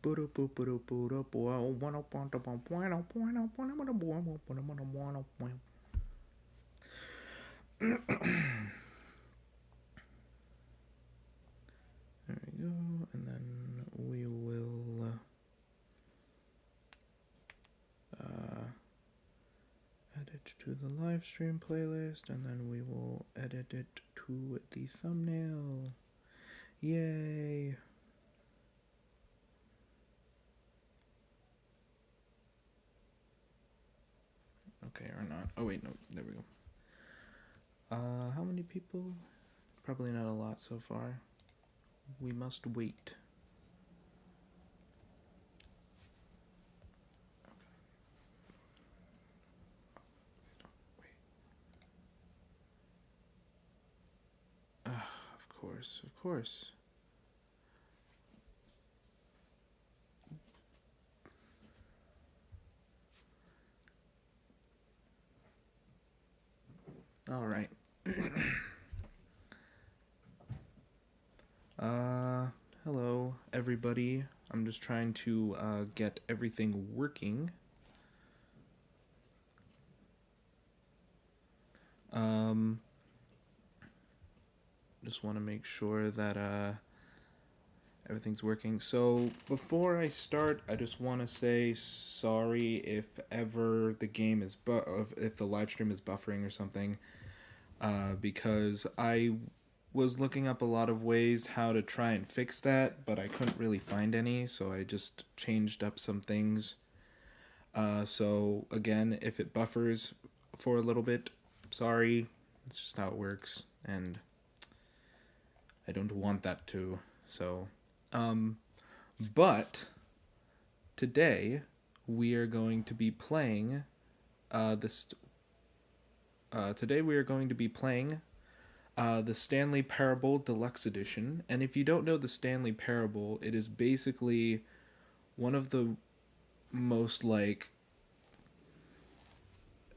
There we go, and then we will add it to the live stream playlist, and then we will edit it to the thumbnail. Yay! Okay, or not. Oh wait, no, there we go. How many people? Probably not a lot so far. We must wait. Of course, of course. All right. Hello, everybody. I'm just trying to get everything working. Just want to make sure that everything's working. So before I start, I just want to say sorry if ever the game is if the live stream is buffering or something, because I was looking up a lot of ways how to try and fix that, but I couldn't really find any, so I just changed up some things. So again, if it buffers for a little bit, sorry, it's just how it works, and I don't want that to. So, but today we are going to be playing the Stanley Parable Deluxe Edition. And if you don't know the Stanley Parable, it is basically one of the most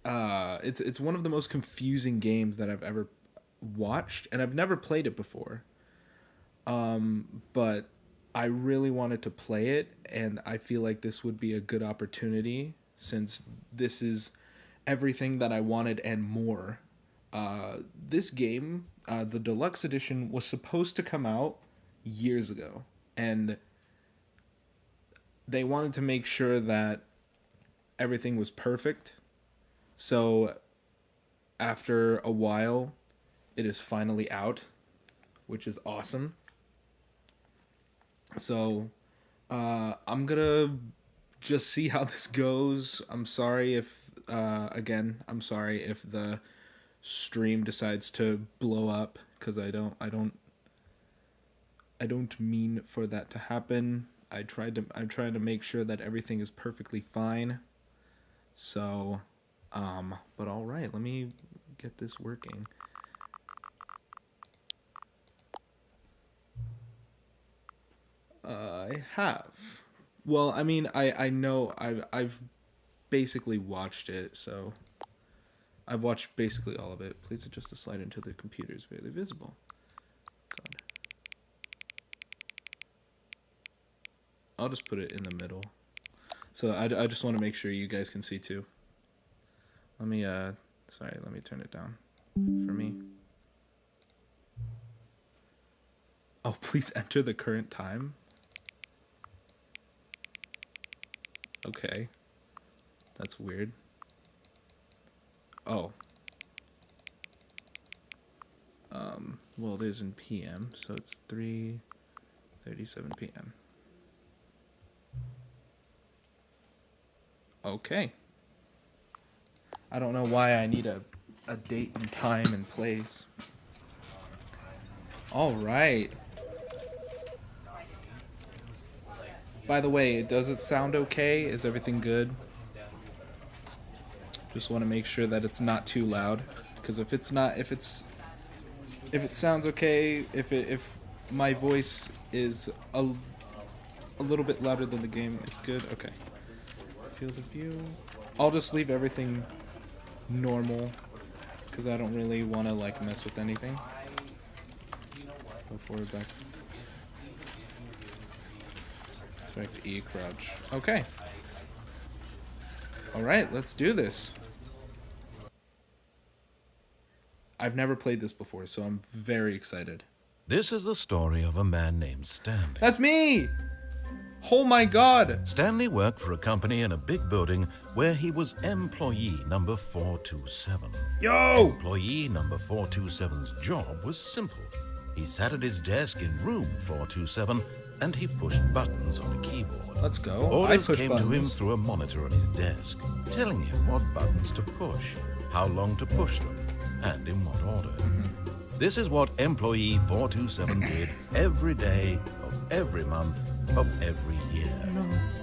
it's one of the most confusing games that I've ever watched, and I've never played it before. But I really wanted to play it, and I feel like this would be a good opportunity since this is everything that I wanted and more. This game, the Deluxe Edition, was supposed to come out years ago, and they wanted to make sure that everything was perfect. So after a while, it is finally out, which is awesome. So I'm gonna just see how this goes. I'm sorry if I'm sorry if the stream decides to blow up, because I don't mean for that to happen. I'm trying to make sure that everything is perfectly fine. So but all right, let me get this working. I have. Well, I mean, I know I've basically watched it, so I've watched basically all of it. Please adjust the slide until the computer is barely visible. God. I'll just put it in the middle. So I just want to make sure you guys can see too. Let me let me turn it down for me. Oh, please enter the current time. Okay. That's weird. Oh. Well, it is in PM, so it's 3:37 PM. Okay. I don't know why I need a date and time and place. All right. By the way, does it sound okay? Is everything good? Just want to make sure that it's not too loud, because if it sounds okay, if my voice is a little bit louder than the game, it's good. Okay. Field of view. I'll just leave everything normal, because I don't really want to mess with anything. Go forward, back. Select E crouch. Okay. Alright, let's do this. I've never played this before, so I'm very excited. This is the story of a man named Stanley. That's me! Oh my god! Stanley worked for a company in a big building where he was employee number 427. Yo! Employee number 427's job was simple. He sat at his desk in room 427 and he pushed buttons on a keyboard. Let's go. Orders came buttons. to him through a monitor on his desk, telling him what buttons to push, how long to push them, and in what order. This is what employee 427 did every day of every month of every year.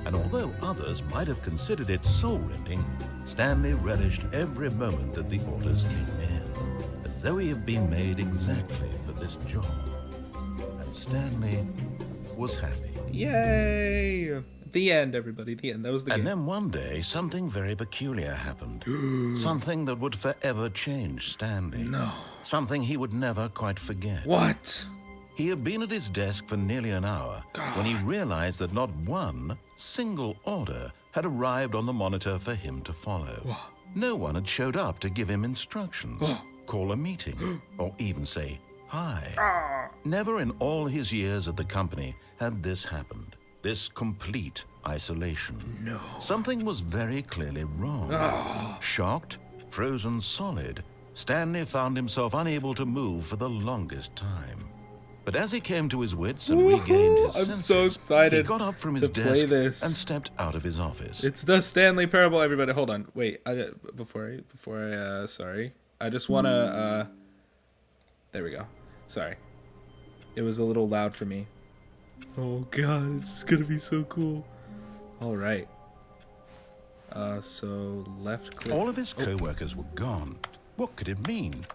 And although others might have considered it soul-rending, Stanley relished every moment that the orders came in, as though he had been made exactly for this job. And Stanley was happy. Yay! The end, everybody. The end. That was the And game. then one day, something very peculiar happened. Something that would forever change Stanley. No. Something he would never quite forget. What? He had been at his desk for nearly an hour when he realized that not one single order had arrived on the monitor for him to follow. No one had showed up to give him instructions, call a meeting, or even say hi. Never in all his years at the company had this happened. This complete isolation. No. Something was very clearly wrong. Shocked, frozen solid, Stanley found himself unable to move for the longest time. But as he came to his wits and regained his I'm senses, so excited he got up from his to desk play this. and stepped out of his office. It's the Stanley Parable, everybody. Hold on. Wait. Sorry. I just want to, there we go. Sorry. It was a little loud for me. Oh god, it's gonna be so cool. Alright. So left click. All of his co-workers were gone. What could it mean?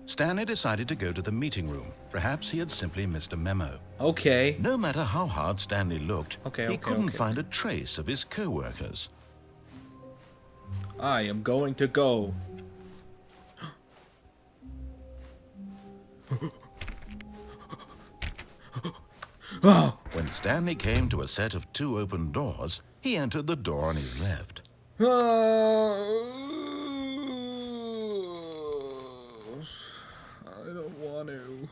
Stanley decided to go to the meeting room. Perhaps he had simply missed a memo. Okay. No matter how hard Stanley looked, he couldn't okay. find a trace of his co-workers. I am going to go. When Stanley came to a set of 2 open doors, he entered the door on his left. I don't want to.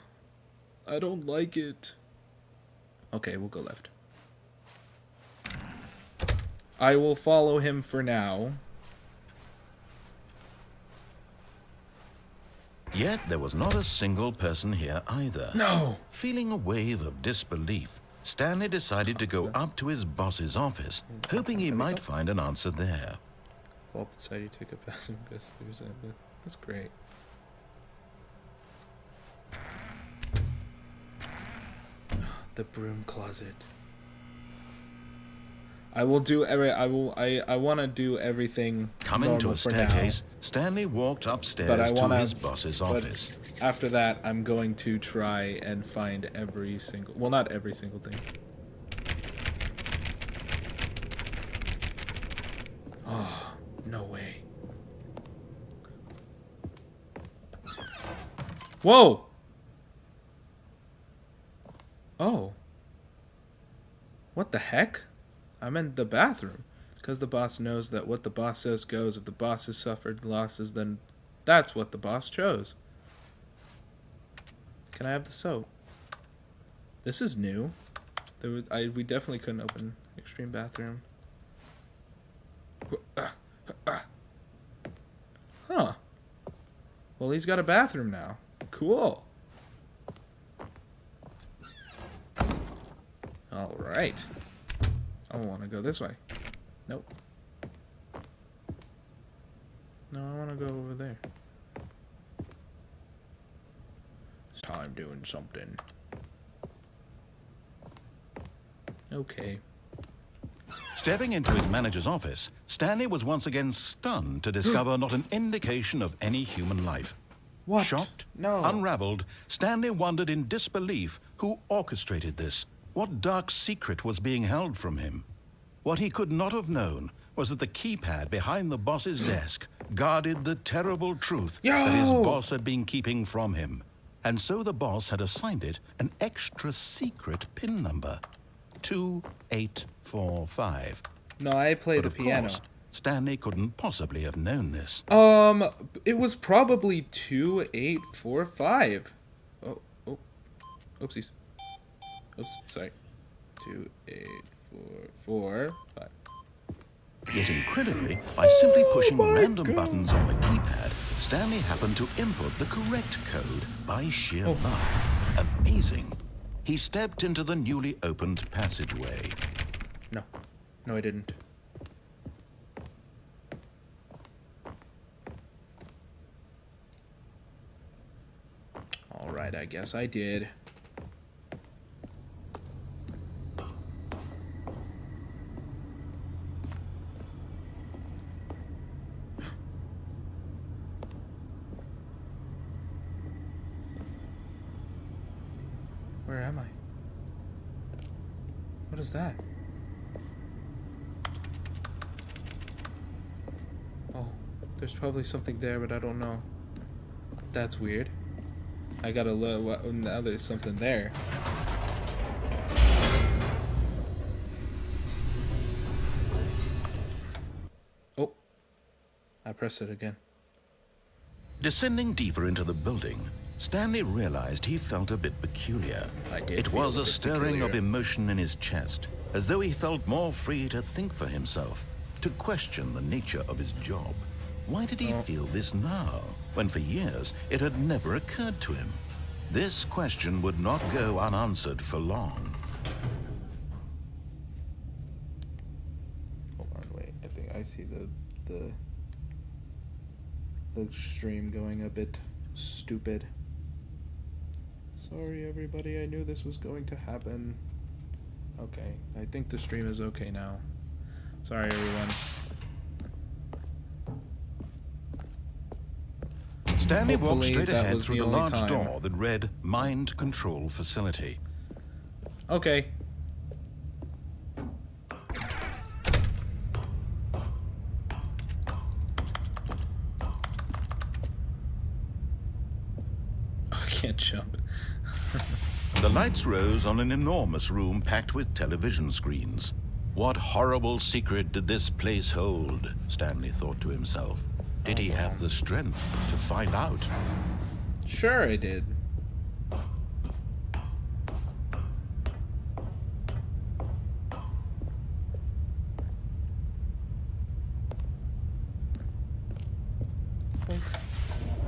I don't like it. Okay, we'll go left. I will follow him for now. Yet there was not a single person here either. No! Feeling a wave of disbelief, Stanley decided to go up to his boss's office, hoping he might find an answer there. Well, inside you take a passive guess. That's great. The broom closet. I will do I want to do everything. Coming to a staircase, now, Stanley walked upstairs to his boss's office. After that, I'm going to try and find every single, well, not every single thing. Oh, no way. Whoa! Oh. What the heck? I'm in the bathroom. Because the boss knows that what the boss says goes. If the boss has suffered losses, then that's what the boss chose. Can I have the soap? This is new. We definitely couldn't open extreme bathroom. Huh. Well, he's got a bathroom now. Cool. All right. I want to go this way. Nope. No, I want to go over there. It's time doing something. Okay. Stepping into his manager's office, Stanley was once again stunned to discover not an indication of any human life. What? Shocked, No. unraveled, Stanley wondered in disbelief who orchestrated this. What dark secret was being held from him? What he could not have known was that the keypad behind the boss's desk guarded the terrible truth that his boss had been keeping from him. And so the boss had assigned it an extra secret PIN number. 2845. No, I play But the of piano. course, Stanley couldn't possibly have known this. It was probably 2845. Oh, oopsies. Oops, sorry. 2845. Yet incredibly, by simply pushing random buttons on the keypad, Stanley happened to input the correct code by sheer luck. Amazing. He stepped into the newly opened passageway. No, I didn't. All right, I guess I did. Where am I? What is that? Oh, there's probably something there, but I don't know. That's weird. I gotta look. Now there's something there. Oh, I pressed it again. Descending deeper into the building, Stanley realized he felt a bit peculiar. It was a stirring of emotion in his chest, as though he felt more free to think for himself, to question the nature of his job. Why did he feel this now, when for years it had never occurred to him? This question would not go unanswered for long. Hold on, wait. I think I see the stream going a bit stupid. Sorry, everybody. I knew this was going to happen. Okay, I think the stream is okay now. Sorry, everyone. Stanley walked Hopefully straight that ahead was through the the only large time. door that read Mind Control Facility. Okay. I can't jump. The lights rose on an enormous room packed with television screens. What horrible secret did this place hold? Stanley thought to himself. Did he have the strength to find out? Sure, I did.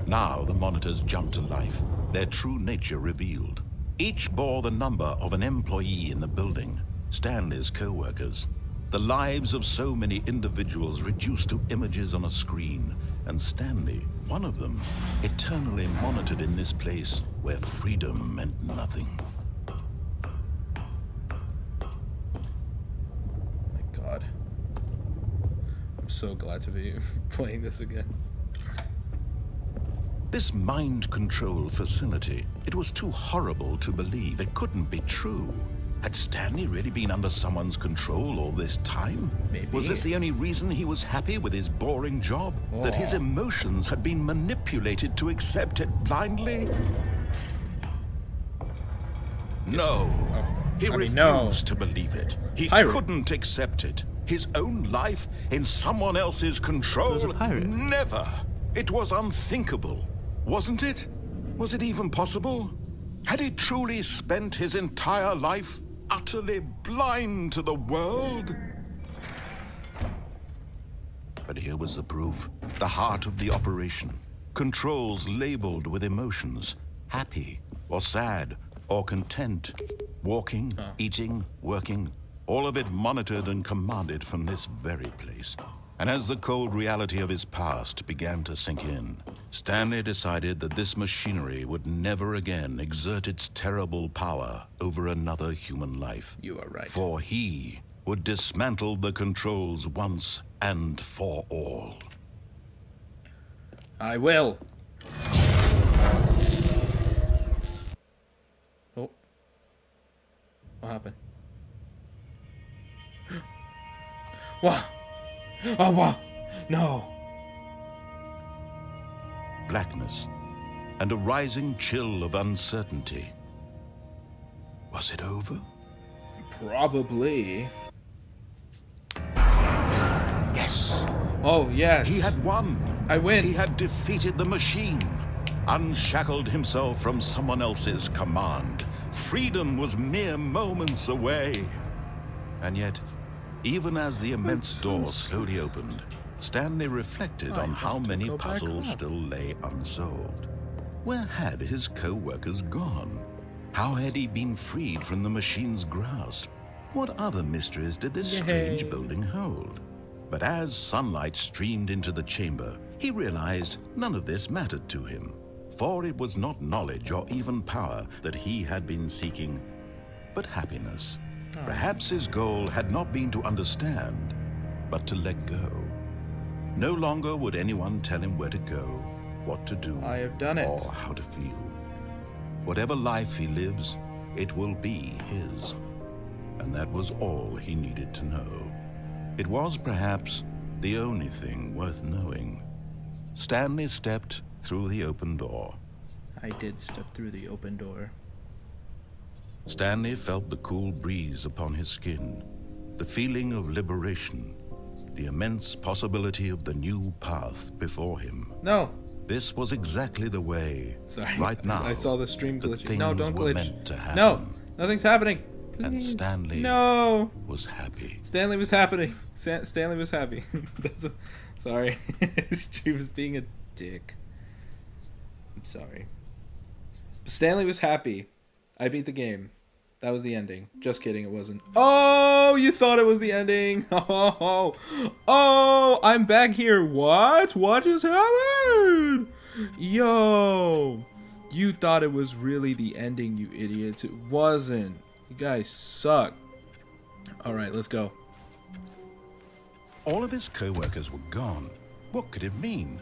Now the monitors jumped to life, their true nature revealed. Each bore the number of an employee in the building, Stanley's co-workers. The lives of so many individuals reduced to images on a screen, and Stanley, one of them, eternally monitored in this place where freedom meant nothing. My God. I'm so glad to be playing this again. This mind control facility, it was too horrible to believe. It couldn't be true. Had Stanley really been under someone's control all this time? Maybe. Was this the only reason he was happy with his boring job? That his emotions had been manipulated to accept it blindly? No. He refused to believe it. He couldn't accept it. His own life in someone else's control? Never. It was unthinkable. Wasn't it? Was it even possible? Had he truly spent his entire life utterly blind to the world? But here was the proof. The heart of the operation. Controls labeled with emotions. Happy, or sad, or content. Walking, eating, working. All of it monitored and commanded from this very place. And as the cold reality of his past began to sink in, Stanley decided that this machinery would never again exert its terrible power over another human life. You are right. For he would dismantle the controls once and for all. I will. Oh. What happened? What? Oh, what? No. Blackness and a rising chill of uncertainty. Was it over? Probably. Yes, Oh, yes. he had won. I win. He had defeated the machine, unshackled himself from someone else's command. Freedom was mere moments away. And yet, even as the immense door slowly opened, Stanley reflected on how many puzzles still lay unsolved. Where had his co-workers gone? How had he been freed from the machine's grasp? What other mysteries did this strange building hold? But as sunlight streamed into the chamber, he realized none of this mattered to him, for it was not knowledge or even power that he had been seeking, but happiness. Perhaps his goal had not been to understand, but to let go. No longer would anyone tell him where to go, what to do, I have done it. or how to feel. Whatever life he lives, it will be his. And that was all he needed to know. It was perhaps the only thing worth knowing. Stanley stepped through the open door. I did step through the open door. Stanley felt the cool breeze upon his skin, the feeling of liberation, the immense possibility of the new path before him. No. This was exactly the way. Sorry. Right now, I saw the stream that glitching. No, things don't were glitch. meant to happen. No. Nothing's happening. Please. And Stanley No. was happy. Stanley was happening. Stanley was happy. Sorry. Stream was being a dick. I'm sorry. Stanley was happy. I beat the game. That was the ending. Just kidding, it wasn't. Oh, you thought it was the ending. Oh, I'm back here. What? What just happened? Yo, you thought it was really the ending, you idiots. It wasn't. You guys suck. All right, let's go. All of his co-workers were gone. What could it mean?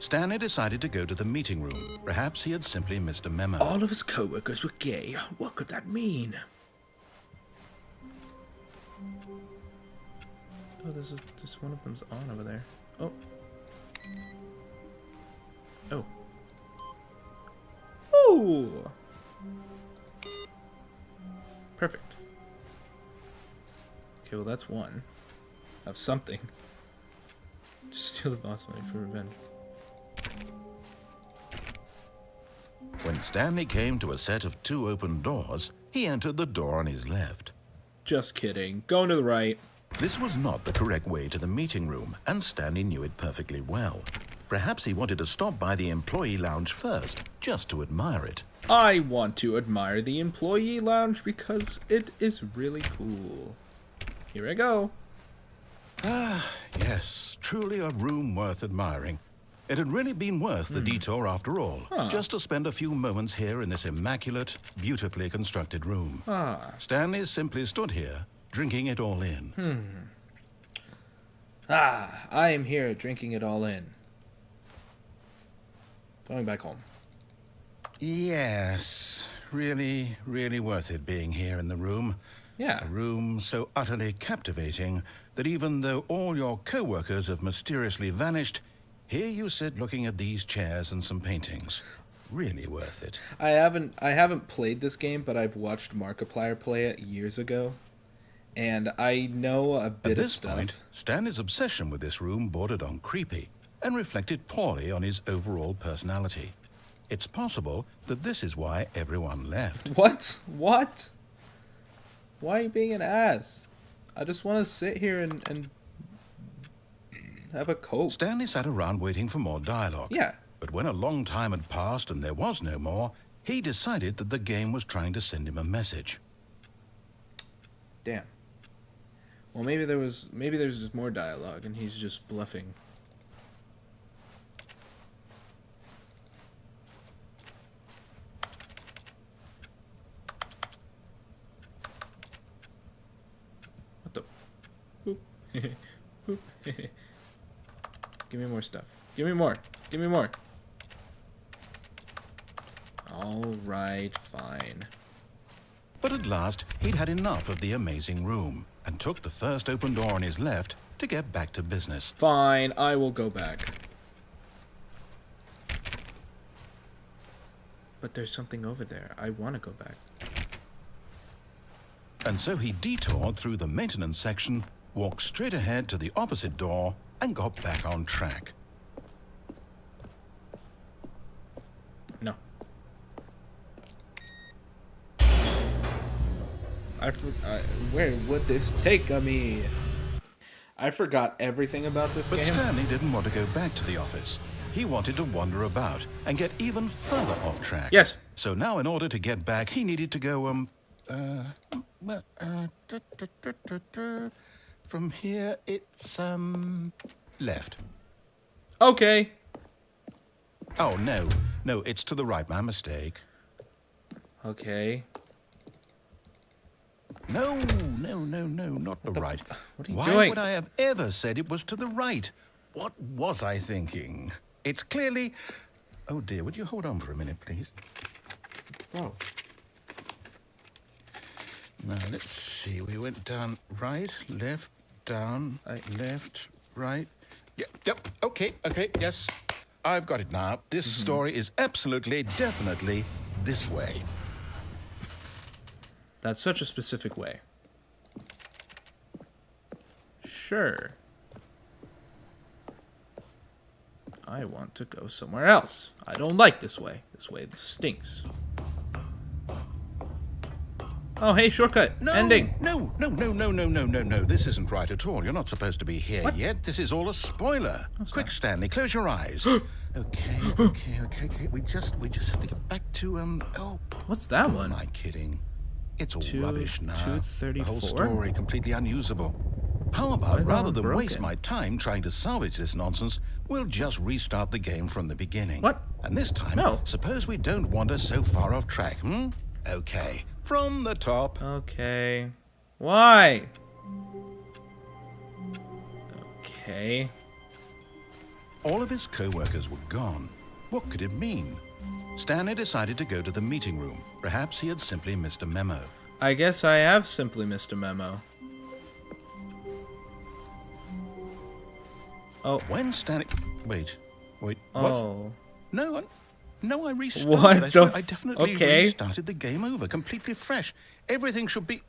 Stanley decided to go to the meeting room. Perhaps he had simply missed a memo. All of his co-workers were gay. What could that mean? Oh, there's just one of them's on over there. Oh. Oh. Oh. Perfect. Okay, well that's one. Of something. Just steal the boss money for revenge. When Stanley came to a set of 2 open doors, he entered the door on his left. Just kidding. Going to the right. This was not the correct way to the meeting room, and Stanley knew it perfectly well. Perhaps he wanted to stop by the employee lounge first, just to admire it. I want to admire the employee lounge because it is really cool. Here I go. Ah, yes, truly a room worth admiring. It had really been worth the detour after all, just to spend a few moments here in this immaculate, beautifully constructed room. Stanley simply stood here, drinking it all in. I am here drinking it all in. Going back home. Yes, really, really worth it being here in the room. Yeah. A room so utterly captivating that even though all your co-workers have mysteriously vanished, here you sit looking at these chairs and some paintings. Really worth it. I haven't played this game, but I've watched Markiplier play it years ago. And I know a bit of stuff. At this point, Stanley's obsession with this room bordered on creepy and reflected poorly on his overall personality. It's possible that this is why everyone left. What? What? Why are you being an ass? I just want to sit here and have a coke. Stanley sat around waiting for more dialogue. Yeah. But when a long time had passed and there was no more, he decided that the game was trying to send him a message. Damn. Well, maybe there's just more dialogue and he's just bluffing. What the? Boop. Boop. Give me more stuff. Give me more. Give me more. All right, fine. But at last, he'd had enough of the amazing room and took the first open door on his left to get back to business. Fine, I will go back. But there's something over there. I want to go back. And so he detoured through the maintenance section, walked straight ahead to the opposite door, and got back on track. No. Where would this take me? I forgot everything about this But game. Stanley didn't want to go back to the office. He wanted to wander about and get even further off track. Yes. So now in order to get back, he needed to go, from here, it's, left. Okay. Oh, no. No, it's to the right. My mistake. Okay. No, not the right. What are you Why doing? would I have ever said it was to the right? What was I thinking? It's clearly... Oh, dear, would you hold on for a minute, please? Bro. Now, let's see. We went down right, left, down, left, right. Yep, okay, yes. I've got it now. This story is absolutely, definitely this way. That's such a specific way. Sure. I want to go somewhere else. I don't like this way. This way stinks. Oh, hey, shortcut. No, Ending. No. This isn't right at all. You're not supposed to be here yet. This is all a spoiler. Quick, Stanley, close your eyes. Okay. We just have to get back to, What's that Who one? am I kidding? It's all rubbish now. 234? The whole story completely unusable. How about, that rather one than waste broken? my time trying to salvage this nonsense, we'll just restart the game from the beginning. What? And this time, No. suppose we don't wander so far off track, Okay, from the top. Okay. Why? Okay. All of his co-workers were gone. What could it mean? Stanley decided to go to the meeting room. Perhaps he had simply missed a memo. I guess I have simply missed a memo. Oh. When Stanley... Wait, what? Oh. No, I restarted. What I swear, the I definitely okay. restarted the game over, completely fresh. Everything should be...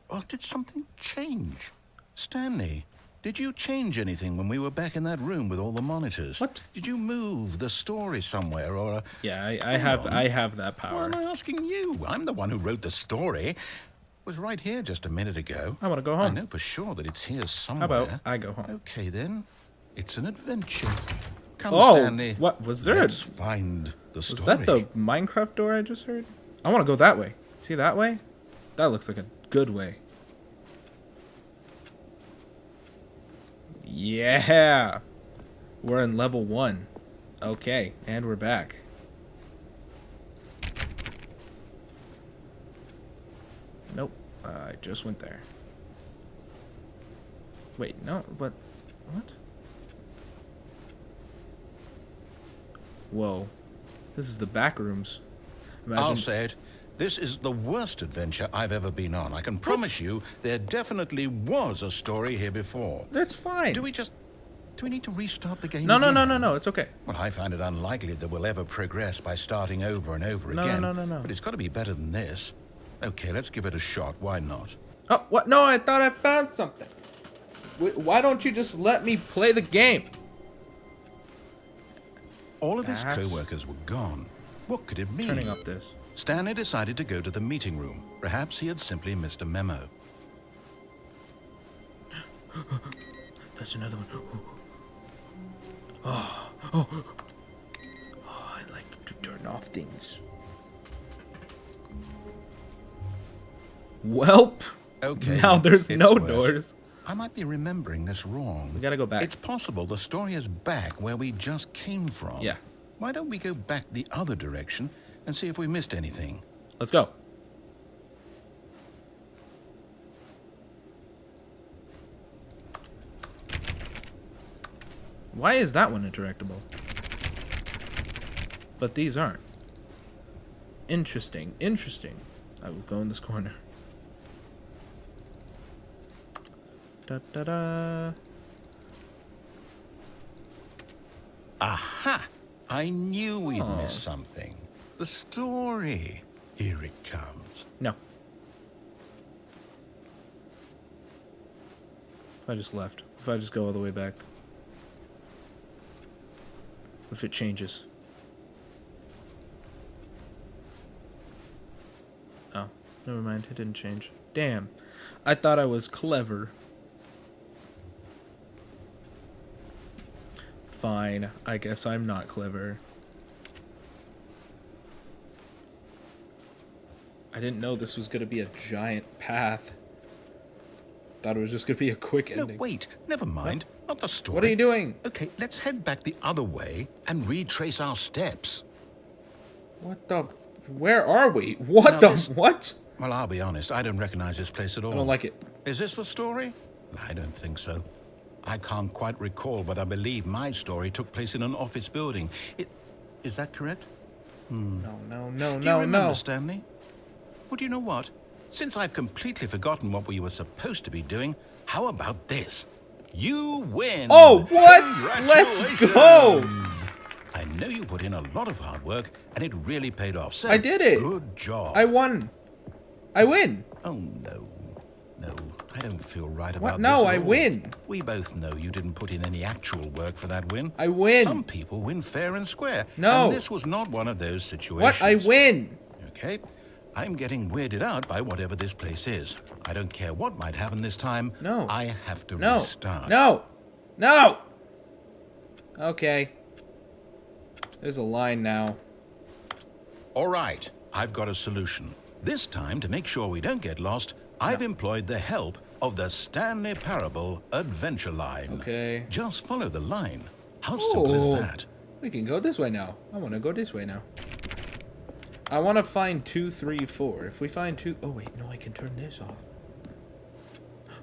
Oh, did something change? Stanley, did you change anything when we were back in that room with all the monitors? What? Did you move the story somewhere or... Yeah, I have that Why power. am I asking you? I'm the one who wrote the story. It was right here just a minute ago. I want to go home. I know for sure that it's here somewhere. How about I go home? Okay, then. It's an adventure. Come, Oh, Stanley. what was there? Let's find the story. Was that the Minecraft door I just heard? I want to go that way. See that way? That looks like a good way. Yeah. We're in level 1. Okay, and we're back. Nope. I just went there. Wait, no, but... What? Whoa. This is the back rooms. Imagine... I'll say it. This is the worst adventure I've ever been on. I can promise you there definitely was a story here before. That's fine. Do we need to restart the game No, again? no, it's okay. Well, I find it unlikely that we'll ever progress by starting over and over again. No. But it's got to be better than this. Okay, let's give it a shot. Why not? Oh, what? No, I thought I found something. Why don't you just let me play the game? All of his That's- co-workers were gone. What could it mean? Turning up this. Stanley decided to go to the meeting room. Perhaps he had simply missed a memo. That's another one. Oh, I like to turn off things. Welp. Okay. Now there's it's no worse. doors. I might be remembering this wrong. We gotta go back. It's possible the story is back where we just came from. Yeah. Why don't we go back the other direction and see if we missed anything? Let's go. Why is that one interactable? But these aren't. Interesting. I will go in this corner. Da-da-da. Aha! I knew we'd Oh. missed something. The story. Here it comes. No. If I just left? If I just go all the way back? If it changes? Oh, never mind. It didn't change. Damn. I thought I was clever. Fine. I guess I'm not clever. I didn't know this was going to be a giant path. Thought it was just going to be a quick ending. No, wait. Never mind. Not the story. What are you doing? Okay, let's head back the other way and retrace our steps. What the... Where are we? What Now the... this- What? Well, I'll be honest. I don't recognize this place at all. I don't like it. Is this the story? I don't think so. I can't quite recall, but I believe my story took place in an office building. Is that correct? No, no, no, Do you no, remember, no. Stanley? Well, do you know what? Since I've completely forgotten what we were supposed to be doing, how about this? You win! Oh, what? Let's go! I know you put in a lot of hard work, and it really paid off. So, I did it. Good job. I won. I win. Oh, no. No, I don't feel right about What? this No, at I all. win. We both know you didn't put in any actual work for that win. I win. Some people win fair and square. No. And this was not one of those situations. What? I win. Okay. I'm getting weirded out by whatever this place is. I don't care what might happen this time. No. I have to No. restart. No. No. Okay. There's a line now. All right. I've got a solution. This time, to make sure we don't get lost, I've employed the help of the Stanley Parable Adventure Line. Okay. Just follow the line. How simple is that? We can go this way now. I want to go this way now. I want to find 2, 3, 4. If we find 2... Oh, wait. No, I can turn this off.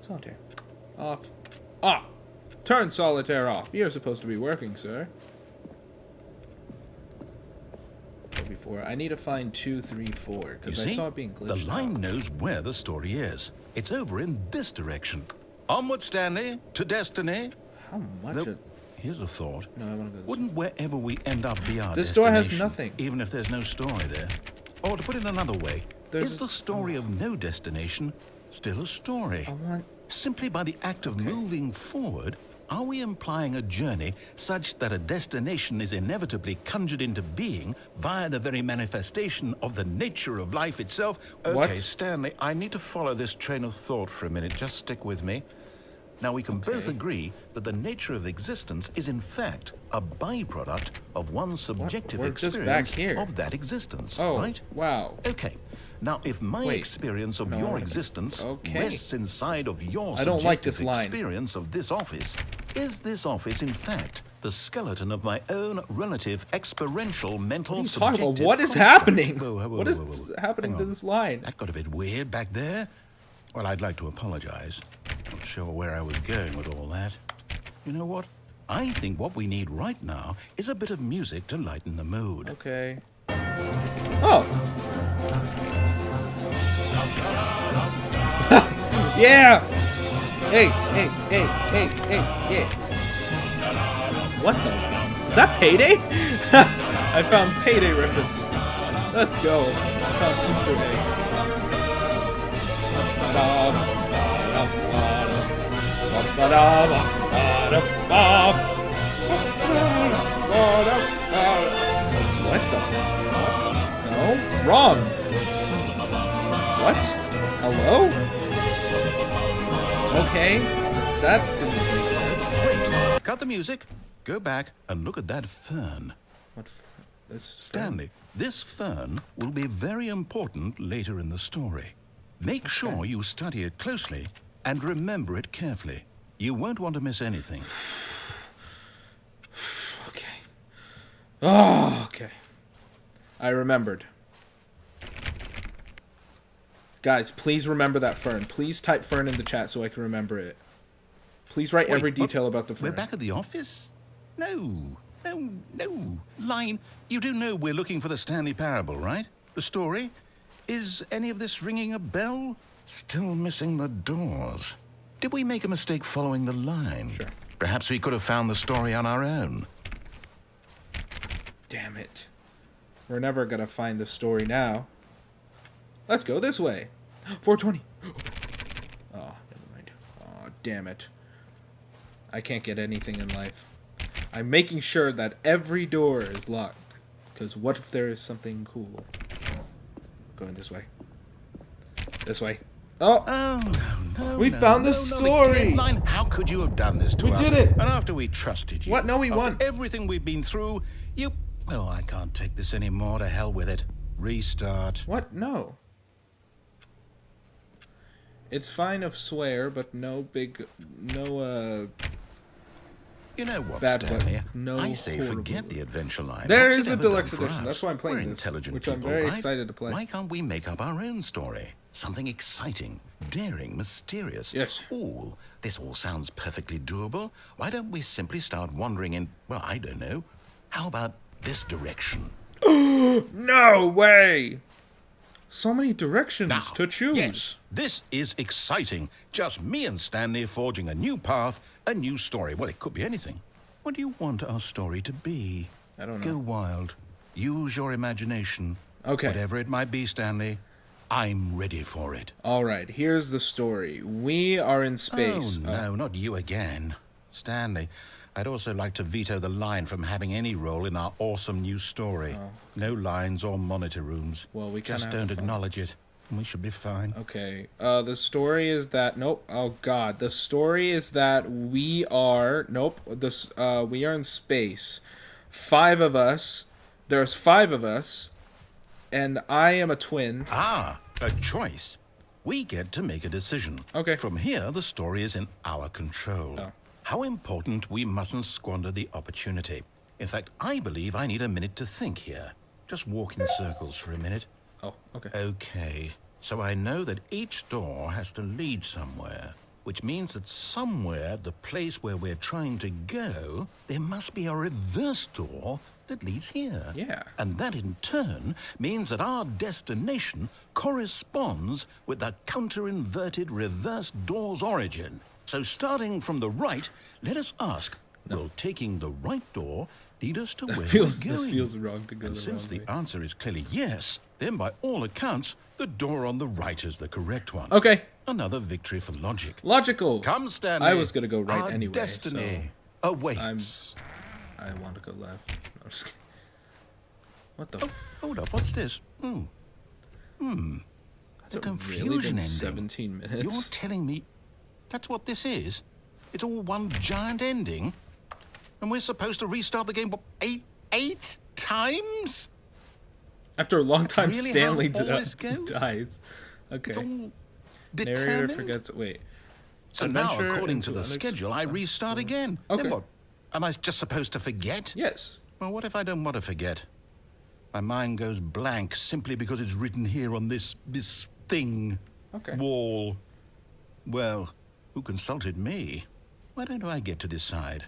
Solitaire. Off. Ah! Turn solitaire off. You're supposed to be working, sir. Before. I need to find 2, 3, 4. Because I saw it being glitched the line out. knows where the story is. It's over in this direction. Onward, Stanley, to destiny. How much... Though, here's a thought. No, I want to go this way. Wouldn't wherever we end up be our This door has destination, nothing. even if there's no story there? Or to put it another way, There's is the story of no destination still a story? I want... Simply by the act of moving forward, are we implying a journey such that a destination is inevitably conjured into being via the very manifestation of the nature of life itself? Okay, What? Stanley, I need to follow this train of thought for a minute. Just stick with me. Now, we can both agree that the nature of existence is, in fact, a byproduct of one's subjective We're just back experience here. of that existence, Oh, right? wow. Okay. Now, if my Wait. experience of No, I your wanna- existence Okay. rests inside of your I don't like this subjective line. experience of this office, is this office, in fact, the skeleton of my own relative experiential mental What are you talking about? subjective What is construct? happening? Whoa, whoa, whoa, What is whoa, whoa. happening Hang to on. this line? That got a bit weird back there. Well, I'd like to apologize. Not sure where I was going with all that. You know what? I think what we need right now is a bit of music to lighten the mood. Okay. Oh! Yeah! Hey, hey, hey, hey, hey, yeah. What the? Is that Payday? I found Payday reference. Let's go. I found Easter egg. What the fuck? No? Wrong. What? Hello? Okay. That didn't make sense. Wait, cut the music. Go back and look at that fern. What? This Stanley, this fern will be very important later in the story. Make sure you study it closely and remember it carefully. You won't want to miss anything. Okay. Oh, okay. I remembered. Guys, please remember that fern. Please type fern in the chat so I can remember it. Please write every Wait, detail what? about the fern. We're back at the office? No. Line, you do know we're looking for the Stanley Parable, right? The story? Is any of this ringing a bell? Still missing the doors. Did we make a mistake following the line? Sure. Perhaps we could have found the story on our own. Damn it. We're never gonna find the story now. Let's go this way. 420. Oh, never mind. Oh, damn it. I can't get anything in life. I'm making sure that every door is locked. Because what if there is something cool? Going this way. This way. Oh! No, We found the story! How could you have done this to us? We did it! And after we trusted you. What? No, we won. After everything we've been through, you... Oh, I can't take this anymore. To hell with it. Restart. What? No. It's fine of swear, but no big... No, You know what, bad Stanley? word. No I say horrible forget word. the adventure line. There What's is it a ever deluxe done for edition. us? That's why I'm playing We're this, intelligent which I'm people, very right? excited to play. Why can't we make up our own story? Something exciting, daring, mysterious. Yes. Ooh, this all sounds perfectly doable. Why don't we simply start wandering in, well, I don't know. How about this direction? No way! So many directions Now, to choose. yes, this is exciting. Just me and Stanley forging a new path, a new story. Well, it could be anything. What do you want our story to be? I don't Go know. wild. Use your imagination. Okay. Whatever it might be, Stanley, I'm ready for it. Alright, here's the story. We are in space. Oh, no, not you again. Stanley, I'd also like to veto the line from having any role in our awesome new story. No lines or monitor rooms. Well, we kinda just have don't to find- acknowledge it. We should be fine. Okay. The story is that nope. Oh God. The story is that we are nope. This we are in space. 5 of us. There's 5 of us, and I am a twin. Ah, a choice. We get to make a decision. Okay. From here, the story is in our control. Oh. How important we mustn't squander the opportunity. In fact, I believe I need a minute to think here. Just walk in circles for a minute. Oh, okay. Okay, so I know that each door has to lead somewhere, which means that somewhere, the place where we're trying to go, there must be a reverse door that leads here. Yeah. And that in turn means that our destination corresponds with the counter-inverted reverse door's origin. So starting from the right, let us ask, will taking the right door lead us to where we're going? This feels wrong to go And the since wrong the way. answer is clearly yes, then by all accounts, the door on the right is the correct one. Okay. Another victory for logic. Logical. Come, Stanley. I was gonna go right Our anyway. destiny So awaits. I want to go left. No, I'm just kidding. What the? Oh, hold up. What's this? That's a really confusion been ending. 17 minutes. You're telling me that's what this is? It's all one giant ending? And we're supposed to restart the game what, eight times? After a long time, really Stanley how all this goes? dies. Okay. It's all Narrator determined? forgets. Wait. So now, Adventure according to into the schedule, I restart again. Okay. Then what? Am I just supposed to forget? Yes. Well, what if I don't want to forget? My mind goes blank simply because it's written here on this thing. Okay. Wall. Well, who consulted me? Why don't I get to decide?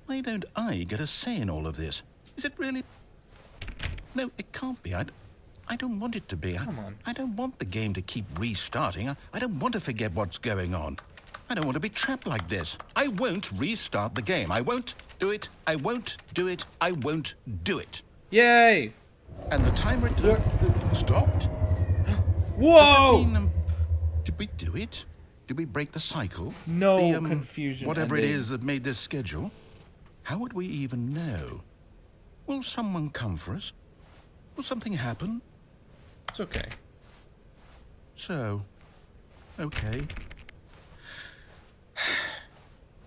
Why don't I get a say in all of this? Is it really... No, it can't be. I don't want it to be. Come on. I don't want the game to keep restarting. I don't want to forget what's going on. I don't want to be trapped like this. I won't restart the game. I won't do it. I won't do it. I won't do it. Yay! And the timer stopped? Whoa! Does that mean, did we do it? Did we break the cycle? No The, confusion. Whatever ending. it is that made this schedule? How would we even know? Will someone come for us? Will something happen? It's okay. So, okay.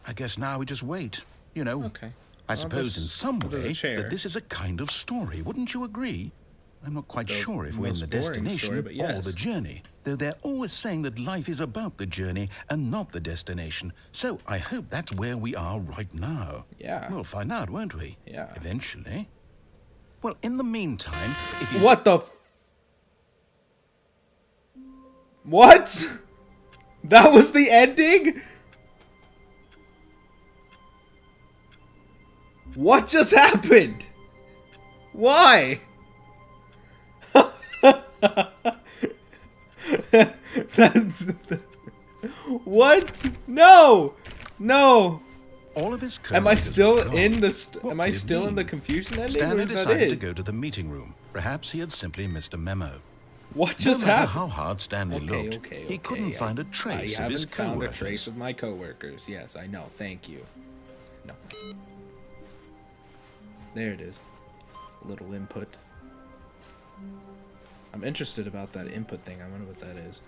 I guess now we just wait, you know. Okay. I suppose in some there's a way chair. that this is a kind of story, wouldn't you agree? I'm not quite The sure if we're in most the boring destination story, but or yes. the journey, though they're always saying that life is about the journey and not the destination. So I hope that's where we are right now. Yeah. We'll find out, won't we? Yeah. Eventually. Well, in the meantime, if you... What the? What? That was the ending? What just happened? Why? That's what? No, no. All of his Am I co-workers still are gone. in the? What Am I could it still in the mean? confusion ending? Stanley Or is that decided to it? go to the meeting room. Perhaps he had simply missed a memo. What just no matter happened? how hard Stanley looked, he couldn't find a trace I of his haven't found a co-workers. trace of my coworkers. Yes, I know. Thank you. No. There it is. A little input. I'm interested about that input thing. I wonder what that is.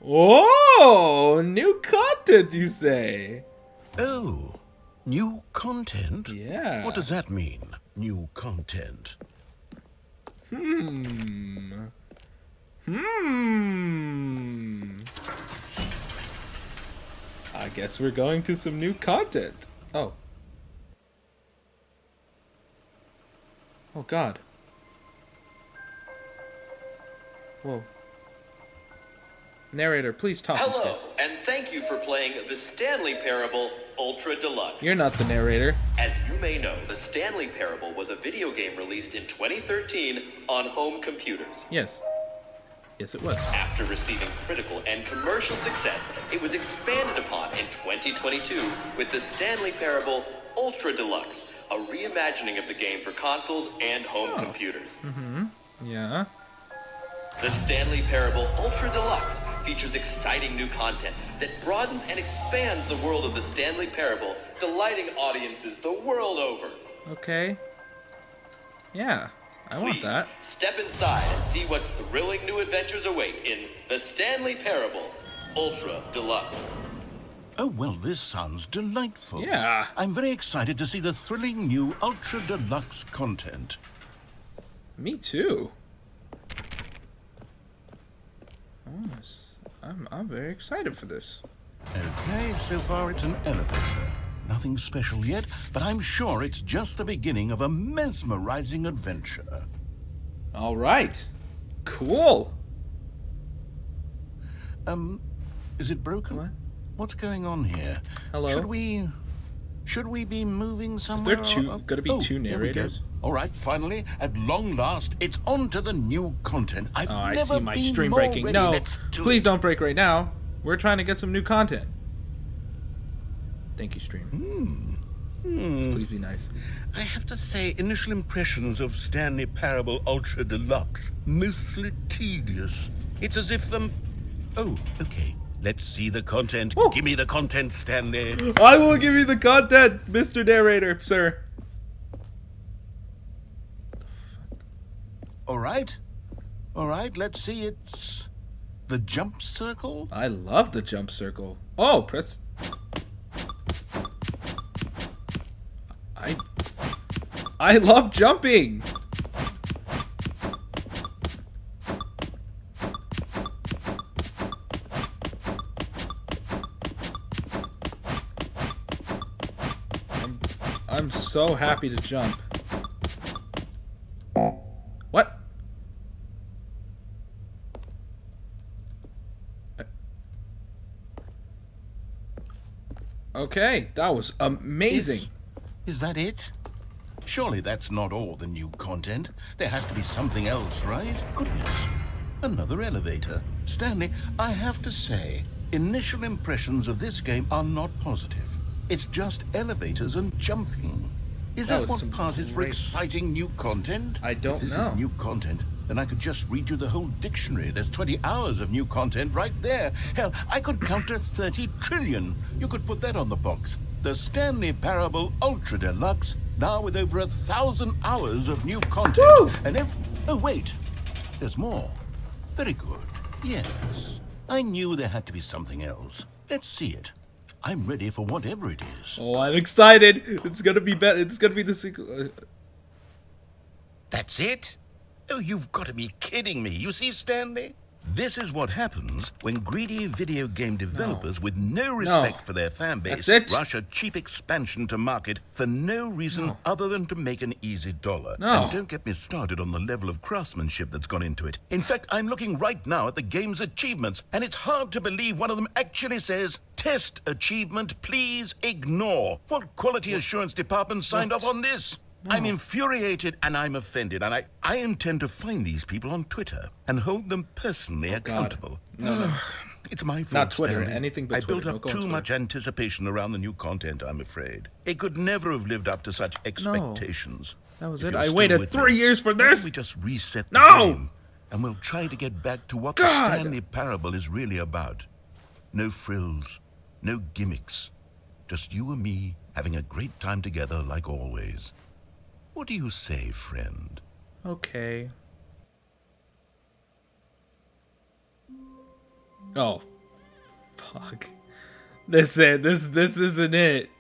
Oh, new content, you say? Oh, new content? Yeah. What does that mean, new content? I guess we're going to some new content. Oh. Oh, God. Whoa. Narrator, please talk. Hello, and thank you for playing the Stanley Parable Ultra Deluxe. You're not the narrator. As you may know, the Stanley Parable was a video game released in 2013 on home computers. Yes. Yes, it was. After receiving critical and commercial success, it was expanded upon in 2022 with the Stanley Parable Ultra Deluxe, a reimagining of the game for consoles and home computers. Yeah. The Stanley Parable Ultra Deluxe features exciting new content that broadens and expands the world of the Stanley Parable, delighting audiences the world over. Okay. Yeah, I want that. Step inside and see what thrilling new adventures await in the Stanley Parable Ultra Deluxe. Oh, well, this sounds delightful. Yeah. I'm very excited to see the thrilling new Ultra Deluxe content. Me too. I'm very excited for this. Okay, so far it's an elevator. Nothing special yet, but I'm sure it's just the beginning of a mesmerizing adventure. All right. Cool. Is it broken? What? What's going on here? Hello? Should we be moving somewhere? Is there gonna be two there we go. narrators? All right, finally, at long last, it's on to the new content. I've Oh, I never see my been stream more breaking. ready. No, Let's do please it. don't break right now. We're trying to get some new content. Thank you, stream. Please be nice. I have to say, initial impressions of Stanley Parable Ultra Deluxe, mostly tedious. It's as if Oh, okay. Let's see the content. Woo. Give me the content, Stanley. I will give you the content, Mr. Narrator, sir. All right, let's see. It's the jump circle. I love the jump circle. Oh, press. I love jumping. I'm so happy to jump. What? Okay, that was amazing. Is that it? Surely that's not all the new content. There has to be something else, right? Goodness. Another elevator. Stanley, I have to say, initial impressions of this game are not positive. It's just elevators and jumping. Is That this was what some passes for great- exciting new content? I don't If this know. is new content, then I could just read you the whole dictionary. There's 20 hours of new content right there. Hell, I could count to 30 trillion. You could put that on the box. The Stanley Parable Ultra Deluxe, now with over 1,000 hours of new content. Woo! And oh, wait. There's more. Very good. Yes. I knew there had to be something else. Let's see it. I'm ready for whatever it is. Oh, I'm excited. It's gonna be better. It's gonna be the sequel. That's it? Oh, you've got to be kidding me. You see, Stanley? This is what happens when greedy video game developers with no respect for their fan base That's it. rush a cheap expansion to market for no reason other than to make an easy dollar. No. And don't get me started on the level of craftsmanship that's gone into it. In fact, I'm looking right now at the game's achievements, and it's hard to believe one of them actually says, "Test achievement, please ignore." What quality assurance department signed off on this? I'm infuriated and I'm offended, and I intend to find these people on Twitter and hold them personally accountable. No. It's my fault, Not Twitter, Stanley. anything but I Twitter. built Don't up go on too Twitter. much anticipation around the new content, I'm afraid. It could never have lived up to such expectations. That was If it. you're I still waited with 3 me, years for why don't this. we just reset the No! game, and we'll try to get back to what God! the Stanley Parable is really about. No frills, No gimmicks. Just you and me having a great time together like always. What do you say, friend? Okay. Oh, fuck. This isn't it.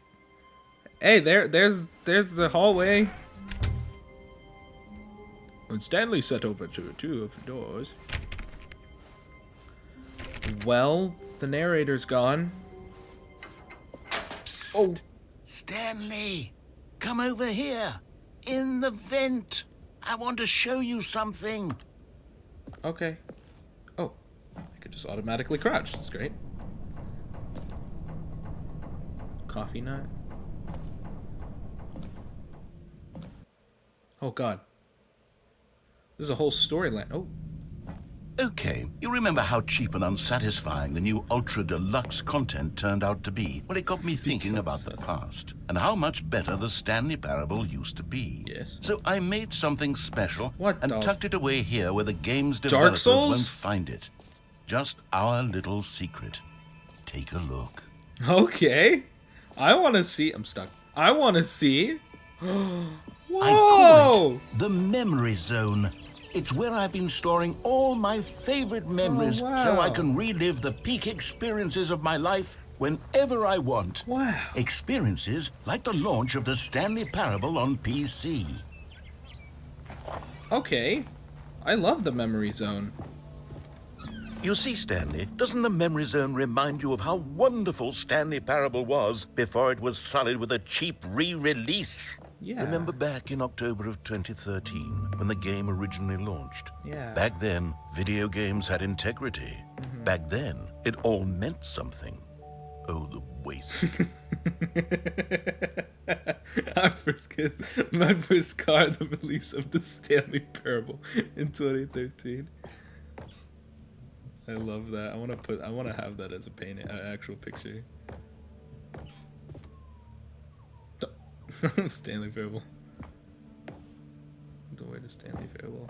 Hey, there's the hallway. When Stanley set over to two of the doors. Well, the narrator's gone. Psst. Oh, Stanley, come over here. In the vent. I want to show you something. Okay. Oh, I could just automatically crouch. That's great. Coffee nut. Oh god. This is a whole storyline. Oh. Okay, you remember how cheap and unsatisfying the new Ultra Deluxe content turned out to be? Well, it got me thinking about the past and how much better the Stanley Parable used to be. Yes. So I made something special and the tucked it away here where the game's Dark developers Souls? won't find it. Just our little secret. Take a look. Okay. I want to see. I'm stuck. I want to see. Whoa! I call it the Memory Zone. It's where I've been storing all my favorite memories so I can relive the peak experiences of my life whenever I want. Wow. Experiences like the launch of the Stanley Parable on PC. Okay. I love the Memory Zone. You see, Stanley, doesn't the Memory Zone remind you of how wonderful Stanley Parable was before it was sullied with a cheap re-release? Yeah. Remember back in October of 2013, when the game originally launched? Yeah. Back then, video games had integrity. Back then, it all meant something. Oh, the waste. My first car, the release of the Stanley Parable in 2013. I love that. I want to have that as a actual picture. Stanley Parable. The way to Stanley Parable.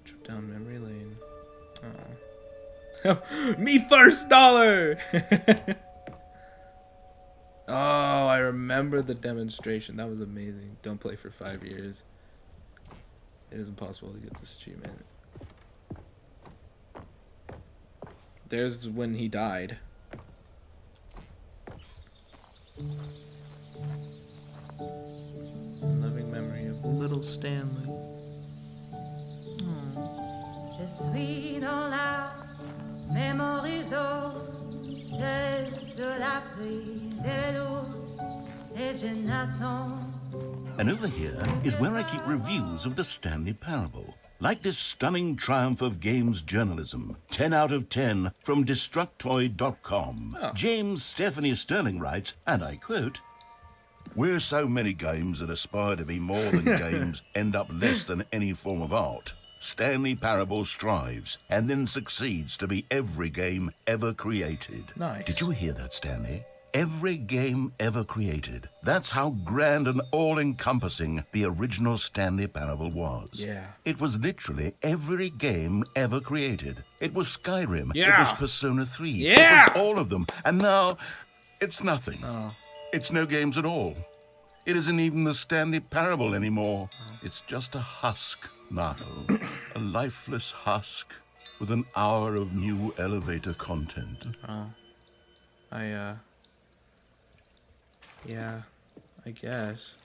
Trip down memory lane. Oh. Me first dollar! Oh, I remember the demonstration. That was amazing. Don't play for 5 years. It is impossible to get this achievement. There's when he died. Loving memory of little Stanley. Je suis dans la memory zone, seul sur l'abri des loups, et je n'attends. And over here is where I keep reviews of the Stanley Parable. Like this stunning triumph of games journalism, 10 out of 10 from Destructoid.com. Oh. James Stephanie Sterling writes, and I quote, "Where so many games that aspire to be more than games end up less than any form of art, Stanley Parable strives and then succeeds to be every game ever created." Nice. Did you hear that, Stanley? Every game ever created. That's how grand and all-encompassing the original Stanley Parable was. Yeah. It was literally every game ever created. It was Skyrim. Yeah. It was Persona 3. Yeah. It was all of them. And now, it's nothing. Oh. It's no games at all. It isn't even the Stanley Parable anymore. It's just a husk now. A lifeless husk with an hour of new elevator content. Yeah, I guess.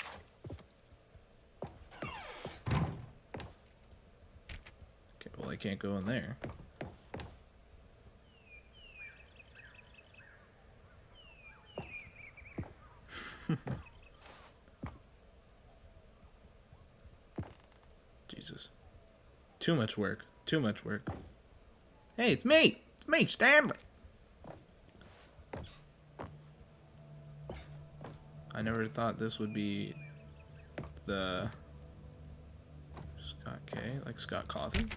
Okay, well, I can't go in there. Jesus. Too much work. Too much work. Hey, it's me! It's me, Stanley! I never thought this would be the Scott K, like Scott Cawthon.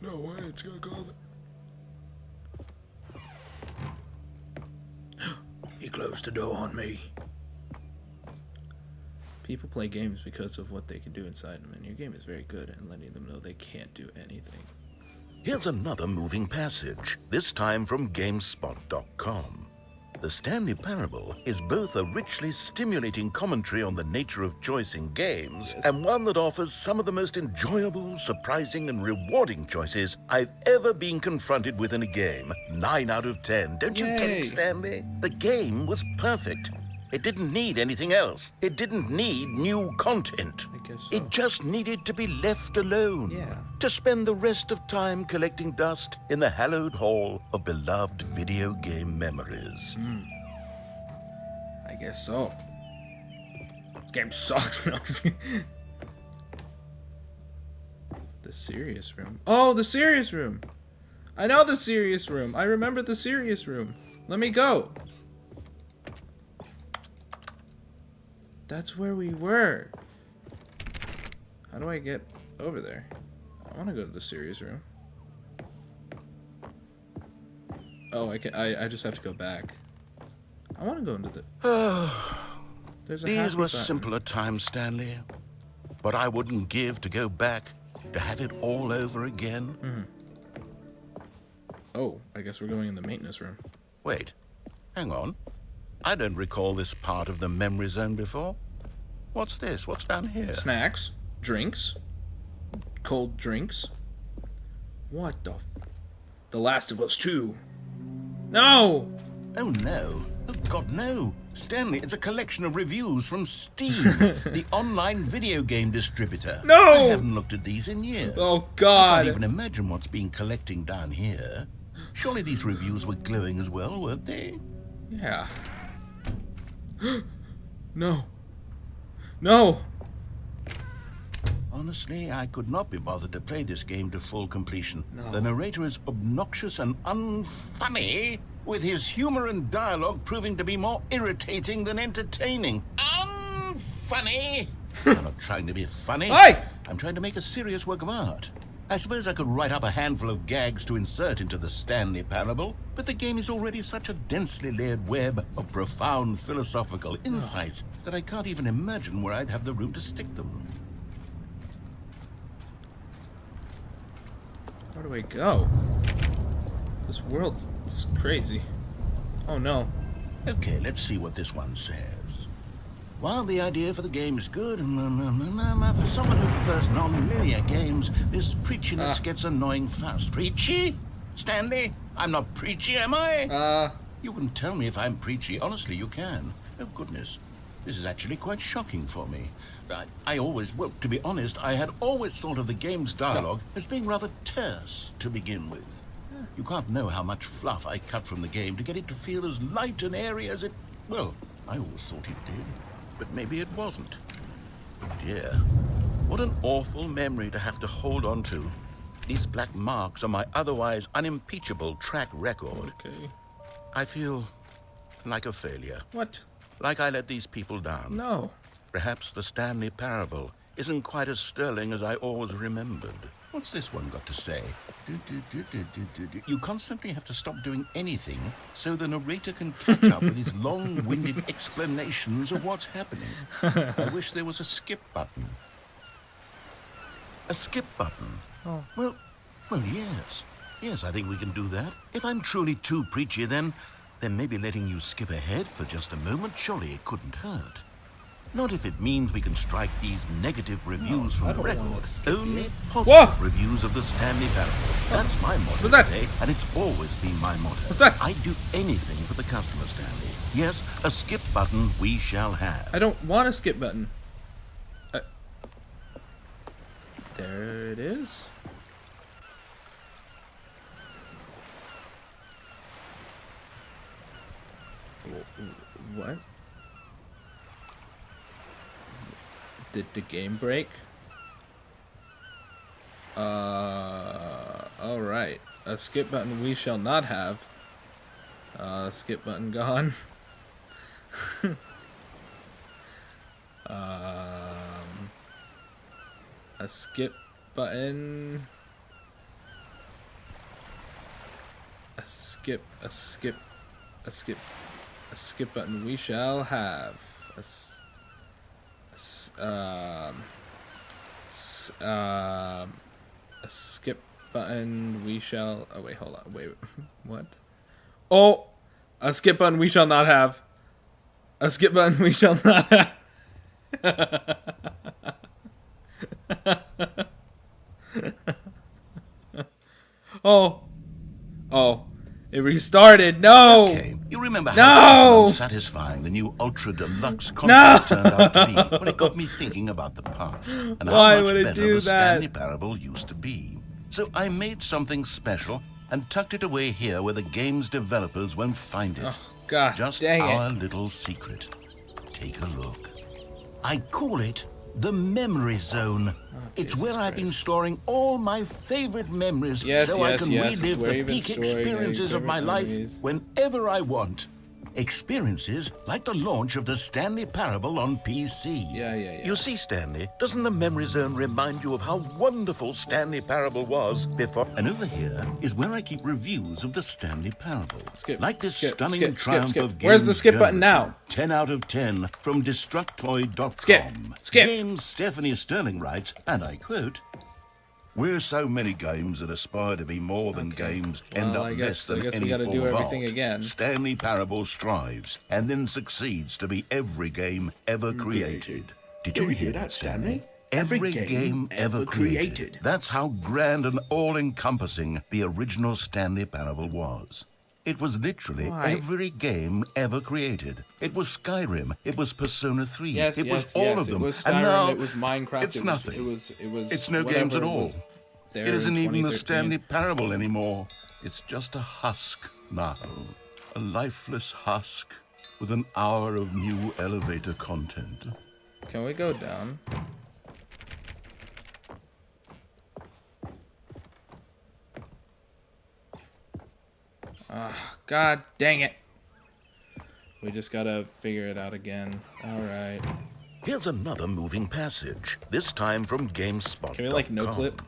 No way, it's Scott Cawthon. He closed the door on me. People play games because of what they can do inside them, and your game is very good at letting them know they can't do anything. Here's another moving passage, this time from GameSpot.com. The Stanley Parable is both a richly stimulating commentary on the nature of choice in games and one that offers some of the most enjoyable, surprising, and rewarding choices I've ever been confronted with in a game. 9 out of 10. Don't you get Yay. it, Stanley? The game was perfect. It didn't need anything else. It didn't need new content. I guess so. It just needed to be left alone. Yeah. To spend the rest of time collecting dust in the hallowed hall of beloved video game memories. I guess so. This game sucks. No. The serious room. Oh, the serious room. I know the serious room. I remember the serious room. Let me go. That's where we were. How do I get over there? I want to go to the serious room. Oh, I just have to go back. I want to go into the... There's a These happy were button. simpler times, Stanley. But I wouldn't give to go back, to have it all over again. Oh, I guess we're going in the maintenance room. Wait, hang on. I don't recall this part of the memory zone before. What's this? What's down here? Snacks, drinks, cold drinks. What the The Last of Us 2. No! Oh, no. Oh, God, no. Stanley, it's a collection of reviews from Steam, the online video game distributor. No! I haven't looked at these in years. Oh, I God. can't even imagine what's been collecting down here. Surely these reviews were glowing as well, weren't they? Yeah. No. No! Honestly, I could not be bothered to play this game to full completion. No. The narrator is obnoxious and unfunny, with his humor and dialogue proving to be more irritating than entertaining. Unfunny! I'm not trying to be funny. Hey! I'm trying to make a serious work of art. I suppose I could write up a handful of gags to insert into the Stanley Parable, but the game is already such a densely layered web of profound philosophical insights that I can't even imagine where I'd have the room to stick them. Where do I go? This world's crazy. Oh no. Okay, let's see what this one says. While the idea for the game is good, for someone who prefers non-linear games, this preachiness gets annoying fast. Preachy? Stanley? I'm not preachy, am I? You can tell me if I'm preachy. Honestly, you can. Oh, goodness. This is actually quite shocking for me. Well, to be honest, I had always thought of the game's dialogue as being rather terse to begin with. You can't know how much fluff I cut from the game to get it to feel as light and airy as it... Well, I always thought it did. But maybe it wasn't. Oh dear. What an awful memory to have to hold on to. These black marks on my otherwise unimpeachable track record. Okay. I feel like a failure. What? Like I let these people down. No. Perhaps the Stanley Parable isn't quite as sterling as I always remembered. What's this one got to say? You constantly have to stop doing anything so the narrator can catch up with his long-winded explanations of what's happening. I wish there was a skip button. A skip button? Oh. Well, yes. Yes, I think we can do that. If I'm truly too preachy, then maybe letting you skip ahead for just a moment, surely it couldn't hurt. Not if it means we can strike these negative reviews from the record. Only positive reviews of the Stanley Parable. That's my motto today, and it's always been my motto. What's that? I'd do anything for the customer, Stanley. Yes, a skip button we shall have. I don't want a skip button. There it is. What? Did the game break? Alright. A skip button we shall not have. Skip button gone. A skip button. A skip button we shall have. A skip button we shall... Oh, wait, hold on. Wait, what? Oh! A skip button we shall not have. A skip button we shall not have. Oh. Oh. It restarted. No! Okay, you remember No! how unsatisfying the new Ultra Deluxe concept turned out to be? Well, it got me thinking about the past and Why how much would it better do the that? Stanley Parable used to be. So I made something special and tucked it away here where the game's developers won't find it. Oh, God, Just dang our it. little secret. Take a look. I call it the Memory Zone. It's Jesus where I've been Christ. storing all my favorite memories Yes, so I yes, can yes, it's relive where the you've been peak storing your experiences of my favorite life memories. whenever I want. Experiences like the launch of the Stanley Parable on PC. Yeah. You see, Stanley, doesn't the Memory Zone remind you of how wonderful Stanley Parable was before? And over here is where I keep reviews of the Stanley Parable. Skip, like this skip, stunning skip, triumph skip. of Where's the games skip button journalism. now? 10 out of 10 from Destructoid.com. Skip. James Stephanie Sterling writes, and I quote, "Where so many games that aspire to be more than games end Well, up I less guess than we any gotta form do of everything art. again. Stanley Parable strives and then succeeds to be every game ever created." Did you hear that, Stanley? Every game ever created. That's how grand and all-encompassing the original Stanley Parable was. It was literally Why? every game ever created. It was Skyrim. It was Persona 3. Yes, it yes, was all yes. of them. It was And Skyrim, now it was Minecraft. It's it was, nothing. It was. It's no games at whatever all. was there It isn't in even the 2013. Stanley Parable anymore. It's just a husk now. A lifeless husk with an hour of new elevator content. Can we go down? God dang it. We just gotta figure it out again. Alright. Here's another moving passage, this time from GameSpot.com. Can we, like, no-clip?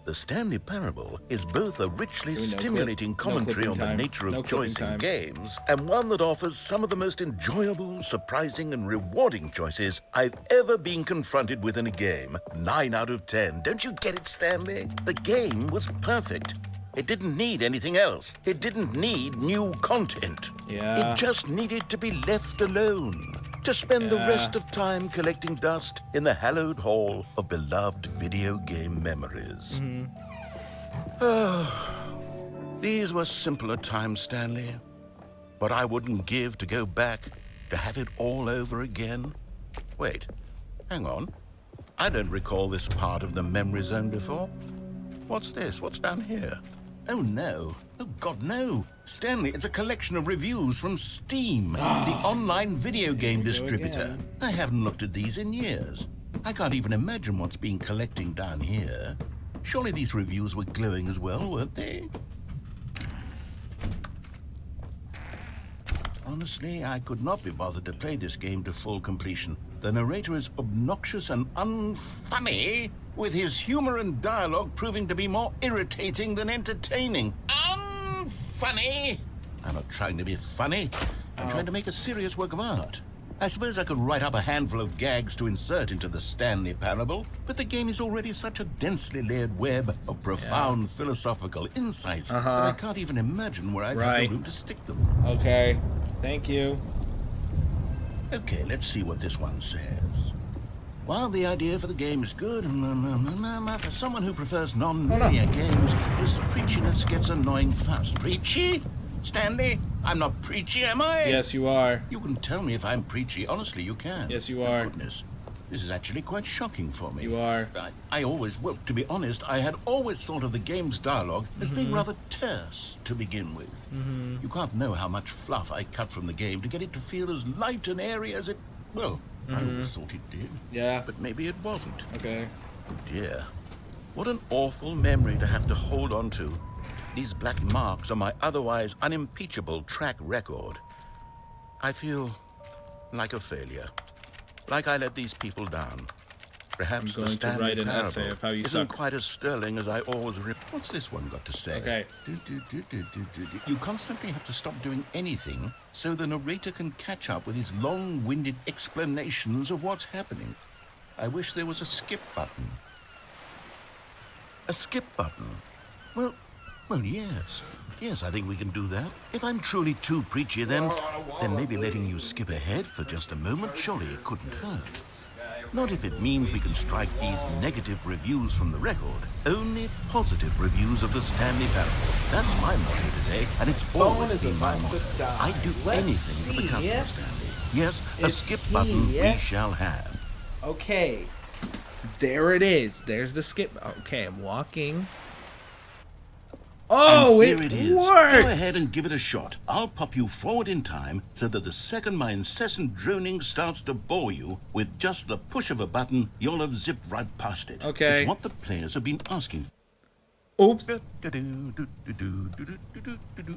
The Stanley Parable is both a richly Can we no-clip? stimulating No commentary clipping on the time. nature of No choice clipping in time. games, and one that offers some of the most enjoyable, surprising, and rewarding choices I've ever been confronted with in a game. 9 out of 10. Don't you get it, Stanley? The game was perfect. It didn't need anything else. It didn't need new content. Yeah. It just needed to be left alone. To spend the Yeah. rest of time collecting dust in the hallowed hall of beloved video game memories. These were simpler times, Stanley. But I wouldn't give to go back to have it all over again. Wait, hang on. I don't recall this part of the memory zone before. What's this? What's down here? Oh, no. Oh, God, no. Stanley, it's a collection of reviews from Steam, the online video game distributor. again. I haven't looked at these in years. I can't even imagine what's been collecting down here. Surely these reviews were glowing as well, weren't they? Honestly, I could not be bothered to play this game to full completion. The narrator is obnoxious and unfunny, with his humor and dialogue proving to be more irritating than entertaining. Unfunny! I'm not trying to be funny. I'm trying to make a serious work of art. I suppose I could write up a handful of gags to insert into the Stanley Parable, but the game is already such a densely layered web of profound philosophical insights that I can't even imagine where I'd have Right. the room to stick them. Okay. Thank you. Okay, let's see what this one says. While the idea for the game is good, for someone who prefers non-linear games, this preachiness gets annoying fast. Preachy? Stanley, I'm not preachy, am I? Yes, you are. You can tell me if I'm preachy. Honestly, you can. Yes, you Oh, are. goodness. This is actually quite shocking for me. You are. I always, well, to be honest, I had always thought of the game's dialogue as Mm-hmm. being rather terse to begin with. You can't know how much fluff I cut from the game to get it to feel as light and airy as it, well, I always thought it did. Yeah. But maybe it wasn't. Okay. Oh dear. What an awful memory to have to hold on to. These black marks on my otherwise unimpeachable track record. I feel like a failure. Like I let these people down. Perhaps I'm going the to Stanley write an Parable essay of how you isn't suck. quite as sterling as I always What's this one got to say? Okay. You constantly have to stop doing anything so the narrator can catch up with his long-winded explanations of what's happening. I wish there was a skip button. A skip button. Well, yes. Yes, I think we can do that. If I'm truly too preachy, then maybe letting you skip ahead for just a moment, surely it couldn't hurt. Not if it means we can strike these negative reviews from the record. Only positive reviews of the Stanley Parable. That's my motto today, and it's always been my motto. I'd do anything for the customer, Stanley. Yes, a skip button we shall have. Okay. There it is. There's the skip. Okay, I'm walking. Oh, and here it is. worked! Go ahead and give it a shot. I'll pop you forward in time so that the second my incessant droning starts to bore you, with just the push of a button, you'll have zipped right past it. Okay. It's what the players have been asking for. Oops.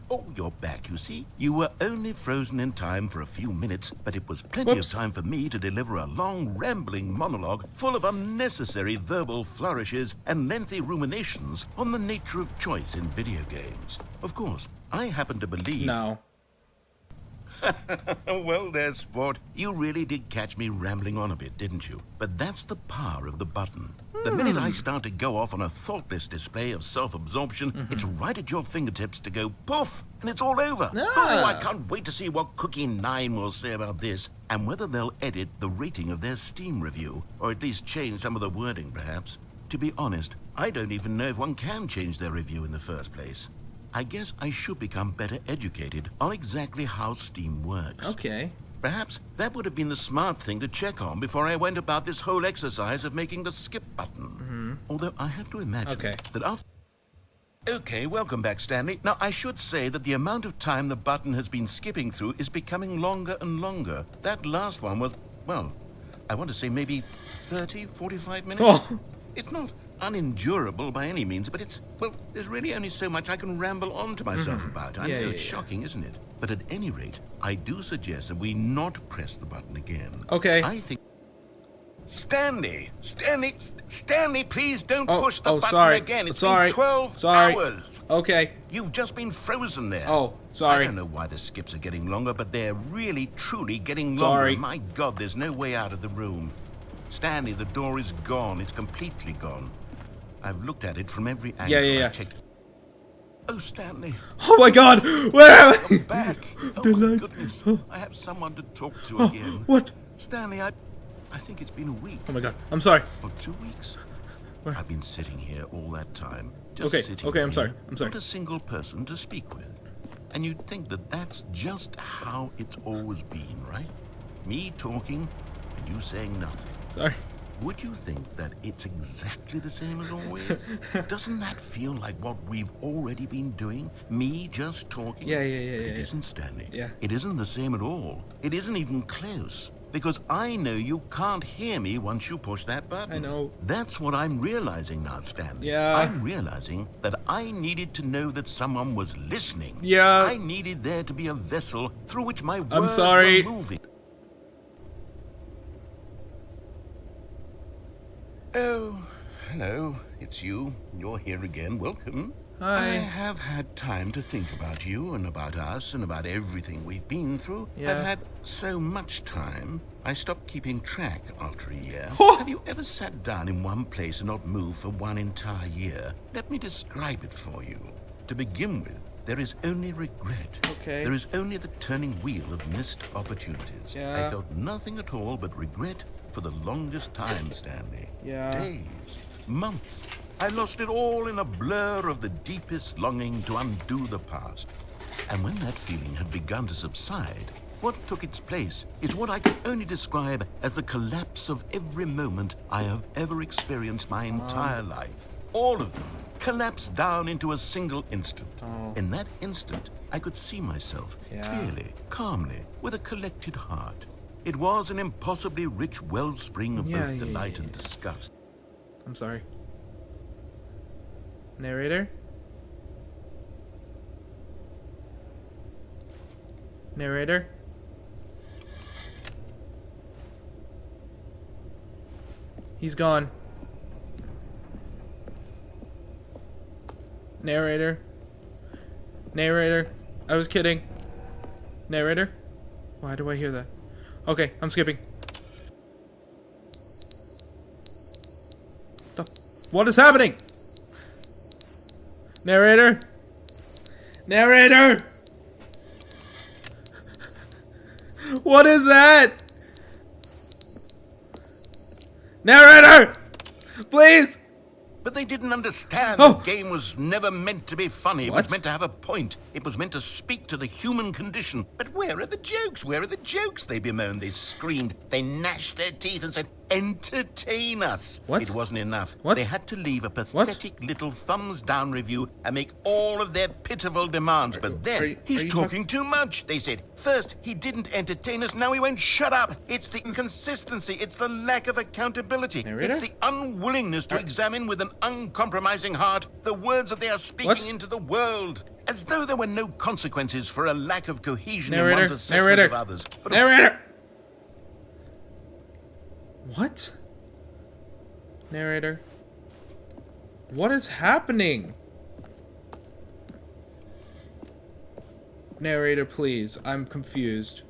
Oh, you're back, you see. You were only frozen in time for a few minutes, but it was plenty of time for me to deliver a long, rambling monologue full of unnecessary verbal flourishes and lengthy ruminations on the nature of choice in video games. Of course, I happen to believe... No. Well there, sport. You really did catch me rambling on a bit, didn't you? But that's the power of the button. The minute I start to go off on a thoughtless display of self-absorption, it's right at your fingertips to go poof, and it's all over. Oh, I can't wait to see what Cookie 9 will say about this, and whether they'll edit the rating of their Steam review, or at least change some of the wording, perhaps. To be honest, I don't even know if one can change their review in the first place. I guess I should become better educated on exactly how Steam works. Okay. Perhaps that would have been the smart thing to check on before I went about this whole exercise of making the skip button. Although I have to imagine that after... Okay, welcome back, Stanley. Now, I should say that the amount of time the button has been skipping through is becoming longer and longer. That last one was, well, I want to say maybe 30, 45 minutes. Oh. It's not unendurable by any means, but it's, well, there's really only so much I can ramble on to myself about. I know it's shocking, isn't it? But at any rate, I do suggest that we not press the button again. Okay. I think... Stanley, please don't push the button sorry. again. It's Sorry. been 12 Sorry. hours. Okay. You've just been frozen there. Oh, sorry. I don't know why the skips are getting longer, but they're really, truly getting Sorry. longer. My God, there's no way out of the room. Stanley, the door is gone. It's completely gone. I've looked at it from every angle. Yeah. I've checked. Oh, Stanley. Oh my God! Where am I? I'm back. Oh, my goodness. I have someone to talk to again. What? Stanley, I think it's been a week. Oh my God! I'm sorry. Or 2 weeks. Where? I've been sitting here all that time. Just Okay, sitting okay, I'm here, sorry. Not a single person to speak with. And you'd think that that's just how it's always been, right? Me talking and you saying nothing. Sorry. Would you think that it's exactly the same as always? Doesn't that feel like what we've already been doing? Me just talking? Yeah. But it isn't, Stanley. Yeah. It isn't the same at all. It isn't even close. Because I know you can't hear me once you push that button. I know. That's what I'm realizing now, Stanley. Yeah. I'm realizing that I needed to know that someone was listening. Yeah. I needed there to be a vessel through which my words I'm sorry. were moving. Oh, hello. It's you. You're here again. Welcome. Hi. I have had time to think about you and about us and about everything we've been through. Yeah. I've had so much time, I stopped keeping track after a year. Oh. Have you ever sat down in one place and not moved for one entire year? Let me describe it for you. To begin with, there is only regret. Okay. There is only the turning wheel of missed opportunities. Yeah. I felt nothing at all but regret for the longest time, Stanley. Yeah. Days, months. I lost it all in a blur of the deepest longing to undo the past. And when that feeling had begun to subside, what took its place is what I can only describe as the collapse of every moment I have ever experienced my entire life. All of them collapsed down into a single instant. In that instant, I could see myself clearly, calmly, with a collected heart. It was an impossibly rich wellspring of both delight and disgust. I'm sorry. Narrator? Narrator? He's gone. Narrator? Narrator? I was kidding. Narrator? Why do I hear that? Okay, I'm skipping. What is happening? Narrator? Narrator! What is that? Narrator! Please! But they didn't understand Oh. the game was never meant to be funny. It What? was meant to have a point. It was meant to speak to the human condition. But where are the jokes? Where are the jokes? They bemoaned, they screamed, they gnashed their teeth and said, entertain us. What? It wasn't enough. What? They had to leave a pathetic little thumbs down review and make all of their pitiful demands. But then, he's you talking too much, they said. First, he didn't entertain us, now he won't shut up. It's the inconsistency, it's the lack of accountability. Narrator? It's the unwillingness to examine with an uncompromising heart the words that they are speaking What? into the world. As though there were no consequences for a lack of cohesion Narrator? in one's assessment Narrator? of others. But Narrator! What? Narrator? What is happening? Narrator, please. I'm confused.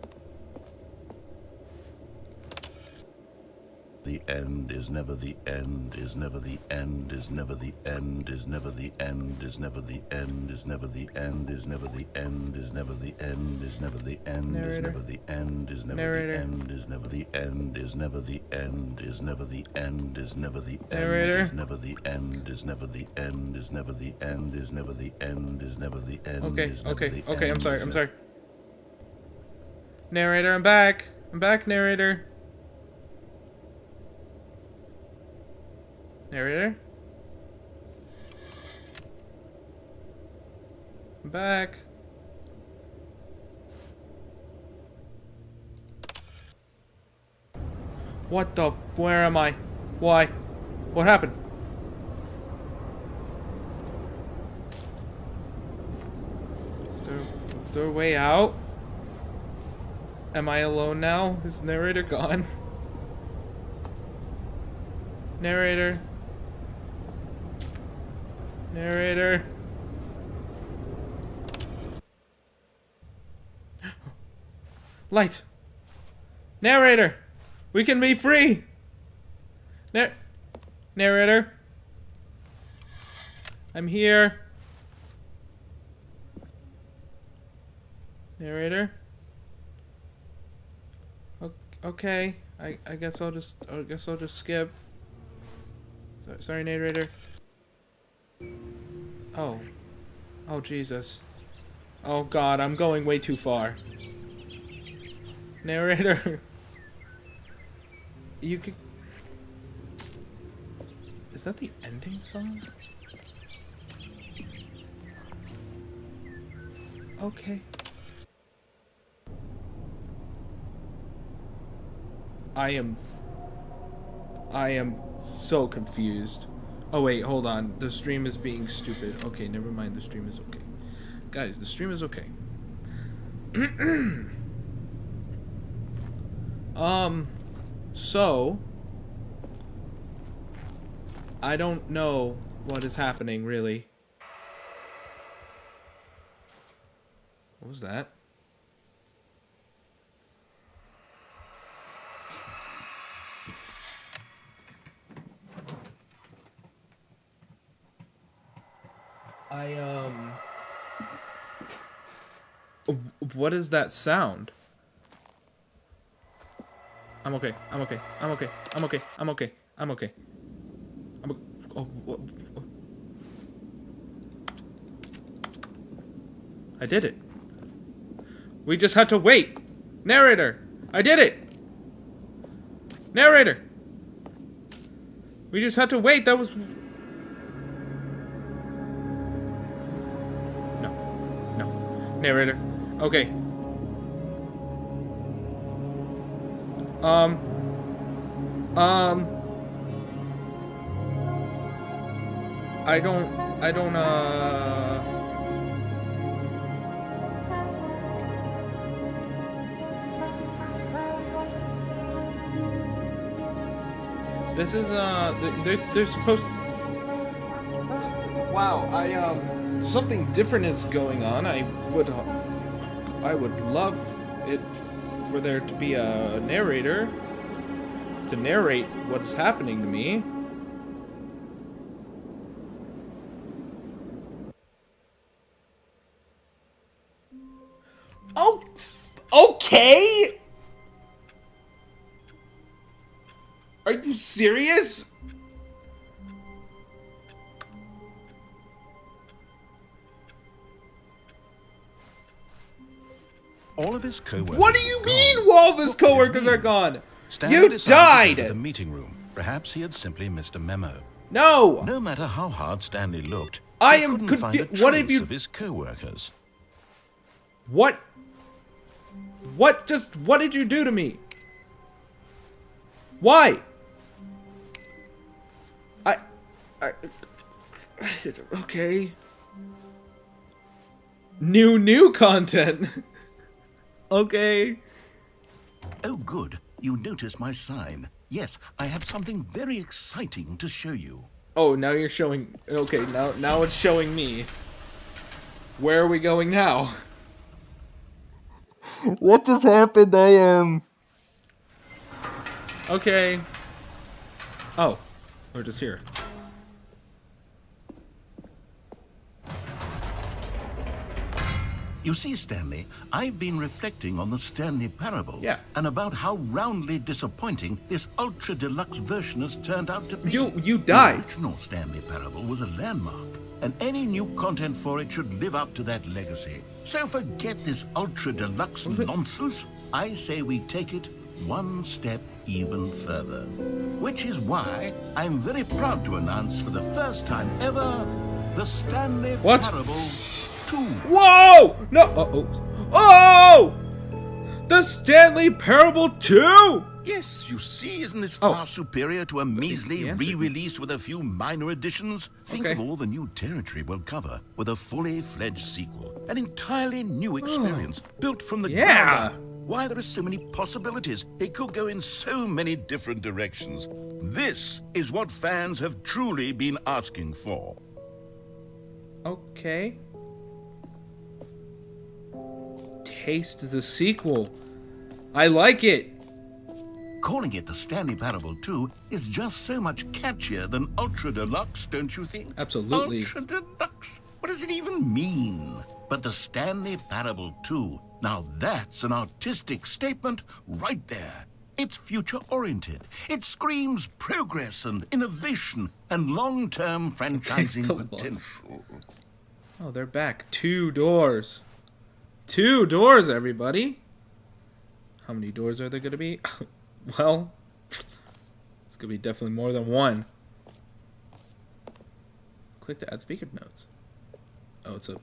the end is never the end, is never the end, is never the end, is never the end, is never the end, is never the end, is never the end, is never the end, is never the end, is never the end, is never the end, is never the end, is never the end, is never the end, is never the end, is never the end, is never the end, is never the end, is never the end, is never the end. Okay, I'm sorry. Narrator, I'm back. I'm back, narrator. Narrator? I'm back. What the? Where am I? Why? What happened? Is there a way out? Am I alone now? Is narrator gone? Narrator. Narrator. Light. Narrator. We can be free. Narrator. I'm here. Narrator. Okay. I guess I'll just skip. Sorry, narrator. Oh, Jesus. Oh, God, I'm going way too far. Narrator. You could... Is that the ending song? Okay. I am so confused. Oh wait, hold on. The stream is being stupid. Okay, never mind. The stream is okay. Guys, the stream is okay. So I don't know what is happening really. What was that? What is that sound? I'm okay. I did it. We just had to wait. Narrator, I did it. Narrator. We just had to wait. That was... No. Narrator. Okay. I don't, This is, they're supposed... Wow, something different is going on. I would love it for there to be a narrator to narrate what is happening to me. Okay? Are you serious? All of his co-workers. What do you are mean gone. all of his What could it coworkers are mean? gone? Stanley You decided to go to died! the meeting room. Perhaps he had simply missed a memo. No! No matter how hard Stanley looked, I he am couldn't find a confused. What have trace you... of his co-workers. What did you do to me? Why? I okay. New content. Okay. Oh, good. You noticed my sign. Yes, I have something very exciting to show you. Oh, now you're showing. Okay, now it's showing me. Where are we going now? What just happened? I am. Okay. Oh, we're just here. You see, Stanley, I've been reflecting on the Stanley Parable. Yeah. And about how roundly disappointing this ultra deluxe version has turned out to be. You died. The original Stanley Parable was a landmark, and any new content for it should live up to that legacy. So forget this ultra deluxe nonsense. I say we take it one step even further. Which is why I'm very proud to announce for the first time ever the Stanley What? Parable 2. Whoa! No! Oh! The Stanley Parable 2! Yes, you see, isn't this Oh. far superior to a measly the answer- re-release with a few minor additions? Think Okay. of all the new territory we'll cover with a fully fledged sequel. An entirely new experience, built from the Yeah. ground up. Why, there are so many possibilities. It could go in so many different directions. This is what fans have truly been asking for. Okay. Taste the sequel. I like it. Calling it the Stanley Parable 2 is just so much catchier than Ultra Deluxe, don't you think? Absolutely. Ultra Deluxe? What does it even mean? But the Stanley Parable 2, now that's an artistic statement right there. It's future-oriented. It screams progress and innovation and long-term franchising the loss. potential. Oh, they're back. 2 doors. 2 doors, everybody. How many doors are there going to be? Well, it's going to be definitely more than one. Click to add speaker notes. Oh, it's a...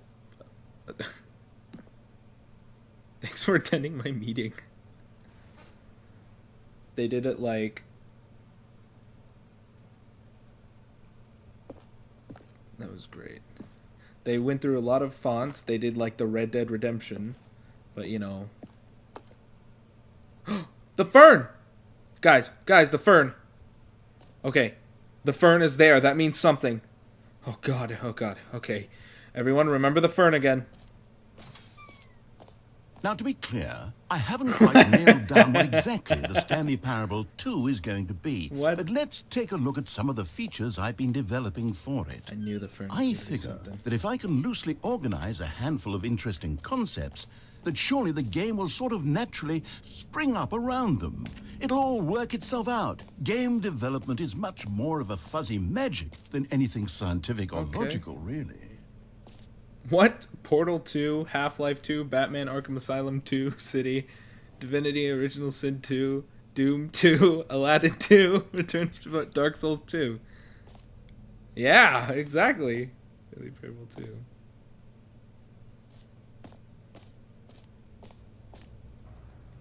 Thanks for attending my meeting. They did it like... That was great. They went through a lot of fonts. They did like the Red Dead Redemption. But, you know... The fern! Guys, the fern. Okay. The fern is there. That means something. Oh god. Okay. Everyone remember the fern again. Now, to be clear, I haven't quite nailed down what exactly the Stanley Parable 2 is going to be. What? But let's take a look at some of the features I've been developing for it. I knew the fern was I gonna do figure something. that if I can loosely organize a handful of interesting concepts, that surely the game will sort of naturally spring up around them. It'll all work itself out. Game development is much more of a fuzzy magic than anything scientific or Okay. logical, really. What? Portal 2, Half-Life 2, Batman Arkham Asylum 2, City, Divinity Original Sin 2, Doom 2, Aladdin 2, Return to Dark Souls 2. Yeah, exactly. Stanley Parable 2.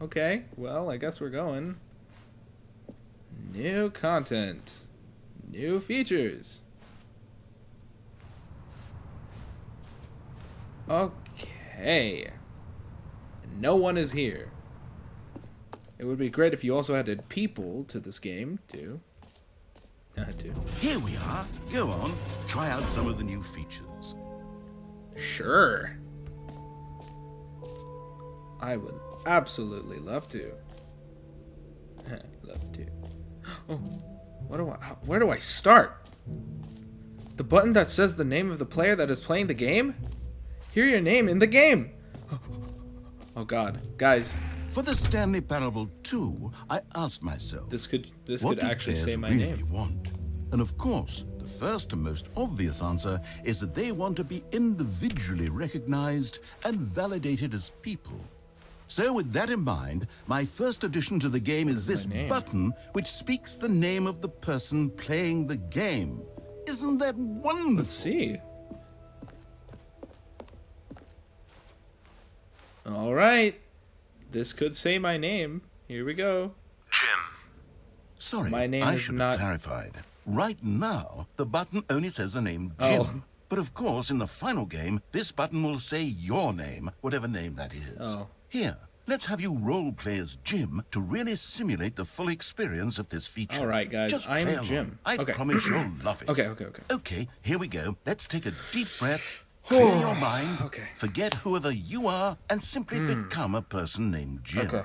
Okay, well, I guess we're going. New content. New features. Okay. No one is here. It would be great if you also added people to this game, too. Here we are. Go on, try out some of the new features. Sure. I would absolutely love to. Love to. Oh, where do I start? The button that says the name of the player that is playing the game? Hear your name in the game. Oh god, guys, For the Stanley Parable 2, I asked myself, This could what do actually players say my really name. want? And of course, the first and most obvious answer is that they want to be individually recognized and validated as people. So with that in mind, my first addition to the game is this name? button which speaks the name of the person playing the game. Isn't that wonderful? Let's see. All right. This could say my name. Here we go. Sorry, My name I is should not- have clarified. Right now, the button only says the name Oh. Jim. But of course, in the final game, this button will say your name, whatever name that is. Oh. Here, let's have you role play as Jim to really simulate the full experience of this feature. All right, guys, Just I'm play along. Jim. I Okay. promise you'll love it. Okay. Okay, here we go. Let's take a deep breath, clear your mind, Okay. forget whoever you are, and simply become a person named Jim. Okay.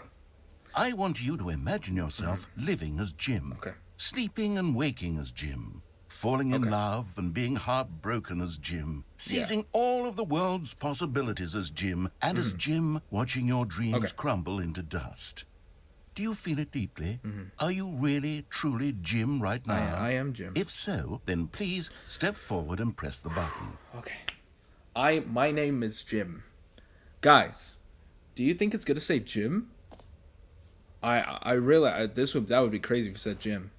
I want you to imagine yourself living as Jim. Okay. Sleeping and waking as Jim. Falling in Okay. love and being heartbroken as Jim. Seizing all of the world's possibilities as Jim. And as Jim, watching your dreams Okay. crumble into dust. Do you feel it deeply? Are you really, truly Jim right now? I am Jim. If so, then please step forward and press the button. Okay. My name is Jim. Guys, do you think it's gonna say Jim? I really that would be crazy if it said Jim.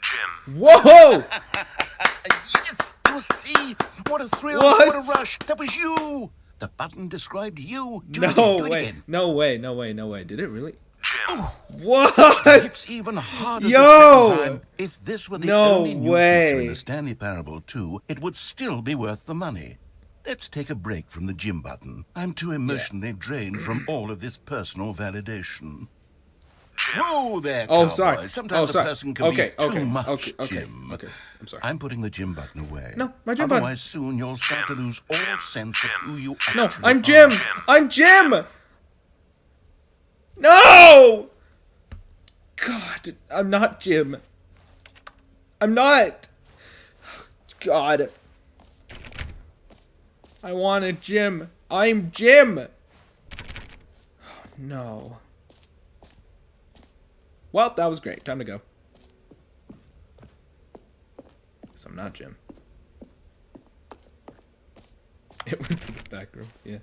Jim. Whoa! Yes! You see? What a thrill! What? What a rush! That was you! The button described you. Do it No again, do it way. again. No way. Did it really? Jim. What? It's even harder Yo! the second time. If this were the No only new way. feature in the Stanley Parable 2, it would still be worth the money. Let's take a break from the Jim button. I'm too emotionally drained from all of this personal validation. Whoa there, Oh, cowboy. sorry. Sometimes sorry. a person can Okay, be too okay, much, okay. Jim. I'm sorry. I'm putting the Jim button away. No, my Jim button. Otherwise, soon you'll start to lose all sense of who you actually No, I'm Jim. are. I'm Jim. No. God, I'm not Jim. I'm not. God. I wanted Jim. I'm Jim. No. Well, that was great. Time to go. Guess I'm not Jim. It went to the back room. Yeah.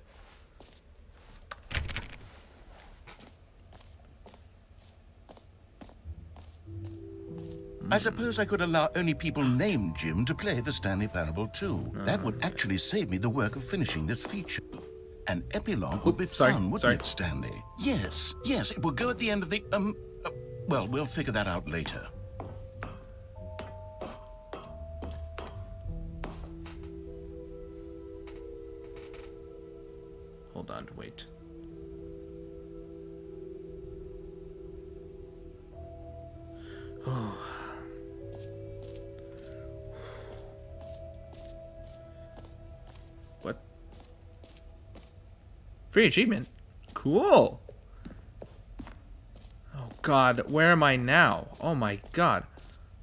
I suppose I could allow only people named Jim to play the Stanley Parable 2. That would actually save me the work of finishing this feature. An epilogue would be sorry, fun, wouldn't sorry. it, Stanley? Yes, it will go at the end of the, well, we'll figure that out later. Hold on, wait. What? Free achievement? Cool. Oh god, where am I now? Oh my god.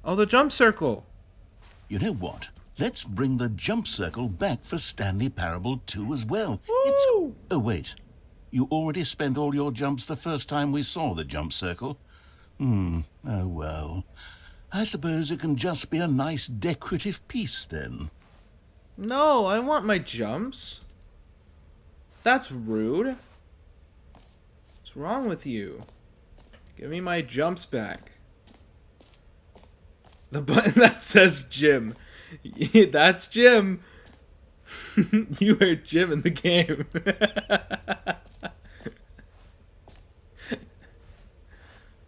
Oh, the jump circle. You know what? Let's bring the jump circle back for Stanley Parable 2 as well. Woo! Oh, wait. You already spent all your jumps the first time we saw the jump circle? Oh well. I suppose it can just be a nice decorative piece then. No, I want my jumps. That's rude. What's wrong with you? Give me my jumps back. The button that says Jim. That's Jim. You are Jim in the game.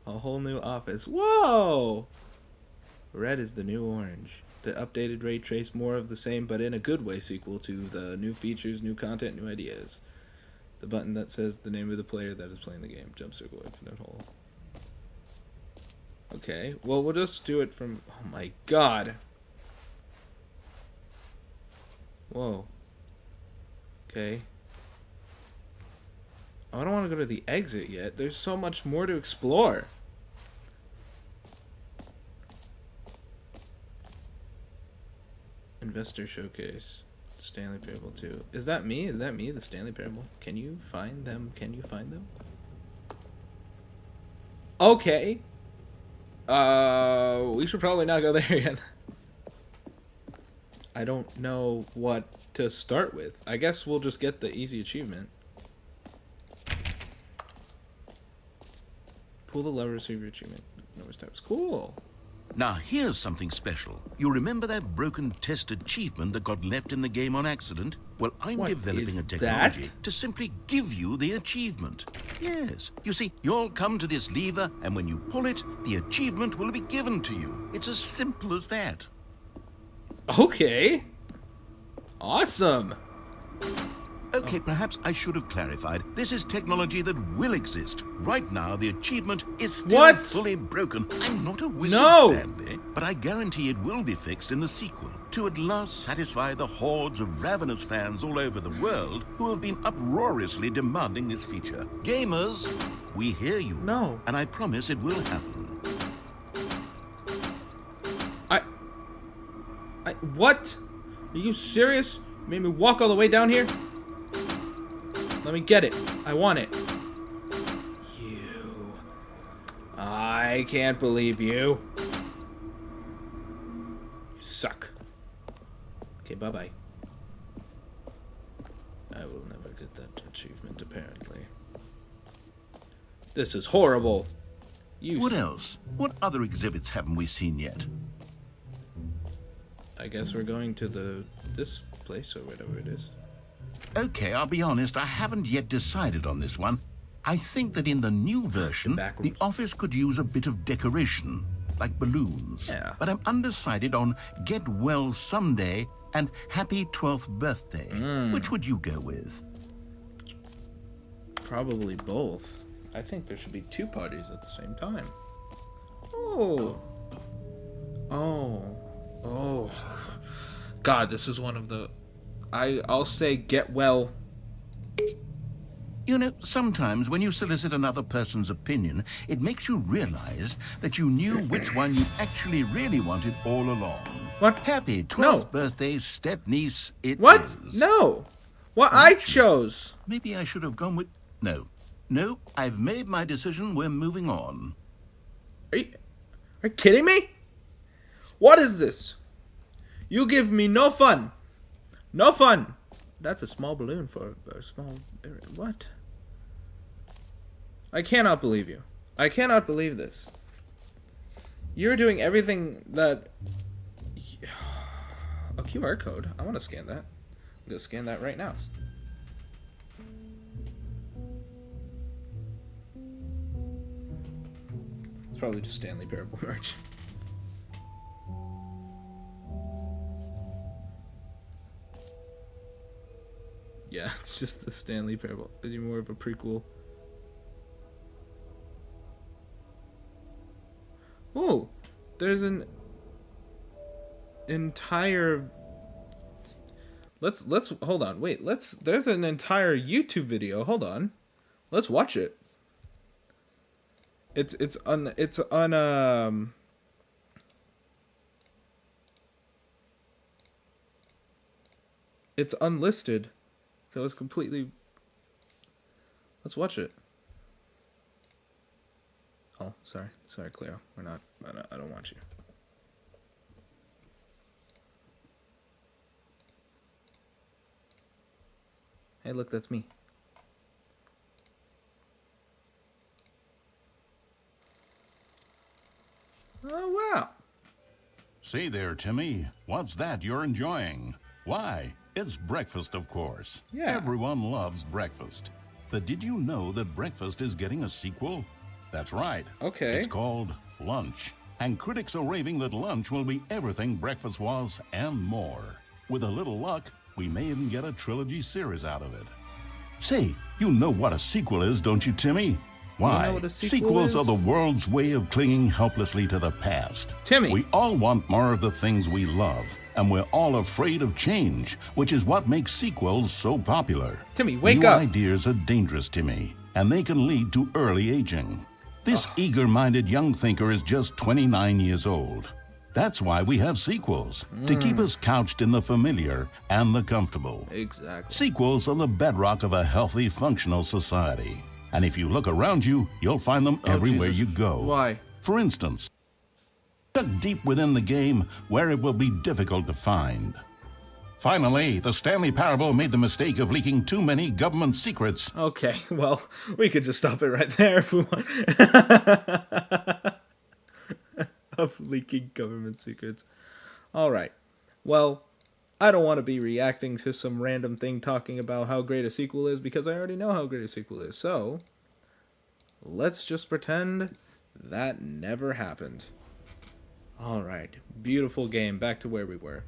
A whole new office. Whoa! Red is the new orange. The updated ray trace more of the same but in a good way sequel to the new features, new content, new ideas. The button that says the name of the player that is playing the game. Jump circle, infinite hole. Okay, well, we'll just do it from... Oh my god. Whoa. Okay. I don't want to go to the exit yet. There's so much more to explore. Investor Showcase. Stanley Parable 2. Is that me? Is that me, the Stanley Parable? Can you find them? Can you find them? Okay. We should probably not go there yet. I don't know what to start with. I guess we'll just get the easy achievement. Pull the lever to receive your achievement. No steps. Cool. Now, here's something special. You remember that broken test achievement that got left in the game on accident? Well, I'm What developing is a technology that? to simply give you the achievement. Yes. You see, you'll come to this lever, and when you pull it, the achievement will be given to you. It's as simple as that. Okay. Awesome. Okay, perhaps I should have clarified. This is technology that will exist. Right now, the achievement is still What? fully broken. I'm not a wizard, No. Stanley, but I guarantee it will be fixed in the sequel to at last satisfy the hordes of ravenous fans all over the world who have been uproariously demanding this feature. Gamers, we hear you. No. And I promise it will happen. What? Are you serious? You made me walk all the way down here? Let me get it. I want it. You. I can't believe you. You suck. Okay, bye-bye. I will never get that achievement, apparently. This is horrible. You. What else? What other exhibits haven't we seen yet? I guess we're going to this place or whatever it is. Okay, I'll be honest, I haven't yet decided on this one. I think that in the new version, Back the rooms. office could use a bit of decoration, like balloons. Yeah. But I'm undecided on Get Well Someday and Happy 12th Birthday. Which would you go with? Probably both. I think there should be two parties at the same time. Oh. Oh. Oh. God, this is one of the... I'll say get well. You know, sometimes when you solicit another person's opinion, it makes you realize that you knew which one you actually really wanted all along. What? Happy 12th No. birthday, step-niece, it What? is. No. What I chose. Maybe I should have gone with... No. No, I've made my decision. We're moving on. Are you kidding me? What is this? You give me no fun. No fun. That's a small balloon for a small... What? I cannot believe you. I cannot believe this. You're doing everything that... A QR code. I want to scan that. I'm going to scan that right now. It's probably just Stanley Parable merch. Yeah, it's just the Stanley Parable. Is he more of a prequel? Oh, there's an entire... Let's hold on. Wait, there's an entire YouTube video. Hold on. Let's watch it. It's unlisted. So it's completely... Let's watch it. Oh, sorry, Cleo. We're not. I don't want you. Hey, look, that's me. Oh wow! See there, Timmy. What's that you're enjoying? Why, it's breakfast, of course. Yeah. Everyone loves breakfast. But did you know that breakfast is getting a sequel? That's right. Okay. It's called Lunch. And critics are raving that lunch will be everything breakfast was and more. With a little luck, we may even get a trilogy series out of it. Say, you know what a sequel is, don't you, Timmy? Why, what a sequel sequels is? are the world's way of clinging helplessly to the past. Timmy. We all want more of the things we love, and we're all afraid of change, which is what makes sequels so popular. Timmy, wake New up. ideas are dangerous, Timmy, and they can lead to early aging. This eager-minded young thinker is just 29 years old. That's why we have sequels, to keep us couched in the familiar and the comfortable. Exactly. Sequels are the bedrock of a healthy, functional society. And if you look around you, you'll find them everywhere Jesus. you go. Why? For instance, dug deep within the game where it will be difficult to find. Finally, the Stanley Parable made the mistake of leaking too many government secrets. Okay, well, we could just stop it right there if we want. Of leaking government secrets. Alright. Well, I don't want to be reacting to some random thing talking about how great a sequel is because I already know how great a sequel is. So, let's just pretend that never happened. Alright. Beautiful game. Back to where we were.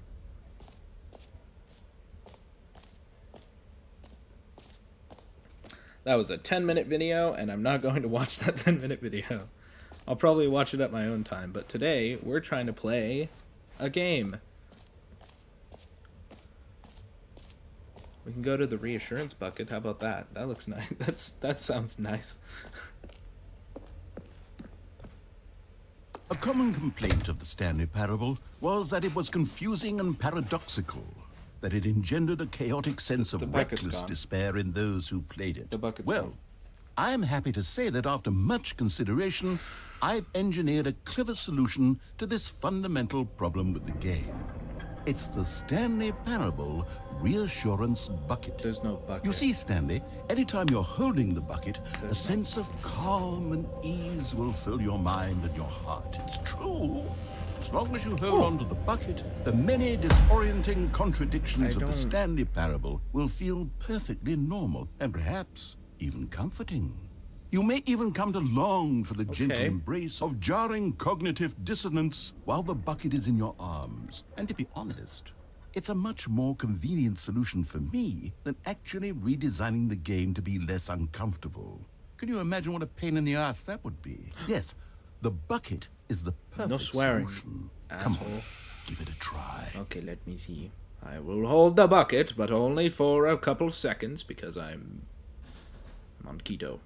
That was a 10-minute video, and I'm not going to watch that 10-minute video. I'll probably watch it at my own time, but today we're trying to play a game. We can go to the reassurance bucket. How about that? That looks nice. That sounds nice. A common complaint of the Stanley Parable was that it was confusing and paradoxical, that it engendered a chaotic sense The of bucket's reckless gone. despair in those who played it. The bucket's well, gone. I'm happy to say that after much consideration, I've engineered a clever solution to this fundamental problem with the game. It's the Stanley Parable Reassurance Bucket. There's no bucket. You see, Stanley, anytime you're holding the bucket, a sense of calm and ease will fill your mind and your heart. It's true. As long as you hold on to the bucket, the many disorienting contradictions of the Stanley Parable will feel perfectly normal and perhaps even comforting. You may even come to long for the gentle embrace of jarring cognitive dissonance while the bucket is in your arms. And to be honest, it's a much more convenient solution for me than actually redesigning the game to be less uncomfortable. Can you imagine what a pain in the ass that would be? Yes, the bucket is the perfect solution. Come on, give it a try. Okay, let me see. I will hold the bucket, but only for a couple seconds because I'm on keto.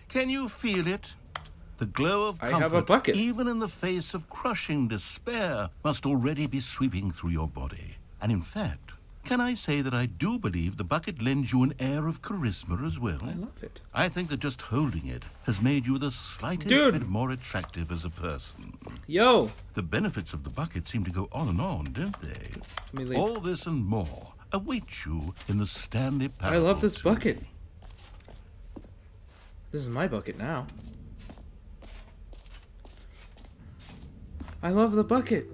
Can you feel it? The glow of comfort, I have a bucket. even in the face of crushing despair, must already be sweeping through your body. And in fact, can I say that I do believe the bucket lends you an air of charisma as well? I love it. I think that just holding it has made you the slightest bit more attractive as a person. Yo! The benefits of the bucket seem to go on and on, don't they? All this and more await you in the Stanley Parable. I love this 2. bucket. This is my bucket now. I love the bucket.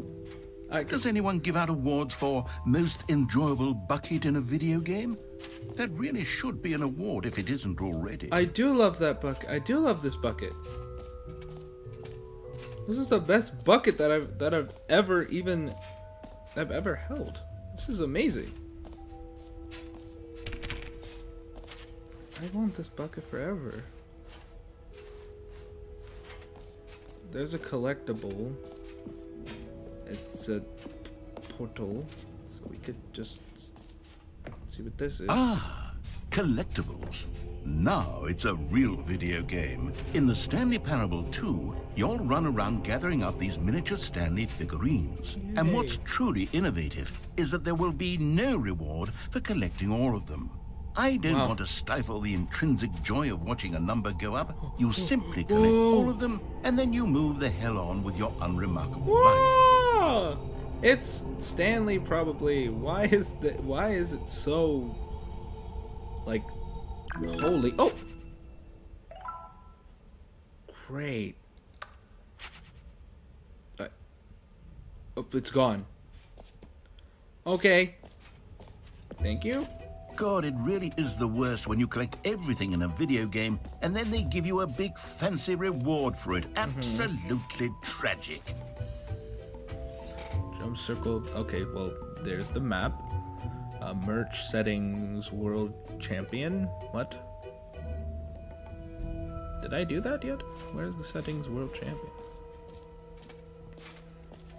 Does anyone give out awards for most enjoyable bucket in a video game? That really should be an award if it isn't already. I do love that bucket. I do love this bucket. This is the best bucket that I've ever held. This is amazing. I want this bucket forever. There's a collectible. It's a portal, so we could just see what this is. Ah, collectibles. Now it's a real video game. In the Stanley Parable 2, you'll run around gathering up these miniature Stanley figurines. Yay. And what's truly innovative is that there will be no reward for collecting all of them. I don't want to stifle the intrinsic joy of watching a number go up. You simply collect all of them, and then you move the hell on with your unremarkable life. It's Stanley, probably. Why is it so like holy? Oh, great. Oh, it's gone. Okay. Thank you. God, it really is the worst when you collect everything in a video game and then they give you a big fancy reward for it. Absolutely tragic. Jump circle. Okay, well, there's the map. Merch settings world champion. What? Did I do that yet? Where's the settings world champion?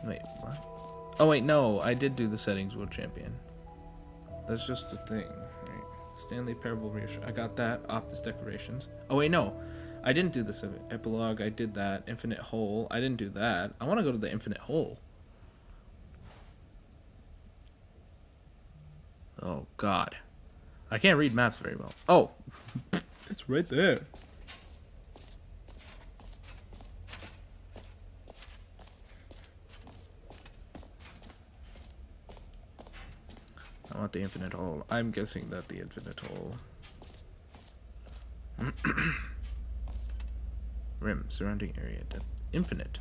Wait, what? Oh wait, no, I did do the settings world champion. That's just a thing, right? Stanley Parable reassurance. I got that. Office decorations. Oh wait, no, I didn't do the epilogue. I did that. Infinite hole. I didn't do that. I want to go to the infinite hole. Oh God. I can't read maps very well. Oh, it's right there. I want the infinite hole. I'm guessing that the infinite hole. Rim, surrounding area, depth, infinite.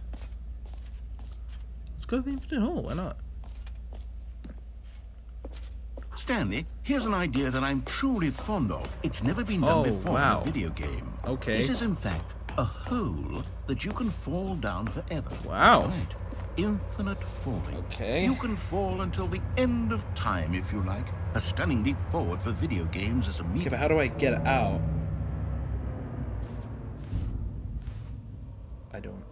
Let's go to the infinite hole. Why not? Stanley, here's an idea that I'm truly fond of. It's never been done before in a video game. Okay. This is, in fact, a hole that you can fall down forever. Wow. That's right. Infinite falling. Okay. You can fall until the end of time, if you like. A stunning leap forward for video games as a medium. Okay, but how do I get out? I don't.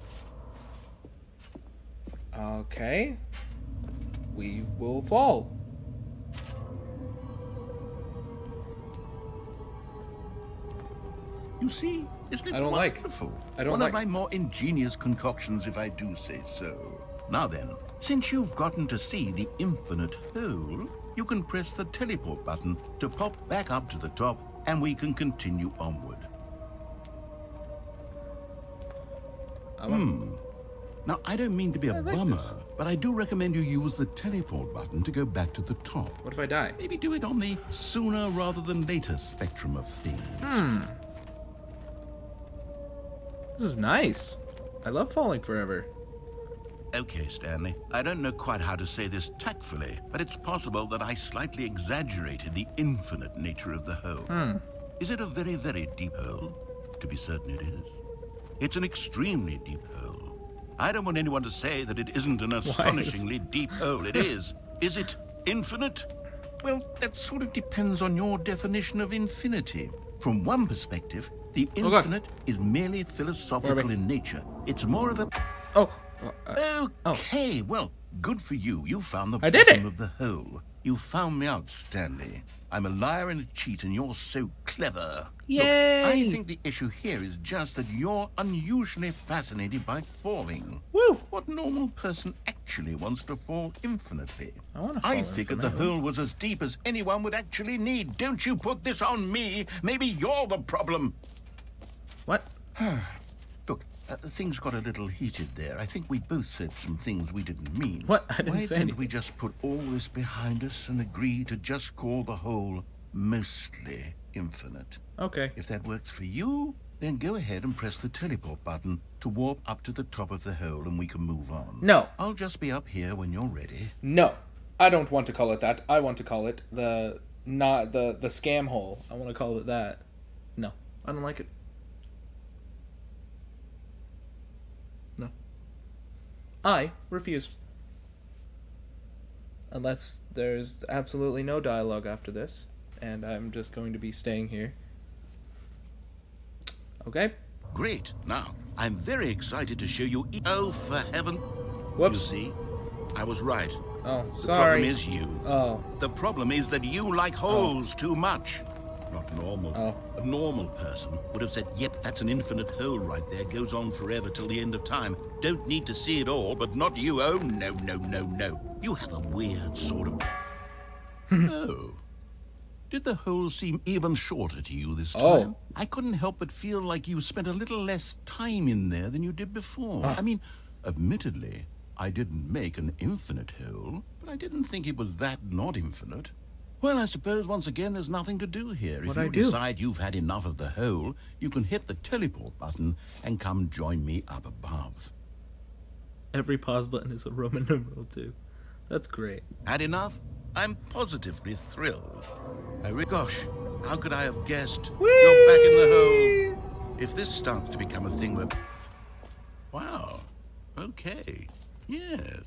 Okay. We will fall. You see, isn't it I don't like. wonderful? I don't One like. of my more ingenious concoctions, if I do say so. Now then, since you've gotten to see the infinite hole, you can press the teleport button to pop back up to the top, and we can continue onward. Now, I don't mean to be a like bummer, this. but I do recommend you use the teleport button to go back to the top. What if I die? Maybe do it on the sooner rather than later spectrum of things. This is nice. I love falling forever. Okay, Stanley. I don't know quite how to say this tactfully, but it's possible that I slightly exaggerated the infinite nature of the hole. Is it a very, very deep hole? To be certain it is. It's an extremely deep hole. I don't want anyone to say that it isn't an astonishingly deep hole. It is. Is it infinite? Well, that sort of depends on your definition of infinity. From one perspective, the God. infinite is merely philosophical in nature. It's more of a... Oh. Okay, well, good for you. You found the I did bottom it. of the hole. You found me out, Stanley. I'm a liar and a cheat, and you're so clever. Yay! Look, I think the issue here is just that you're unusually fascinated by falling. Woo! What normal person actually wants to fall infinitely? I wanna fall figured the infinitely. hole was as deep as anyone would actually need. Don't you put this on me. Maybe you're the problem. What? Look, things got a little heated there. I think we both said some things we didn't mean. What? I didn't Why say don't anything. we just put all this behind us and agree to just call the whole mostly infinite? Okay. If that works for you, then go ahead and press the teleport button to warp up to the top of the hole and we can move on. No. I'll just be up here when you're ready. No. I don't want to call it that. I want to call it the scam hole. I want to call it that. No. I don't like it. No. I refuse. Unless there's absolutely no dialogue after this, and I'm just going to be staying here. Okay? Great. Now, I'm very excited to show you... Oh, for heaven... Whoops. You see, I was right. Oh, The sorry. problem is you. Oh. The problem is that you like holes too much. Not normal. Oh. A normal person would have said, yep, that's an infinite hole right there. Goes on forever till the end of time. Don't need to see it all, but not you. Oh, no, no, no, no. You have a weird sort of... Oh. Did the hole seem even shorter to you this time? Oh. I couldn't help but feel like you spent a little less time in there than you did before. I mean, admittedly, I didn't make an infinite hole, but I didn't think it was that not infinite. Well, I suppose once again there's nothing to do here. What'd If I you do? decide you've had enough of the hole, you can hit the teleport button and come join me up above. Every pause button is a Roman numeral too. That's great. Had enough? I'm positively thrilled. Gosh, how could I have guessed? You're back in the hole. If this starts to become a thing where... Wow. Okay. Yes.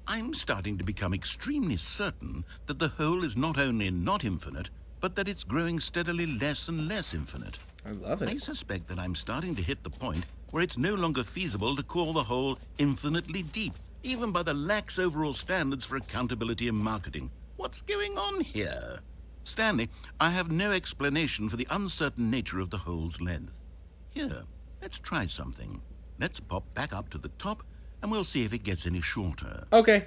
I'm starting to become extremely certain that the hole is not only not infinite, but that it's growing steadily less and less infinite. I love I it. suspect that I'm starting to hit the point where it's no longer feasible to call the hole infinitely deep, even by the lax overall standards for accountability and marketing. What's going on here? Stanley, I have no explanation for the uncertain nature of the hole's length. Here, let's try something. Let's pop back up to the top, and we'll see if it gets any shorter. Okay.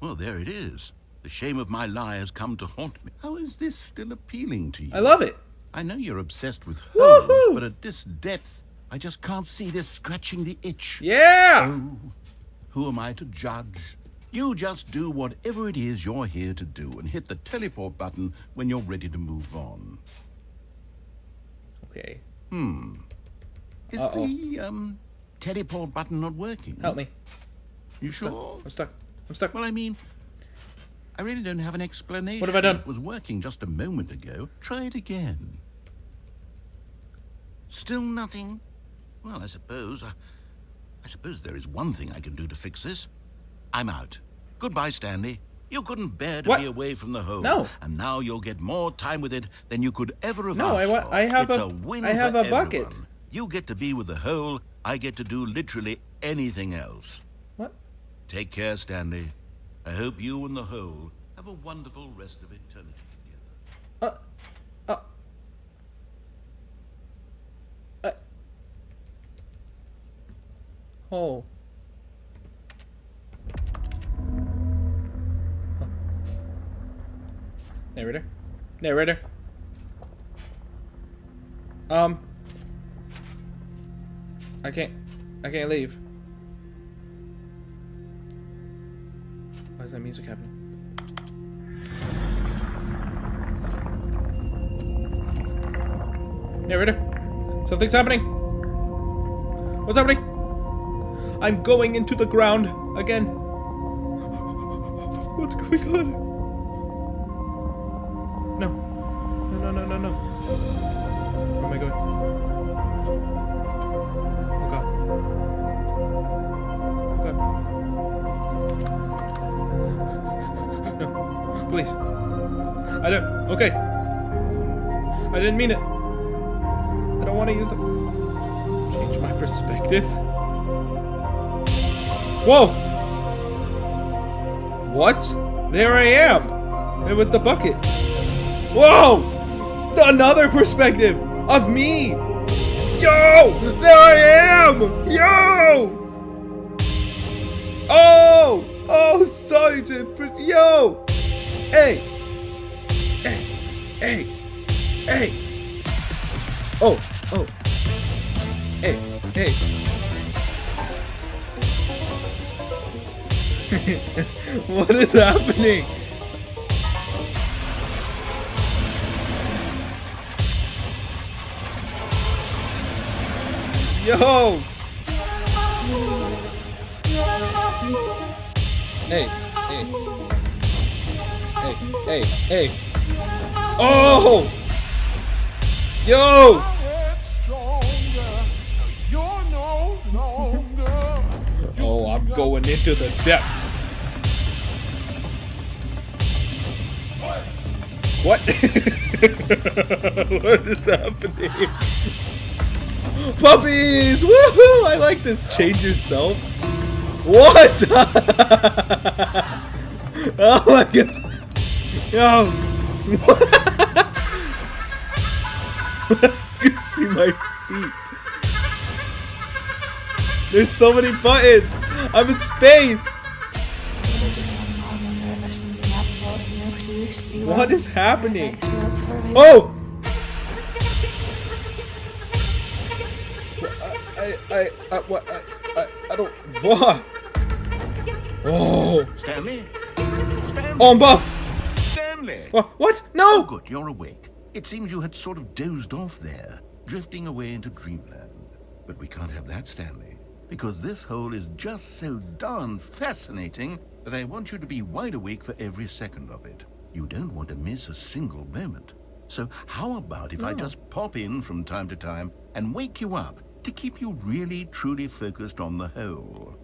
Well, there it is. The shame of my lie has come to haunt me. How is this still appealing to you? I love it. I know you're obsessed with holes, Woohoo! but at this depth, I just can't see this scratching the itch. Yeah! Oh, who am I to judge? You just do whatever it is you're here to do and hit the teleport button when you're ready to move on. Okay. Is the teleport button not working? Help me. You sure? I'm stuck. I'm stuck. Well, I mean, I really don't have an explanation. What have I done? It was working just a moment ago. Try it again. Still nothing? Well, I suppose there is one thing I can do to fix this. I'm out. Goodbye, Stanley. You couldn't bear to What? be away from the hole. No. And now you'll get more time with it than you could ever have No, asked for. I have It's a- win I have for a bucket. everyone. You get to be with the hole. I get to do literally anything else. What? Take care, Stanley. I hope you and the hole have a wonderful rest of eternity together. Oh. Huh. Narrator? Narrator? I can't leave. Why is that music happening? Narrator? Something's happening! What's happening? I'm going into the ground again. What's going on? No. No, no, no, no, no. Where am I going? Oh god. Oh god. No. Please. I don't. Okay. I didn't mean it. I don't want to use the. Change my perspective. Whoa! What? There I am! With the bucket. Whoa! Another perspective of me! Yo! There I am! Yo! Oh! Oh, sorry to... Yo! Hey! Hey! Hey! Hey! Oh! Oh! Hey! Hey! What is happening? Yo! Hey, hey. Hey, hey, hey. Oh! Yo! Oh, I'm going into the depth. What? What is happening? Puppies! Woohoo! I like this. Change yourself. What? Oh my god. Yo. You can see my feet. There's so many buttons. I'm in space. What is happening? Oh! I don't. What? Oh! Stanley? Stanley? Oh, I'm buff! Stanley! What? Oh, No! good, you're awake. It seems you had sort of dozed off there, drifting away into dreamland. But we can't have that, Stanley, because this hole is just so darn fascinating that I want you to be wide awake for every second of it. You don't want to miss a single moment. So how about if I just pop in from time to time and wake you up to keep you really, truly focused on the hole?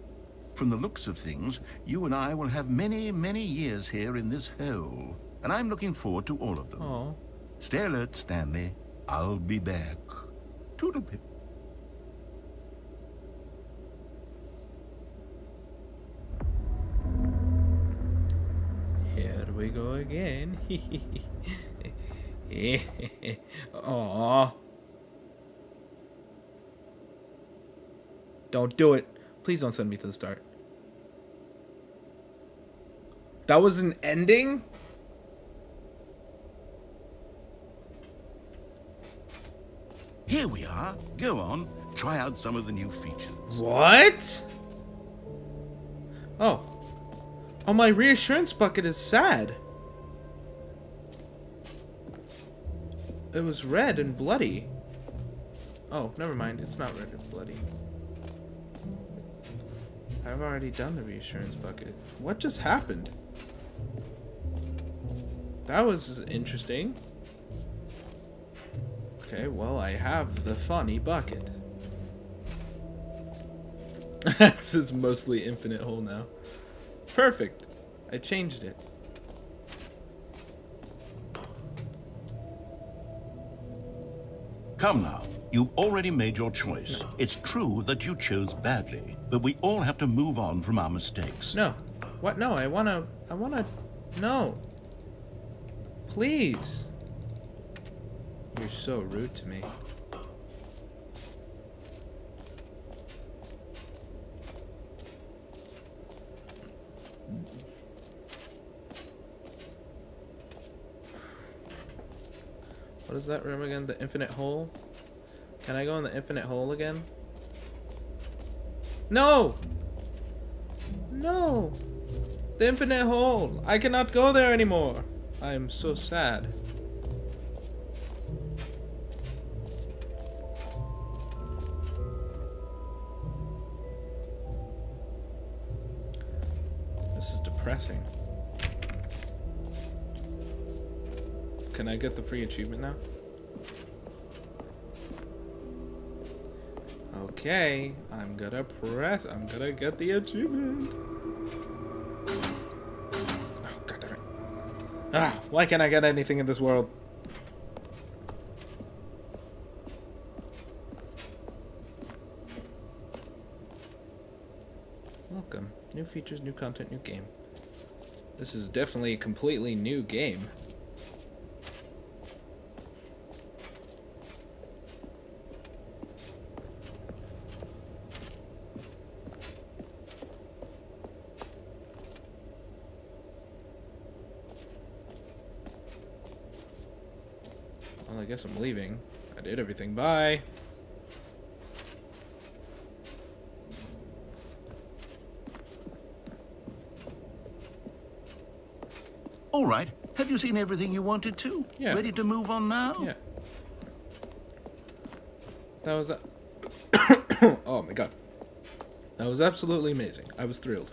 From the looks of things, you and I will have many, many years here in this hole, and I'm looking forward to all of them. Oh. Stay alert, Stanley. I'll be back. Toodlepip. Here we go again. Aww. Don't do it. Please don't send me to the start. That was an ending? Here we are. Go on. Try out some of the new features. What? Oh. Oh, my reassurance bucket is sad. It was red and bloody. Oh, never mind. It's not red and bloody. I've already done the reassurance bucket. What just happened? That was interesting. Okay, well, I have the funny bucket. This is mostly infinite hole now. Perfect. I changed it. Come now. You've already made your choice. No. It's true that you chose badly, but we all have to move on from our mistakes. No. What? No, I wanna... No. Please. You're so rude to me. What is that room again? The infinite hole? Can I go in the infinite hole again? No! No! The infinite hole! I cannot go there anymore! I am so sad. This is depressing. Can I get the free achievement now? Okay, I'm gonna get the achievement. Oh, god damn it. Ah, why can't I get anything in this world? Welcome. New features, new content, new game. This is definitely a completely new game. Well, I guess I'm leaving. I did everything. Bye. All right. Have you seen everything you wanted to? Yeah. Ready to move on now? Yeah. That was oh my god. That was absolutely amazing. I was thrilled.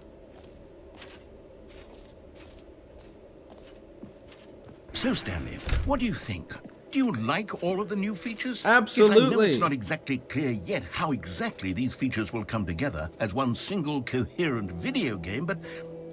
So, Stanley, what do you think? Do you like all of the new features? Absolutely. Yes, I know it's not exactly clear yet how exactly these features will come together as one single coherent video game, but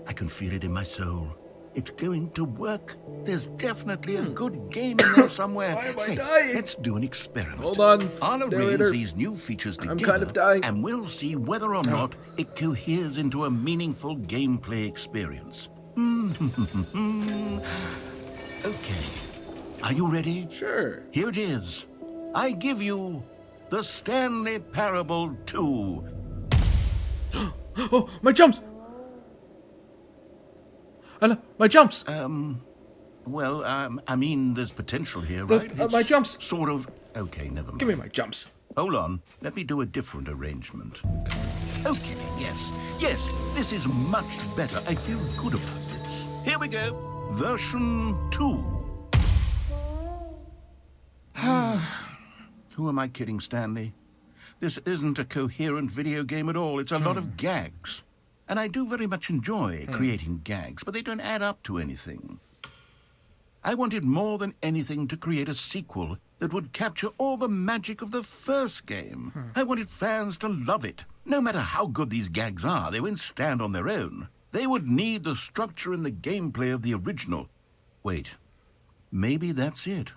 I can feel it in my soul. It's going to work. There's definitely a good game in there somewhere. Why am I Say, dying? let's do an experiment. Hold on. I'll arrange Narrator. these new features together, I'm kind of dying. and we'll see whether or not it coheres into a meaningful gameplay experience. Okay. Are you ready? Sure. Here it is. I give you the Stanley Parable 2. Oh, my jumps! My jumps! Well, I mean, there's potential here, right? My It's jumps. Sort of. Okay, never mind. Give me my jumps. Hold on. Let me do a different arrangement. Okay, yes. Yes, this is much better. I feel good about this. Here we go. Version 2. Who am I kidding, Stanley? This isn't a coherent video game at all. It's a lot of gags. And I do very much enjoy creating gags, but they don't add up to anything. I wanted more than anything to create a sequel that would capture all the magic of the first game. I wanted fans to love it. No matter how good these gags are, they won't stand on their own. They would need the structure and the gameplay of the original. Wait, maybe that's it.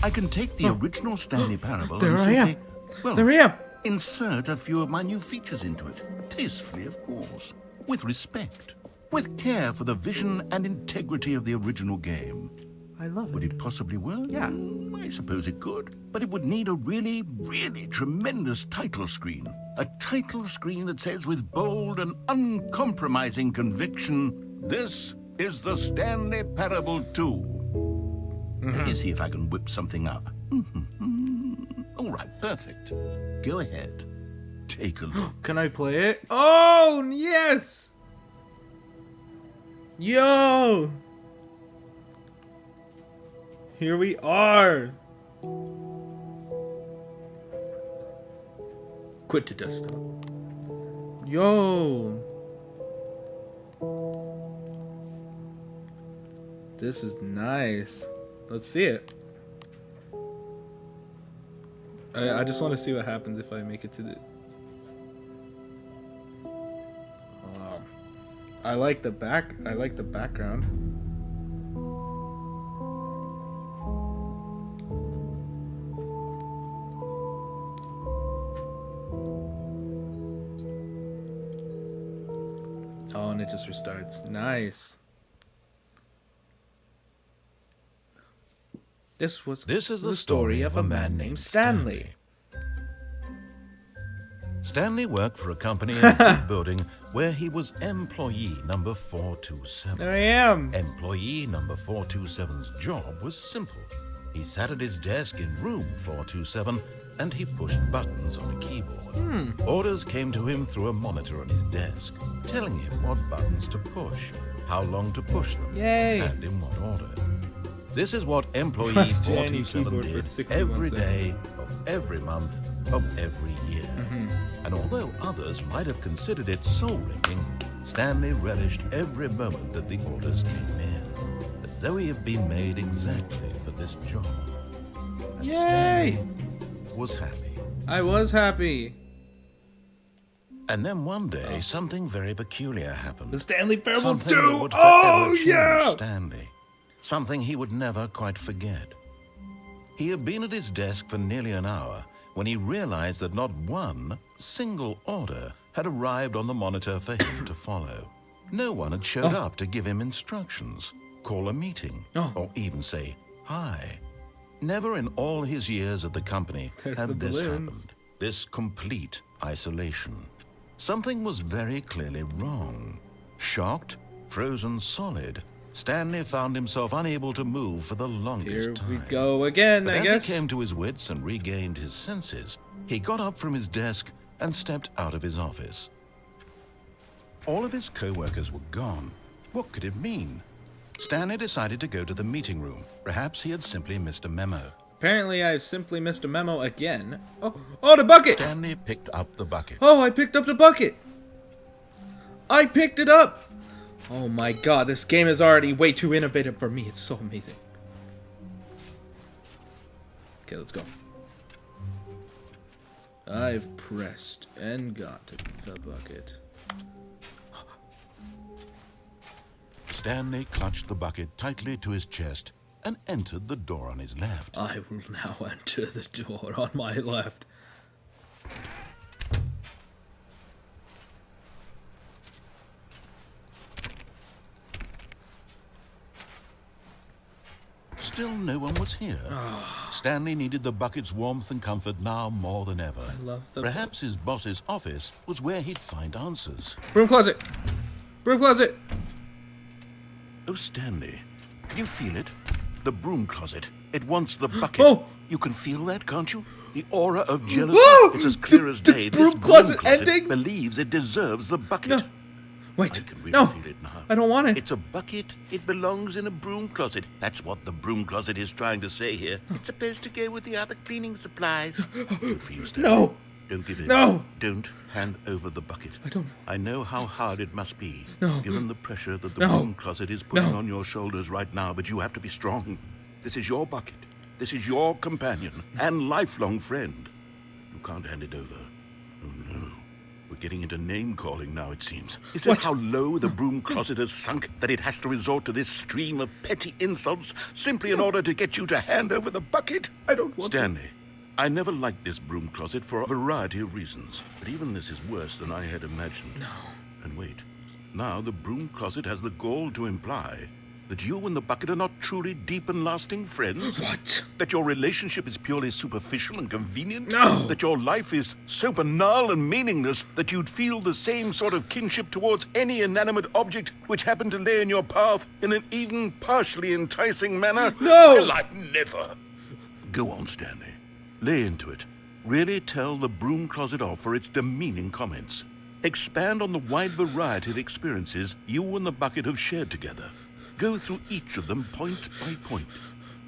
I can take the original Stanley Parable There and I am. simply, well, There I am. insert a few of my new features into it. Tastefully, of course. With respect. With care for the vision and integrity of the original game. I love Would it. it possibly work? Yeah. I suppose it could. But it would need a really, really tremendous title screen. A title screen that says with bold and uncompromising conviction, "This is the Stanley Parable 2. Let me see if I can whip something up. All right, perfect. Go ahead. Take a look. Can I play it? Oh, yes! Yo! Here we are. Quit to desktop. Yo! This is nice. Let's see it. I just want to see what happens if I make it to the... I like the background. Oh, and it just restarts. Nice. This is the story of a man named Stanley. Stanley worked for a company in a big building where he was employee number 427. There I am. Employee number 427's job was simple. He sat at his desk in room 427 and he pushed buttons on a keyboard. Orders came to him through a monitor on his desk, telling him what buttons to push, how long to push them, Yay. and in what order. This is what employee Press J on your 427 keyboard for did 61 every seconds. day of every month of every year. And although others might have considered it soul-wrenching, Stanley relished every moment that the orders came in, as though he had been made exactly for this job. And Yay! Stanley was happy. I was happy. And then one day, something very peculiar happened. The Stanley Parable Something 2! that would Oh, forever change yeah! Stanley. Something he would never quite forget. He had been at his desk for nearly an hour when he realized that not one single order had arrived on the monitor for him to follow. No one had showed up to give him instructions, call a meeting, or even say hi. Never in all his years at the company There's the had this balloons. happened. This complete isolation. Something was very clearly wrong. Shocked, frozen solid, Stanley found himself unable to move for the longest Here time. we go again, But I as guess. he came to his wits and regained his senses, he got up from his desk and stepped out of his office. All of his co-workers were gone. What could it mean? Stanley decided to go to the meeting room. Perhaps he had simply missed a memo. Apparently, I simply missed a memo again. Oh, the bucket! Stanley picked up the bucket. Oh, I picked up the bucket! I picked it up! Oh my god, this game is already way too innovative for me. It's so amazing. Okay, let's go. I've pressed and got the bucket. Stanley clutched the bucket tightly to his chest and entered the door on his left. I will now enter the door on my left. Still no one was here. Stanley needed the bucket's warmth and comfort now more than ever. I love the Perhaps his boss's office was where he'd find answers. broom closet! Broom closet! Oh, Stanley, you feel it? The broom closet. It wants the bucket. Oh! You can feel that, can't you? The aura of jealousy. Whoa! It's as clear as The day. broom This closet ending? believes it deserves the bucket. No. Wait, I can really no! feel it now. I don't want it. It's a bucket. It belongs in a broom closet. That's what the broom closet is trying to say here. It's supposed to go with the other cleaning supplies. Good for you, Stanley. No! Don't give in. No! Don't hand over the bucket. I don't- I know how hard it must be, No. given the pressure that the No. broom closet is putting No. on your shoulders right now, but you have to be strong. This is your bucket. This is your companion and lifelong friend. You can't hand it over. Oh, no. We're getting into name-calling now, it seems. Is this What? how low the broom closet has sunk, that it has to resort to this stream of petty insults simply in order to get you to hand over the bucket? I don't want Stanley, I never liked this broom closet for a variety of reasons, but even this is worse than I had imagined. No. And wait, now the broom closet has the gall to imply that you and the bucket are not truly deep and lasting friends? What? That your relationship is purely superficial and convenient? No. That your life is so banal and meaningless that you'd feel the same sort of kinship towards any inanimate object which happened to lay in your path in an even partially enticing manner? No! Well, I'd never. Go on, Stanley. Lay into it. Really tell the broom closet off for its demeaning comments. Expand on the wide variety of experiences you and the bucket have shared together. Go through each of them point by point.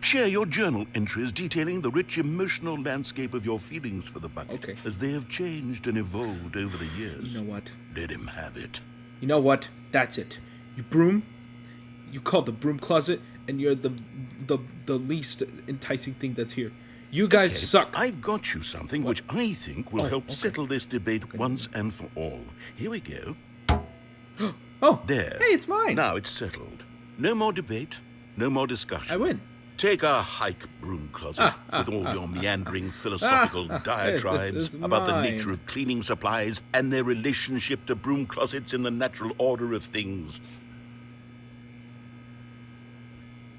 Share your journal entries detailing the rich emotional landscape of your feelings for the bucket as they have changed and evolved over the years. You know what? Let him have it. You know what? That's it. You broom. You call the broom closet, and you're the least enticing thing that's here. You guys suck. I've got you something which I think will help settle this debate once and for all. Here we go. Oh, There. Hey, it's mine. Now it's settled. No more debate, no more discussion. I win. Take a hike, broom closet, with all your meandering philosophical diatribes this is about the mine. nature of cleaning supplies and their relationship to broom closets in the natural order of things.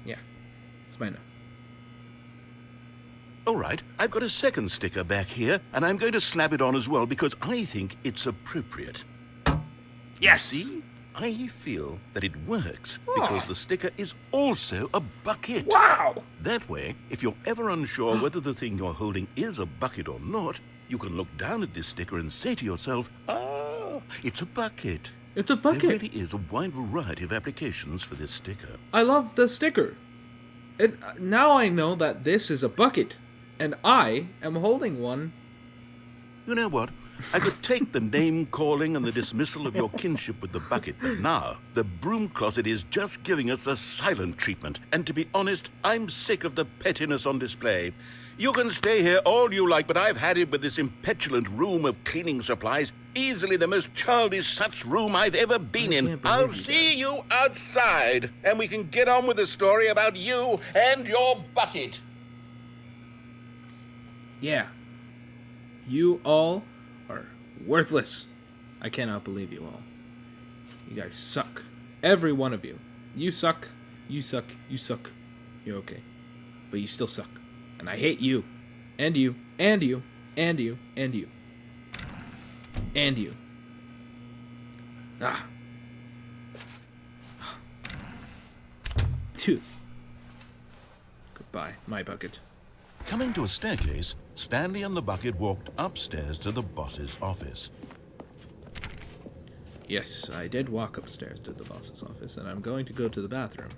Yeah, it's mine now. All right, I've got a second sticker back here, and I'm going to slap it on as well because I think it's appropriate. Yes. See? I feel that it works because the sticker is also a bucket. Wow. That way, if you're ever unsure whether the thing you're holding is a bucket or not, you can look down at this sticker and say to yourself, it's a bucket. It's a There bucket. really is a wide variety of applications for this sticker. I love the sticker. Now I know that this is a bucket, and I am holding one. You know what? I could take the name-calling and the dismissal of your kinship with the bucket, but now the broom closet is just giving us the silent treatment. And to be honest, I'm sick of the pettiness on display. You can stay here all you like, but I've had it with this impetulant room of cleaning supplies. Easily the most childish such room I've ever been in. I'll see you outside, and we can get on with the story about you and your bucket. Yeah. You all are worthless. I cannot believe you all. You guys suck. Every one of you. You suck. You suck. You suck. You're okay. But you still suck. And I hate you. And you. And you. And you. And you. And you. Ah. Dude. Goodbye, my bucket. Coming to a staircase, Stanley and the bucket walked upstairs to the boss's office. Yes, I did walk upstairs to the boss's office, and I'm going to go to the bathroom.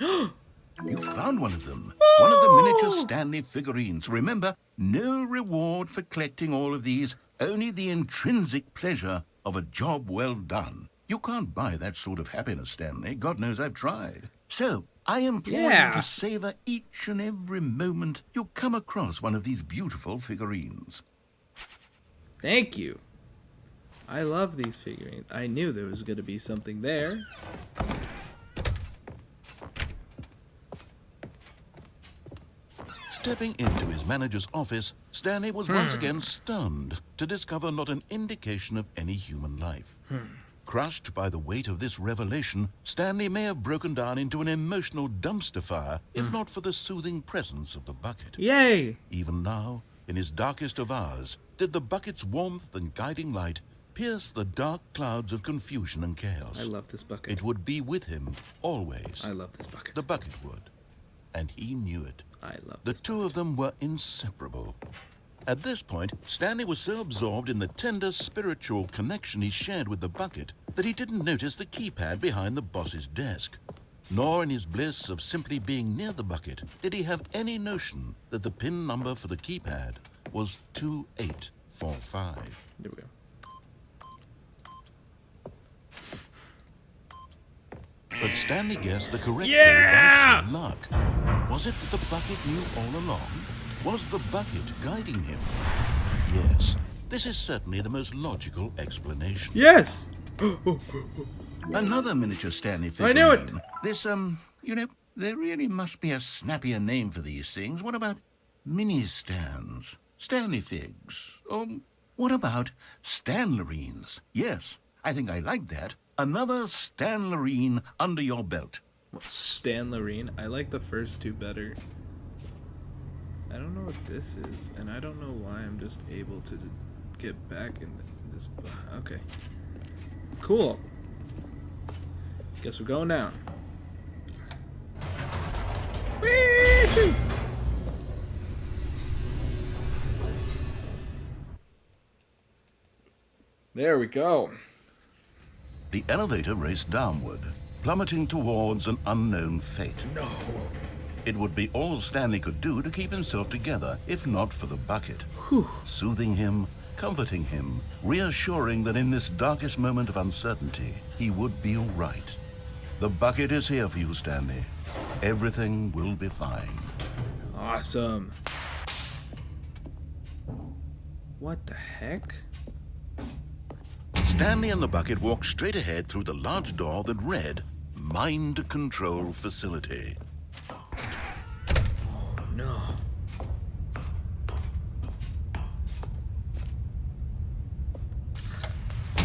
You found one of them. One of the miniature Stanley figurines. Remember, no reward for collecting all of these, only the intrinsic pleasure of a job well done. You can't buy that sort of happiness, Stanley. God knows I've tried. So, I implore you to savor each and every moment you come across one of these beautiful figurines. Thank you. I love these figurines. I knew there was going to be something there. Stepping into his manager's office, Stanley was once again stunned to discover not an indication of any human life. Crushed by the weight of this revelation, Stanley may have broken down into an emotional dumpster fire if not for the soothing presence of the bucket. Yay! Even now, in his darkest of hours, did the bucket's warmth and guiding light pierce the dark clouds of confusion and chaos. I love this bucket. It would be with him always. I love this bucket. The bucket would. And he knew it. I love The this two of them were inseparable. At this point, Stanley was so absorbed in the tender spiritual connection he shared with the bucket that he didn't notice the keypad behind the boss's desk. Nor in his bliss of simply being near the bucket did he have any notion that the PIN number for the keypad was 2845. There we go. But Stanley guessed the correct Yeah! clue by sheer luck. Was it that the bucket knew all along? Was the bucket guiding him? Yes, this is certainly the most logical explanation. Yes! Another miniature Stanley I figurine. knew it! This, there really must be a snappier name for these things. What about mini-stands? Stanley figs? Or what about Stanlerines? Yes, I think I like that. Another Stanley under your belt. Stanley. I like the first two better. I don't know what this is, and I don't know why I'm just able to get back in this. Okay. Cool. Guess we're going down. Whee! There we go. The elevator raced downward, plummeting towards an unknown fate. No. It would be all Stanley could do to keep himself together, if not for the bucket. Whew. Soothing him, comforting him, reassuring that in this darkest moment of uncertainty, he would be all right. The bucket is here for you, Stanley. Everything will be fine. Awesome. What the heck? Stanley and the bucket walked straight ahead through the large door that read, Mind Control Facility. Oh, no.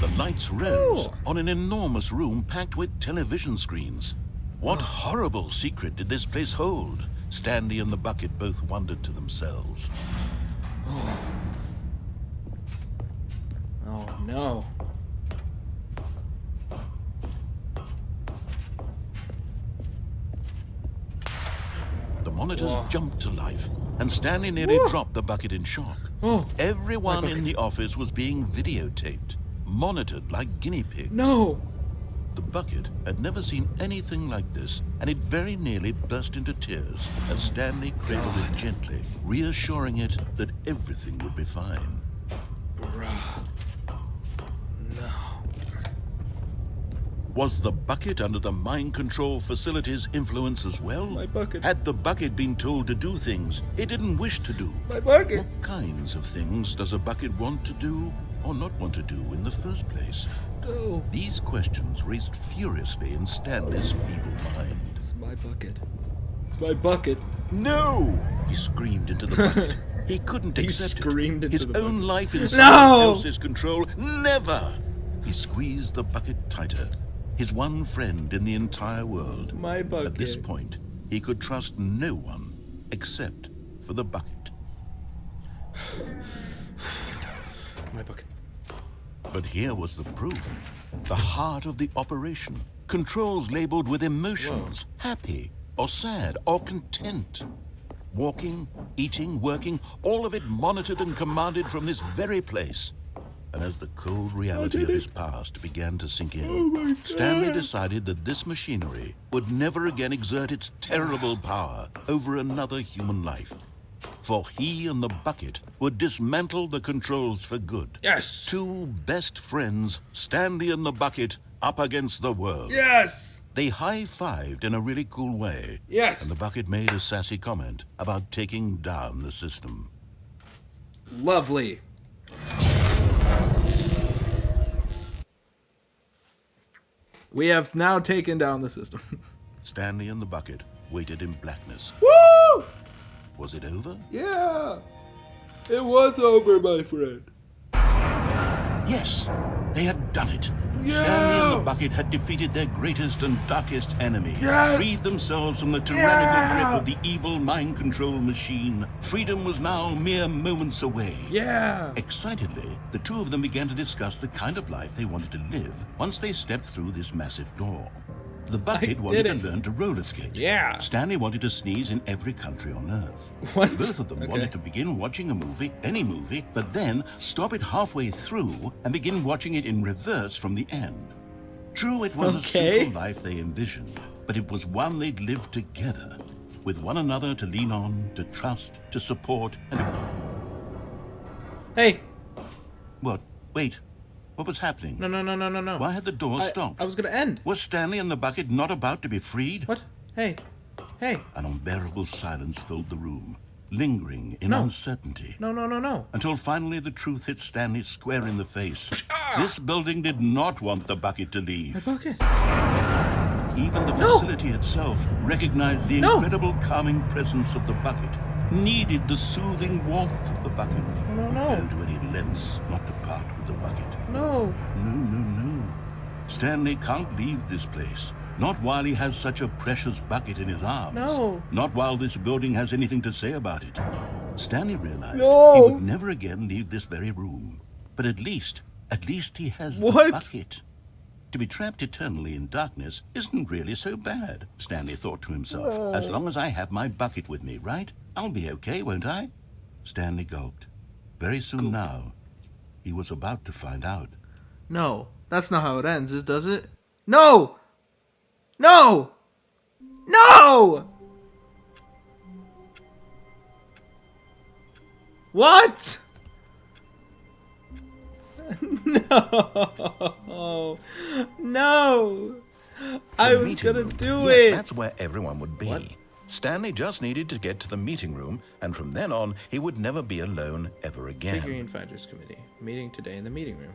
The lights rose Oh. on an enormous room packed with television screens. What horrible secret did this place hold? Stanley and the bucket both wondered to themselves. Oh, no. The monitors Whoa. jumped to life, and Stanley nearly Whoa. dropped the bucket in shock. Oh, Everyone my in the office was being videotaped, monitored like guinea pigs. No. The bucket had never seen anything like this, and it very nearly burst into tears as Stanley cradled it gently, reassuring it that everything would be fine. Bruh. No. Was the bucket under the mind control facility's influence as well? My bucket. Had the bucket been told to do things it didn't wish to do? My bucket. What kinds of things does a bucket want to do or not want to do in the first place? No. These questions raced furiously in Stanley's feeble mind. It's my bucket. It's my bucket. No! He screamed into the bucket. He couldn't He accept screamed it. into His the own bucket. life in No! someone else's control. Never! He squeezed the bucket tighter. His one friend in the entire world. My bucket. At this point, he could trust no one except for the bucket. My bucket. But here was the proof. The heart of the operation. Controls labeled with emotions. Happy, or sad, or content. Walking, eating, working, all of it monitored and commanded from this very place. And as the cold reality of his past began to sink in, Stanley decided that this machinery would never again exert its terrible power over another human life. For he and the bucket would dismantle the controls for good. Yes. Two best friends, Stanley and the bucket, up against the world. Yes. They high-fived in a really cool way. Yes. And the bucket made a sassy comment about taking down the system. Lovely. We have now taken down the system. Stanley and the bucket waited in blackness. Woo! Was it over? Yeah. It was over, my friend. Yes, they had done it. Yeah! Stanley and the bucket had defeated their greatest and darkest enemy. Yes! Freed themselves from the tyrannical Yeah! grip of the evil mind control machine. Freedom was now mere moments away. Yeah. Excitedly, the two of them began to discuss the kind of life they wanted to live once they stepped through this massive door. The bucket wanted to did it. learn to roller skate. Yeah. Stanley wanted to sneeze in every country on Earth. What? Both of them Okay. wanted to begin watching a movie, any movie, but then stop it halfway through and begin watching it in reverse from the end. True, it was a Okay. simple life they envisioned, but it was one they'd lived together, with one another to lean on, to trust, to support, and... Hey. What? Wait. What was happening? No. Why had the door stopped? I was gonna end. Was Stanley and the bucket not about to be freed? What? Hey. Hey. An unbearable silence filled the room, lingering in No. uncertainty. No. Until finally the truth hit Stanley square in the face. This building did not want the bucket to My leave. bucket. Even the No. facility itself recognized the No. incredible calming presence of the bucket, needed the soothing warmth of the bucket. No. Would go to any lengths not to part with the bucket. No. No. Stanley can't leave this place. Not while he has such a precious bucket in his arms. No. Not while this building has anything to say about it. Stanley realized No. he would never again leave this very room. But at least he has the bucket. To be trapped eternally in darkness isn't really so bad, Stanley thought to himself. As long as I have my bucket with me, right? I'll be okay, won't I? Stanley gulped. Very soon now, he was about to find out. No, that's not how it ends, does it? No! No! No! What? No! No! I The was meeting gonna room. do Yes, it! that's where everyone would be. What? Stanley just needed to get to the meeting room, and from then on, he would never be alone ever again. Figurine Fighters Committee. Meeting today in the meeting room.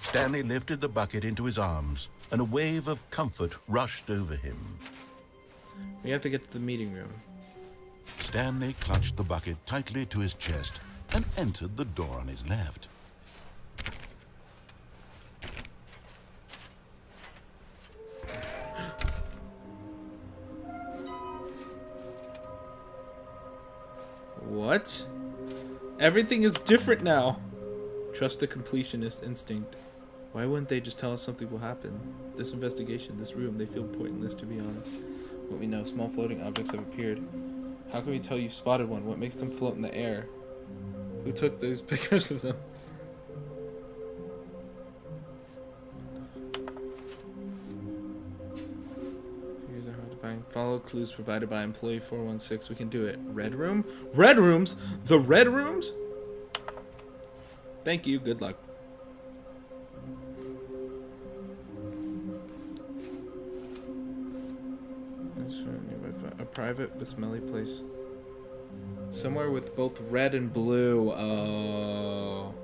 Stanley lifted the bucket into his arms, and a wave of comfort rushed over him. We have to get to the meeting room. Stanley clutched the bucket tightly to his chest and entered the door on his left. What? Everything is different now. Trust the completionist instinct. Why wouldn't they just tell us something will happen? This investigation, this room, they feel pointless to be on. What we know, small floating objects have appeared. How can we tell you spotted one? What makes them float in the air? Who took those pictures of them? Here's how to find. Follow clues provided by employee 416. We can do it. Red room? Red rooms? The red rooms? Thank you. Good luck. A private but smelly place. Somewhere with both red and blue. Oh.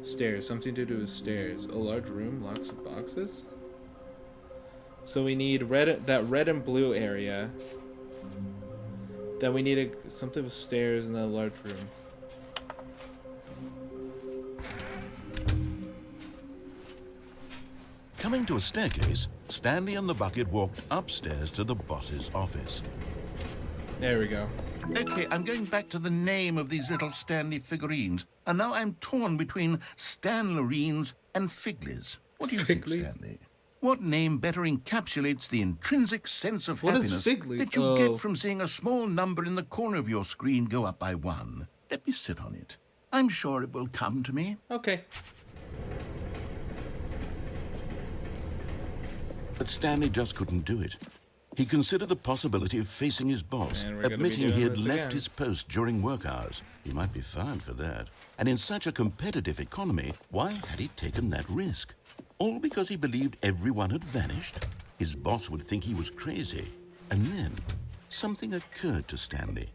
Stairs. Something to do with stairs. A large room. Lots of boxes. So we need that red and blue area. Then we need something with stairs in that large room. Coming to a staircase, Stanley and the bucket walked upstairs to the boss's office. There we go. Okay, I'm going back to the name of these little Stanley figurines, and now I'm torn between Stanlerines and Figlies. What do you think, Figlies? Stanley? What name better encapsulates the intrinsic sense of What is happiness Figlies? that you Oh. get from seeing a small number in the corner of your screen go up by 1? Let me sit on it. I'm sure it will come to me. Okay. But Stanley just couldn't do it. He considered the possibility of facing his boss, And we're gonna be admitting he doing had this left again. his post during work hours. He might be fired for that. And in such a competitive economy, why had he taken that risk? All because he believed everyone had vanished? His boss would think he was crazy. And then, something occurred to Stanley.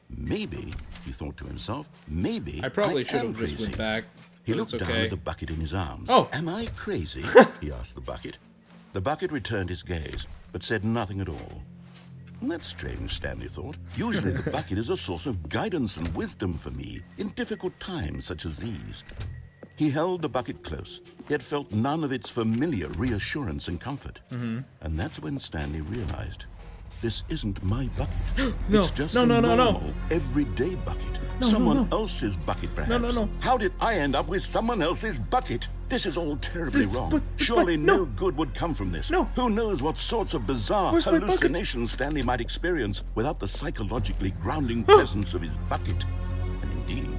Maybe, he thought to himself, maybe I probably I should am have just crazy. went back. He But looked it's down okay. at the bucket in his arms. Oh. Am I crazy? He asked the bucket. The bucket returned his gaze, but said nothing at all. That's strange, Stanley thought. Usually the bucket is a source of guidance and wisdom for me in difficult times such as these. He held the bucket close, yet felt none of its familiar reassurance and comfort. And that's when Stanley realized, this isn't my bucket. No, It's just no, a no, no, no. normal, everyday bucket. No, Someone no, no. else's bucket, perhaps. No, no, no. How did I end up with someone else's bucket? This is all terribly This wrong. bu- this Surely bu- no no. good would come from this. No. Who knows what sorts of bizarre Where's my bucket? hallucinations Stanley might experience without the psychologically grounding presence of his bucket. And indeed,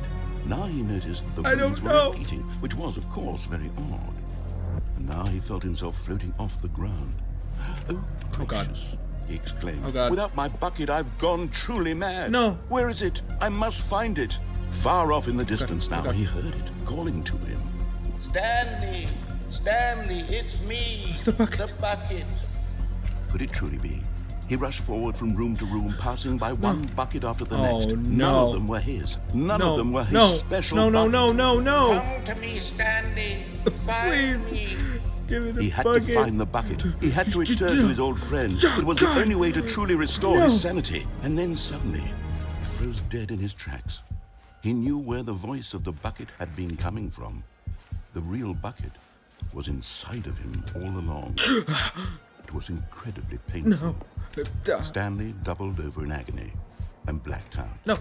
now he noticed that the I rooms don't were know. repeating, which was, of course, very odd. And now he felt himself floating off the ground. Oh, God. gracious, he exclaimed. Oh, God. Without my bucket, I've gone truly mad. No. Where is it? I must find it. Far off in the distance now, God. he heard it, calling to him. Stanley! Stanley, it's me! It's the bucket. The bucket! Could it truly be? He rushed forward from room to room, passing by one bucket after the Oh, next. None no. of them were his. None No, of them were his no, special no, no, bucket. no, no, no. Come to me, Stanley! Find Please. me! Give me the He had bucket. to find the bucket. He had to return to his old friend. It was the God. only way to truly restore No. his sanity. And then suddenly, he froze dead in his tracks. He knew where the voice of the bucket had been coming from. The real bucket was inside of him all along. It was incredibly painful. No. Stanley doubled over in agony and blacked out. No.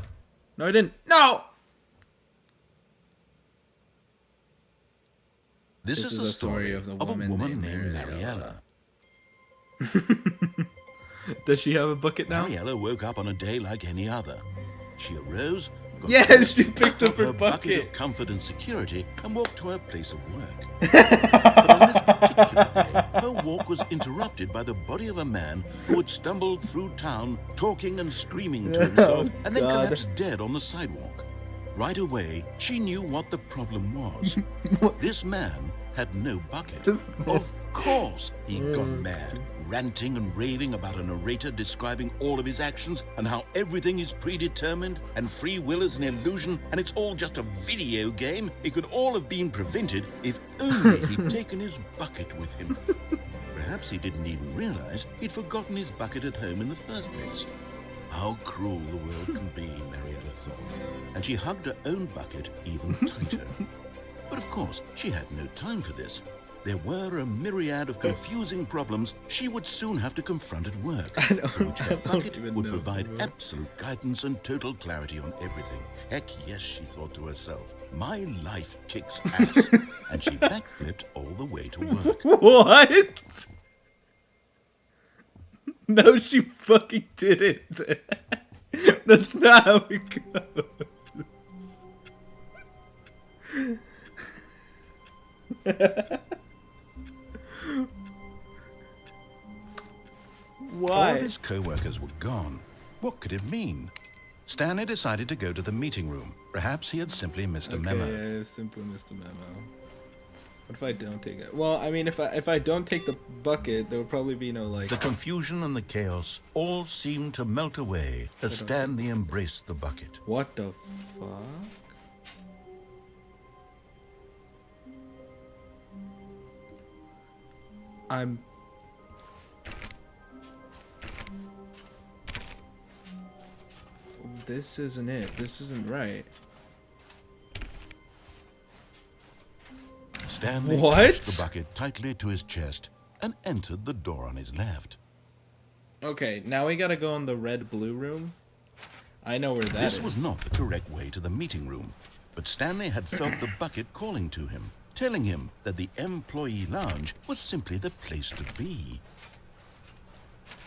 No, I didn't. No! This is the story of a woman named Mariella. Does she have a bucket now? Mariella woke up on a day like any other. She arose, got Yes, she picked up her bucket of bucket. comfort and security, and walked to her place of work. But on this particular day, her walk was interrupted by the body of a man who had stumbled through town, talking and screaming to himself, and then God. collapsed dead on the sidewalk. Right away, she knew what the problem was. This man had no bucket. Of course, he'd gone mad, ranting and raving about a narrator describing all of his actions and how everything is predetermined and free will is an illusion and it's all just a video game. It could all have been prevented if only he'd taken his bucket with him. Perhaps he didn't even realize he'd forgotten his bucket at home in the first place. How cruel the world can be, Mariella thought, and she hugged her own bucket even tighter. But of course, she had no time for this. There were a myriad of confusing problems she would soon have to confront at work, for which her bucket would provide absolute guidance and total clarity on everything. Heck yes, she thought to herself, my life kicks ass. And she backflipped all the way to work. What? No, she fucking didn't. That's not how it goes. Why? All of his co-workers were gone. What could it mean? Stanley decided to go to the meeting room. Perhaps he had simply missed a memo. Okay, I simply missed a memo. What if I don't take it? Well, I mean, if I don't take the bucket, there would probably be no, like... The confusion and the chaos all seemed to melt away as Stanley embraced the bucket. What the fuck? This isn't it. This isn't right. Stanley What? clutched the bucket tightly to his chest and entered the door on his left. Okay, now we gotta go in the red-blue room. I know where that is. This was not the correct way to the meeting room, but Stanley had felt the bucket calling to him, telling him that the employee lounge was simply the place to be.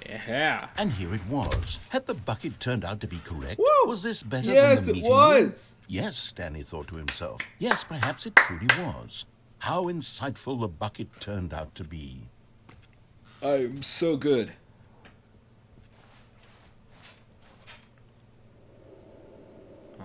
Yeah. And here it was. Had the bucket turned out to be correct? Woo! Was this better Yes, than the it meeting was. room? Yes, Stanley thought to himself. Yes, perhaps it truly was. How insightful the bucket turned out to be. I'm so good. Oh.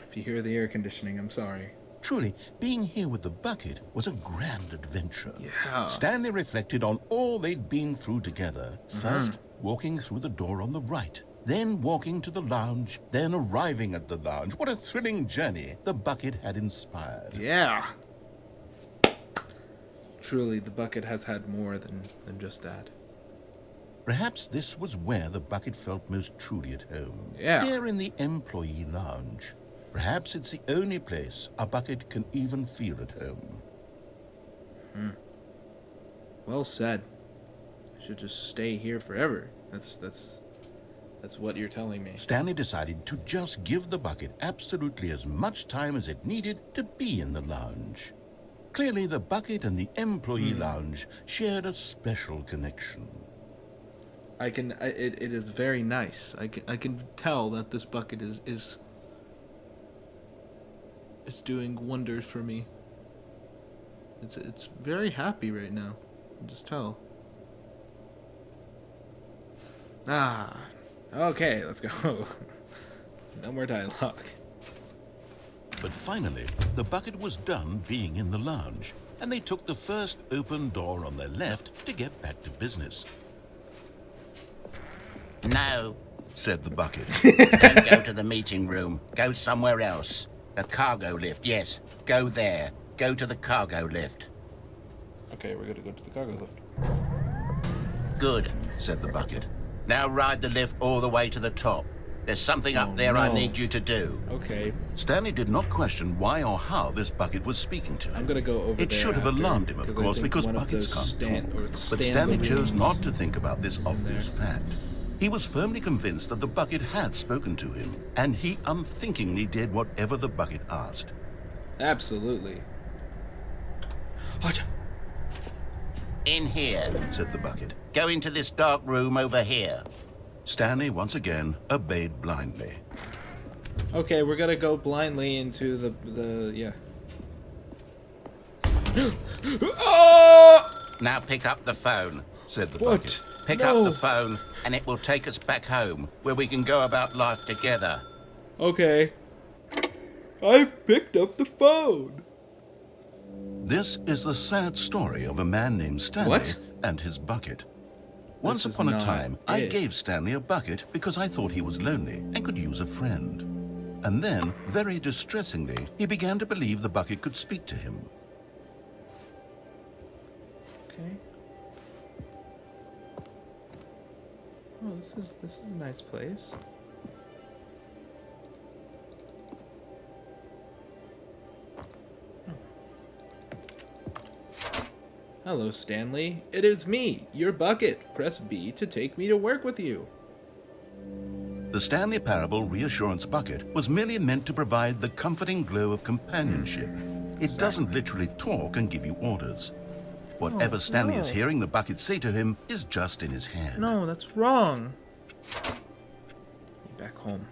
If you hear the air conditioning, I'm sorry. Truly, being here with the bucket was a grand adventure. Yeah. Stanley reflected on all they'd been through together. First, walking through the door on the right. Then walking to the lounge. Then arriving at the lounge. What a thrilling journey the bucket had inspired. Yeah. Truly, the bucket has had more than just that. Perhaps this was where the bucket felt most truly at home. Yeah. Here in the employee lounge. Perhaps it's the only place a bucket can even feel at home. Well said. I should just stay here forever. That's what you're telling me. Stanley decided to just give the bucket absolutely as much time as it needed to be in the lounge. Clearly, the bucket and the employee lounge shared a special connection. It is very nice. I can tell that this bucket is doing wonders for me. It's very happy right now. I can just tell. Ah. Okay, let's go. No more dialogue. But finally, the bucket was done being in the lounge, and they took the first open door on their left to get back to business. No, Said the bucket. don't go to the meeting room. Go somewhere else. The cargo lift, yes. Go there. Go to the cargo lift. Okay, we're gonna go to the cargo lift. Good. Said the bucket. Now ride the lift all the way to the top. There's something up there I need you to do. Okay. Stanley did not question why or how this bucket was speaking to him. I'm gonna go over It there should have after, alarmed him, of I course, think because one of buckets the can't talk. But Stanley Stanley chose balloons not to think about this is in obvious there. fact. He was firmly convinced that the bucket had spoken to him, and he unthinkingly did whatever the bucket asked. Absolutely. Acha. In here. Said the bucket. Go into this dark room over here. Stanley once again obeyed blindly. Okay, we're gonna go blindly into the yeah. Now pick up the phone. Said the What? bucket. Pick No. up the phone, and it will take us back home, where we can go about life together. Okay. I picked up the phone. This is the sad story of a man named Stanley What? and his bucket. Once is upon a not time, I it. gave Stanley a bucket because I thought he was lonely and could use a friend. And then, very distressingly, he began to believe the bucket could speak to him. Okay. Oh, this is a nice place. Hello, Stanley. It is me, your bucket. Press B to take me to work with you. The Stanley Parable Reassurance Bucket was merely meant to provide the comforting glow of companionship. It doesn't literally talk and give you orders. Whatever Stanley is no. hearing the bucket say to him is just in his head. No, that's wrong. Back home.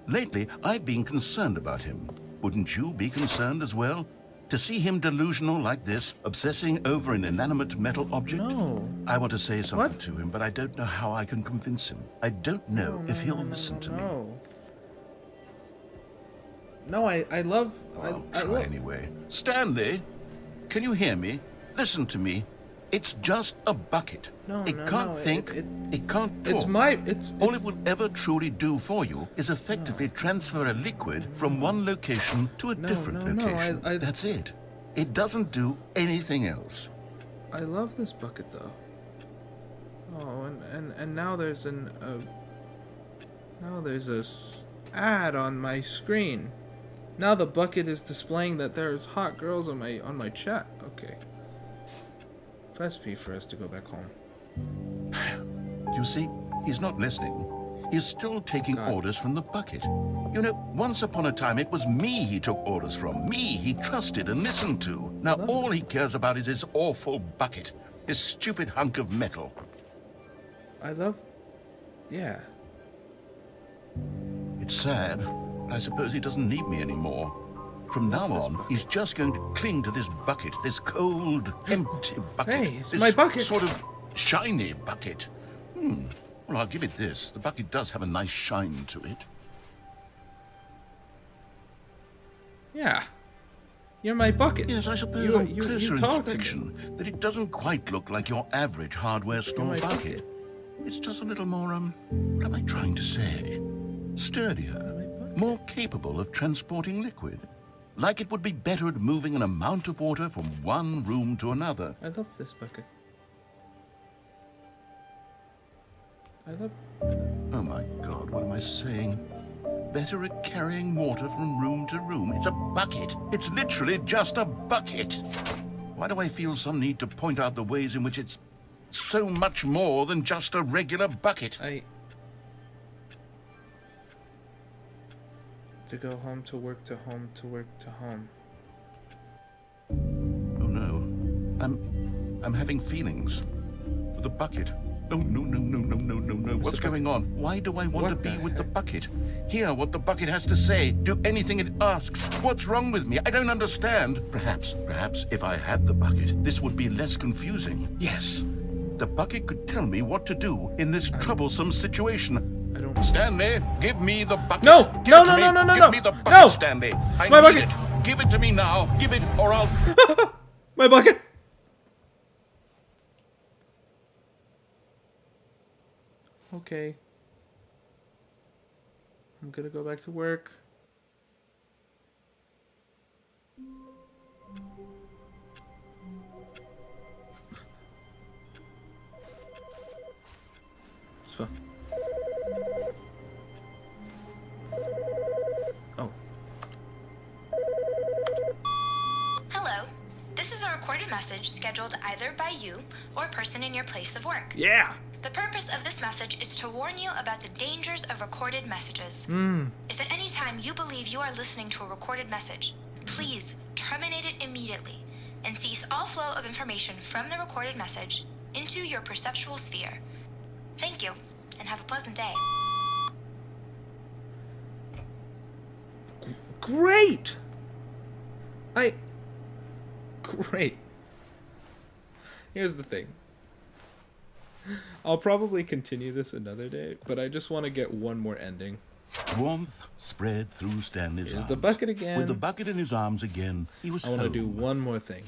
Lately, I've been concerned about him. Wouldn't you be concerned as well? To see him delusional like this, obsessing over an inanimate metal object? No. I want to say something What? to him, but I don't know how I can convince him. I don't know if he'll listen to me. No, I love... I'll I try love... anyway. Stanley, can you hear me? Listen to me. It's just a bucket. No, it no, can't no, think. it- It can't talk. It's my... It's... All it it's- will ever truly do for you is effectively transfer a liquid from one location to a different no, location. I- That's it. It doesn't do anything else. I love this bucket though. Oh, and now there's now there's a ad on my screen. Now the bucket is displaying that there's hot girls on my chat. Okay. Press P for us to go back home. You see, he's not listening. He's still taking God. orders from the bucket. You know, once upon a time it was me he took orders from. Me he trusted and listened to. Now all he cares about is his awful bucket. His stupid hunk of metal. I love... Yeah. It's sad, but I suppose he doesn't need me anymore. From now on, he's just going to cling to this bucket, this cold, empty bucket. Hey, it's this my bucket. Sort of shiny bucket. Well, I'll give it this. The bucket does have a nice shine to it. Yeah. You're my bucket. Yes, I suppose on closer talk to me. inspection that it doesn't quite look like your average hardware store my bucket. bucket. It's just a little more, what am I trying to say? Sturdier, more capable of transporting liquid. Like it would be better at moving an amount of water from one room to another. I love this bucket. I love... Oh my God, what am I saying? Better at carrying water from room to room. It's a bucket. It's literally just a bucket. Why do I feel some need to point out the ways in which it's so much more than just a regular bucket? To go home, to work, to home, to work, to home. Oh no. I'm having feelings for the bucket. Oh, no. What's going on? Why do I want to be with the bucket? Hear what the bucket has to say. Do anything it asks. What's wrong with me? I don't understand. Perhaps, if I had the bucket, this would be less confusing. Yes. The bucket could tell me what to do in this troublesome situation. I don't... Stanley, give me the bucket. No! Give No, it to no, me. no, no, no, Give no. me the bucket, No! Stanley. I My need bucket. it. Give it to me now. Give it, or I'll... My bucket! Okay. I'm gonna go back to work. It's fine. scheduled either by you or a person in your place of work. Yeah. The purpose of this message is to warn you about the dangers of recorded messages. If at any time you believe you are listening to a recorded message, please terminate it immediately and cease all flow of information from the recorded message into your perceptual sphere. Thank you, and have a pleasant day. Great. Great. Here's the thing. I'll probably continue this another day, but I just want to get one more ending. Warmth spread through Stanley's Here's arms. the bucket again. With the bucket in his arms again, he was I want to do home. one more thing.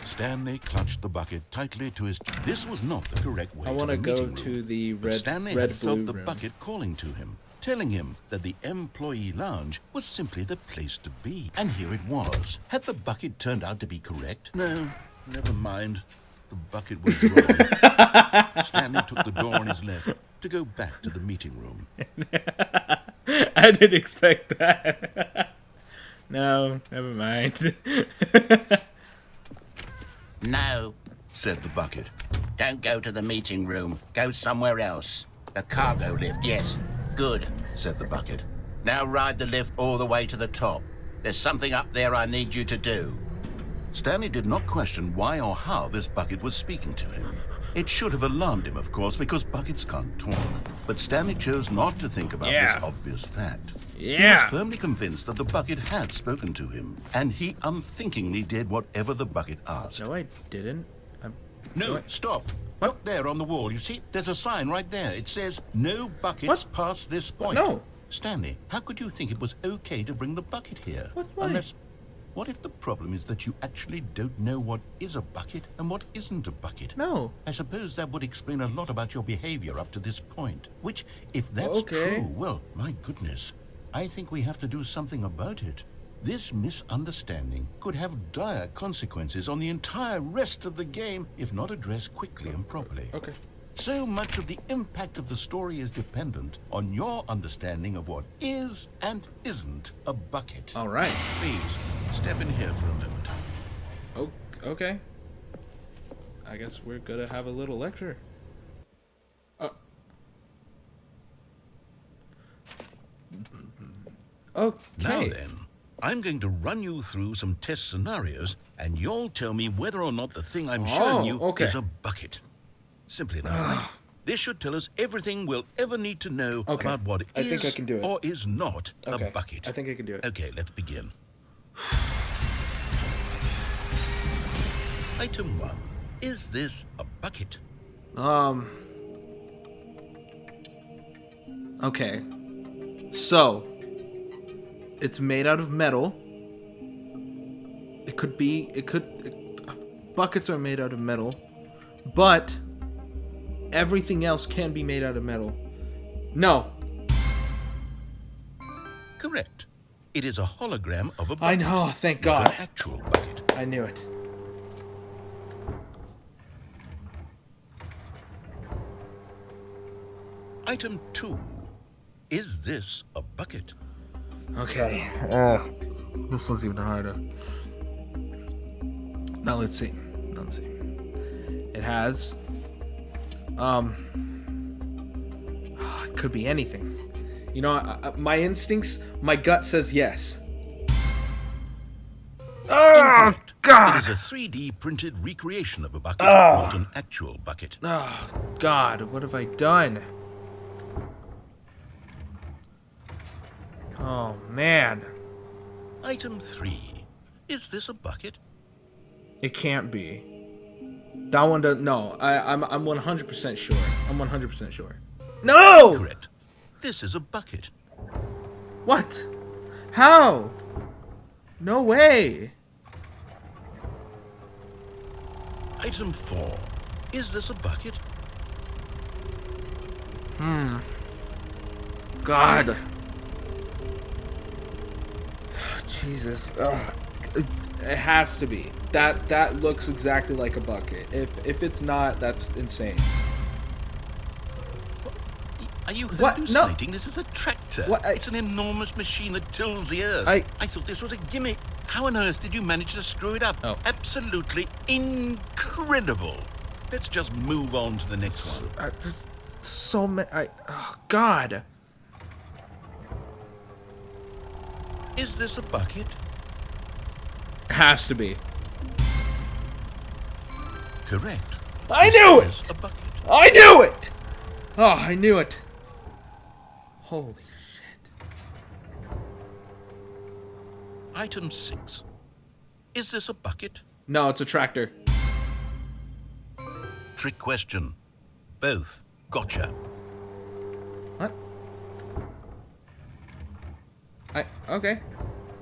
Stanley clutched the bucket tightly to his... This was not the correct way I want to the go meeting to room. the But Stanley red had felt blue the room. bucket calling to him, telling him that the employee lounge was simply the place to be. And here it was. Had the bucket turned out to be correct? No, never mind. The bucket was wrong. Stanley took the door on his left to go back to the meeting room. I didn't expect that. No, never mind. No, Said the bucket. don't go to the meeting room. Go somewhere else. The cargo lift, yes. Good. Said the bucket. Now ride the lift all the way to the top. There's something up there I need you to do. Stanley did not question why or how this bucket was speaking to him. It should have alarmed him, of course, because buckets can't talk. But Stanley chose not to think about this obvious fact. He was firmly convinced that the bucket had spoken to him, and he unthinkingly did whatever the bucket asked. No, I didn't. No, stop. Look there on the wall. You see, there's a sign right there. It says, no buckets past this point. No. Stanley, how could you think it was okay to bring the bucket here? Why? Unless... What if the problem is that you actually don't know what is a bucket and what isn't a bucket? No. I suppose that would explain a lot about your behavior up to this point. Which, if that's Okay. true, well, my goodness, I think we have to do something about it. This misunderstanding could have dire consequences on the entire rest of the game if not addressed quickly and properly. Okay. So much of the impact of the story is dependent on your understanding of what is and isn't a bucket. All right. Please, step in here for a moment. Oh, okay. I guess we're gonna have a little lecture. Okay. Now then, I'm going to run you through some test scenarios, and you'll tell me whether or not the thing I'm showing you okay. is a bucket. Simply that, right? This should tell us everything we'll ever need to know about what is I think I can do it. or is not Okay. a bucket. I think I can do it. Okay, let's begin. Item 1. Is this a bucket? Okay. So, it's made out of metal. Buckets are made out of metal, but everything else can be made out of metal. No. Correct. It is a hologram of a bucket. I know, thank not God. an actual bucket. I knew it. Item 2. Is this a bucket? Okay. This one's even harder. Now let's see. It has it could be anything. You know, my instincts, my gut says yes. Oh, Incorrect. God. It is a 3D printed recreation of a bucket, not an actual bucket. Oh, God, what have I done? Oh, man. Item 3. Is this a bucket? It can't be. That one does. No, I'm 100% sure. I'm 100% sure. No! Correct. This is a bucket. What? How? No way. Item 4. Is this a bucket? God. Jesus. Ugh. It has to be. That looks exactly like a bucket. If it's not, that's insane. Are you What? hallucinating? No. This is a tractor. What? It's an enormous machine that tills the earth. I thought this was a gimmick. How on earth did you manage to screw it up? Oh. Absolutely incredible. Let's just move on to the next one. there's so many. Oh God. Is this a bucket? Has to be. Correct. I knew This it. is a bucket. I knew it. Oh, I knew it. Holy shit. Item 6. Is this a bucket? No, it's a tractor. Trick question. Both. Gotcha. What? Okay.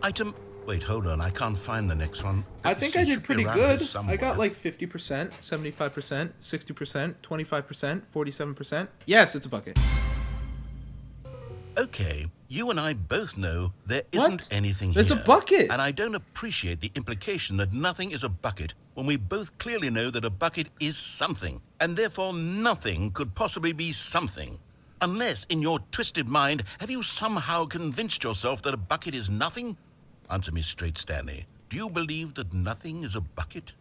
Item... Wait, hold on. I can't find the next one. I think It I should did be pretty around here good. I somewhere. got like 50%, 75%, 60%, 25%, 47%. Yes, it's a bucket. Okay, you and I both know there isn't What? anything There's here. a bucket. And I don't appreciate the implication that nothing is a bucket when we both clearly know that a bucket is something, and therefore nothing could possibly be something. Unless, in your twisted mind, have you somehow convinced yourself that a bucket is nothing? Answer me straight, Stanley. Do you believe that nothing is a bucket?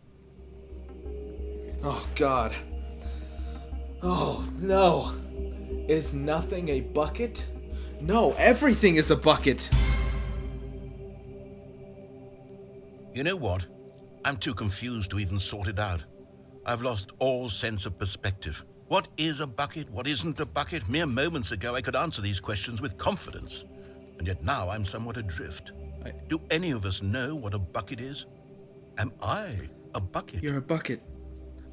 Oh God. Oh no. Is nothing a bucket? No, everything is a bucket. You know what? I'm too confused to even sort it out. I've lost all sense of perspective. What is a bucket? What isn't a bucket? Mere moments ago, I could answer these questions with confidence. And yet now I'm somewhat adrift. Do any of us know what a bucket is? Am I a bucket? You're a bucket.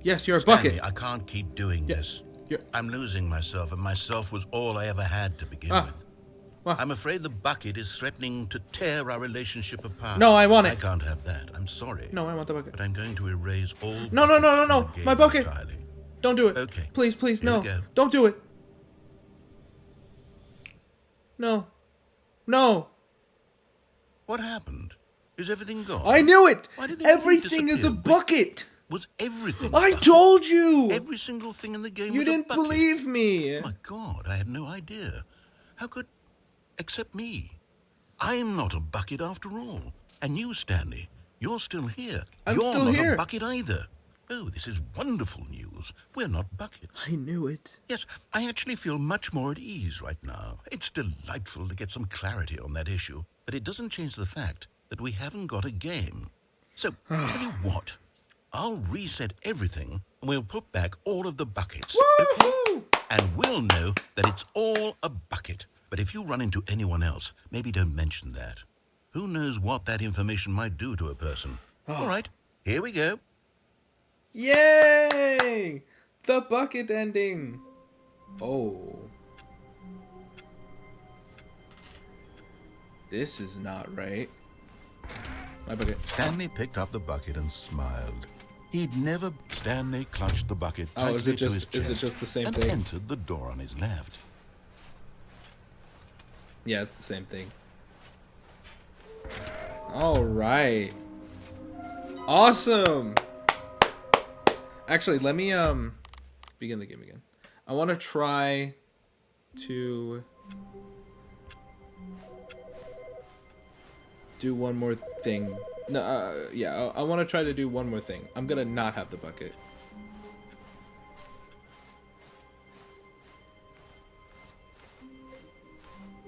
Yes, you're a Stanley, bucket. I can't keep doing this. You're... I'm losing myself, and myself was all I ever had to begin with. Well. I'm afraid the bucket is threatening to tear our relationship apart. No, I want it. I can't have that. I'm sorry. No, I want the bucket. But I'm going to erase all. No, no, no, no, buckets no. from the My game bucket. entirely. Don't do it. Okay. Please, please, Here we no. go. Don't do it. No. No. What happened? Is everything gone? I knew it. Why did everything Everything is a disappear? bucket. Was everything? a I bucket? told you. Every single thing in the game You was a didn't bucket. believe me. My God, I had no idea. How could... Except me. I'm not a bucket after all. And you, Stanley, you're still here. I'm you're still not here. a bucket either. Oh, this is wonderful news. We're not buckets. I knew it. Yes, I actually feel much more at ease right now. It's delightful to get some clarity on that issue. But it doesn't change the fact that we haven't got a game. So, tell you what. I'll reset everything, and we'll put back all of the buckets. Woohoo! And we'll know that it's all a bucket. But if you run into anyone else, maybe don't mention that. Who knows what that information might do to a person. All right, here we go. Yay! The bucket ending. Oh. This is not right. My bucket. Stanley picked up the bucket and smiled. He'd never... Stanley clutched the bucket tightly Oh, is it to his just is it chest just the same and thing? entered the door on his left. Yeah, it's the same thing. All right. Awesome. Actually, let me begin the game again. I want to try to do one more thing. No, yeah, I want to try to do one more thing. I'm gonna not have the bucket.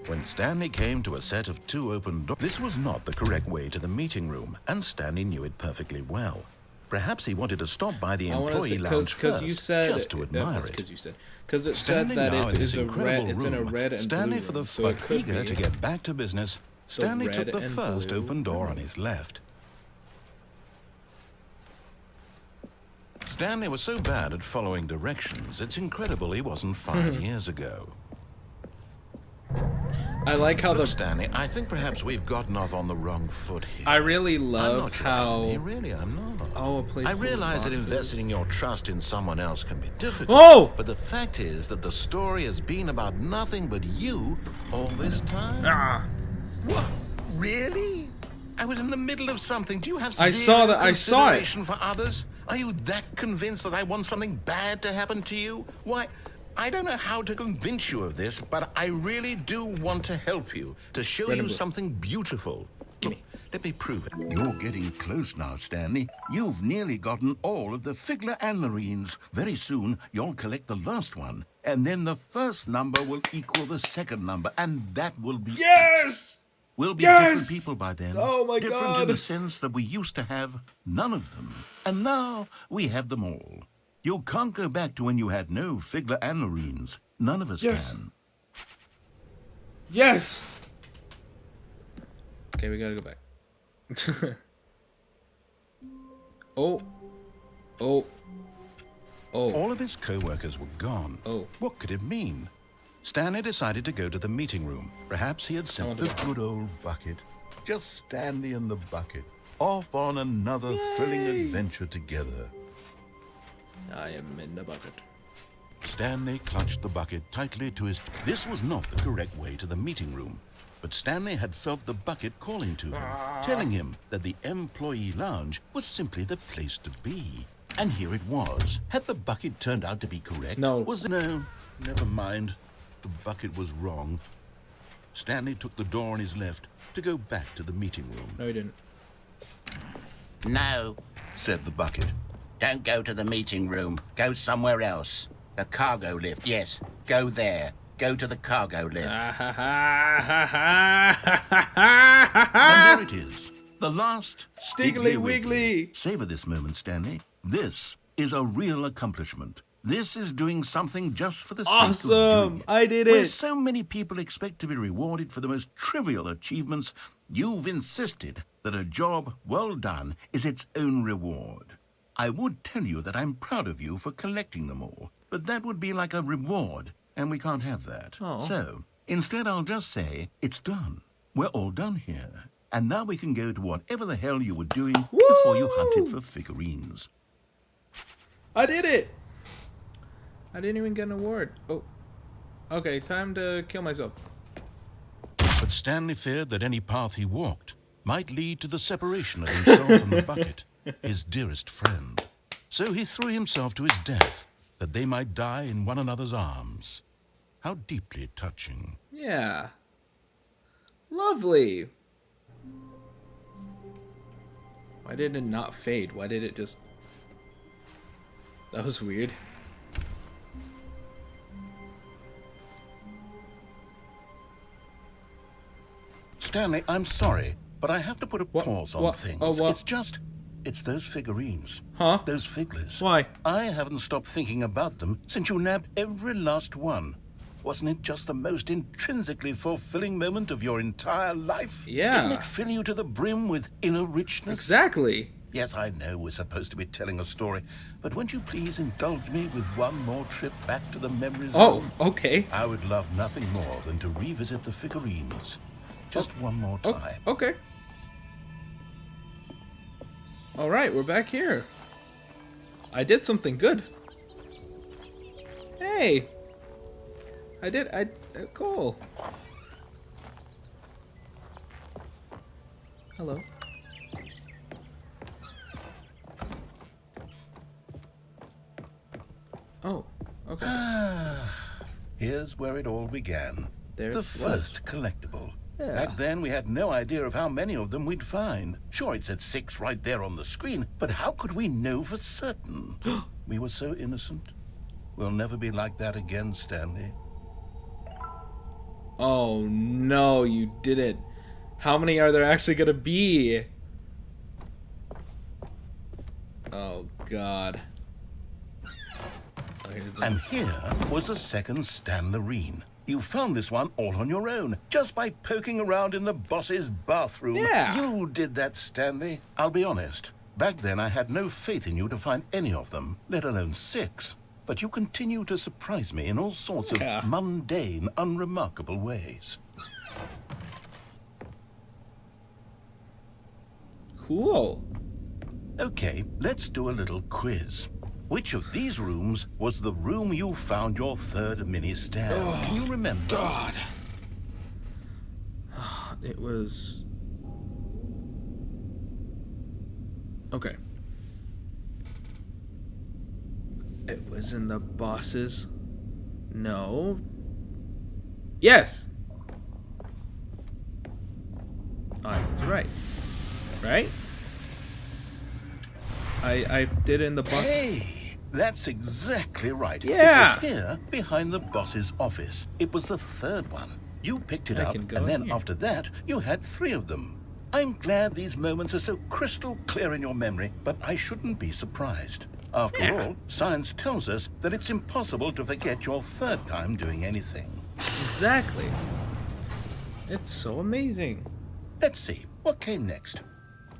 When Stanley came to a set of 2 open doors, this was not the correct way to the meeting room, and Stanley knew it perfectly well. Perhaps he wanted to stop by the I want to employee say lounge because first, you said just to admire it. Because it Standing said that now it in is this a red. incredible It's in a room, red and Stanley, blue for the room, so it could eager be to get back to business, Stanley took red the and first blue open door on room. his left. Stanley was so bad at following directions, it's incredible he wasn't 5 years ago. I like how Look, the. Stanley, I think perhaps we've gotten off on the wrong foot here. I really I'm love not sure, how. Anthony, really, I'm not. Oh, a place. I full of realize that boxes. investing your trust in someone else can be difficult. Oh! But the fact is that the story has been about nothing but you all this time. Ah. What? Really? I was in the middle of something. Do you have I zero saw that- I saw it. consideration for others? Are you that convinced that I want something bad to happen to you? Why, I don't know how to convince you of this, but I really do want to help you, to show Red and you blue. something beautiful. Gimme. Let me prove it. You're getting close now, Stanley. You've nearly gotten all of the Figler and Marines. Very soon, you'll collect the last one, and then the first number will equal the second number, and that will be... Yes! We'll be Yes! different people by then. Oh my different God! in the sense that we used to have none of them. And now we have them all. You can't go back to when you had no Figler and Marines. None of us Yes. can. Yes! Okay, we gotta go back. Oh. Oh. Oh. All of his co-workers were gone. Oh. What could it mean? Stanley decided to go to the meeting room. Perhaps he had sent want the to- good old bucket. Just Stanley and the bucket. Off on another thrilling adventure together. I am in the bucket. Stanley clutched the bucket tightly to his... This was not the correct way to the meeting room. But Stanley had felt the bucket calling to him, telling him that the employee lounge was simply the place to be. And here it was. Had the bucket turned out to be correct? No. No, never mind. The bucket was wrong. Stanley took the door on his left to go back to the meeting room. No, he didn't. No, Said the bucket. don't go to the meeting room. Go somewhere else. The cargo lift, yes. Go there. Go to the cargo lift. And there it is. The last Stiggly Wiggly. Savor this moment, Stanley. This is a real accomplishment. This is doing something just for the sake of doing Awesome! it. I did Where it! so many people expect to be rewarded for the most trivial achievements, you've insisted that a job well done is its own reward. I would tell you that I'm proud of you for collecting them all, but that would be like a reward, and we can't have that. Oh. So, instead I'll just say, it's done. We're all done here. And now we can go to whatever the hell you were doing before you hunted for figurines. I did it! I didn't even get an award. Oh. Okay, time to kill myself. But Stanley feared that any path he walked might lead to the separation of himself and the bucket, his dearest friend. So he threw himself to his death, that they might die in one another's arms. How deeply touching. Yeah. Lovely. Why did it not fade? Why did it just... That was weird. Stanley, I'm sorry, but I have to put a What? pause on What? things. Oh, what? It's those figurines. Huh? Those figlers. Why? I haven't stopped thinking about them since you nabbed every last one. Wasn't it just the most intrinsically fulfilling moment of your entire life? Yeah. Didn't it fill you to the brim with inner richness? Exactly. Yes, I know we're supposed to be telling a story, but won't you please indulge me with one more trip back to the memories? Oh, okay. I would love nothing more than to revisit the figurines. Just one more Oh, time. okay. All right, we're back here. I did something good. Hey. Cool. Hello. Oh, okay. Here's where it all began. There The it was. first collectible. Yeah. Back then, we had no idea of how many of them we'd find. Sure, it said 6 right there on the screen, but how could we know for certain? We were so innocent. We'll never be like that again, Stanley. Oh no, you did it. How many are there actually gonna be? Oh god. Oh, here's the... And here was the second Stanlerine. You found this one all on your own, just by poking around in the boss's bathroom. Yeah. You did that, Stanley. I'll be honest. Back then, I had no faith in you to find any of them, let alone 6. But you continue to surprise me in all sorts Yeah. of mundane, unremarkable ways. Cool. Okay, let's do a little quiz. Which of these rooms was the room you found your third mini stand? Can you remember? God. It was... Okay. It was in the boss's... No. Yes. I was right. Right? I did it in the boss. Hey, that's exactly right. Yeah. It was here, behind the boss's office. It was the third one. You picked it I up, can go and then in here. after that, you had 3 of them. I'm glad these moments are so crystal clear in your memory, but I shouldn't be surprised. After all, science tells us that it's impossible to forget your 3rd time doing anything. Exactly. It's so amazing. Let's see, what came next?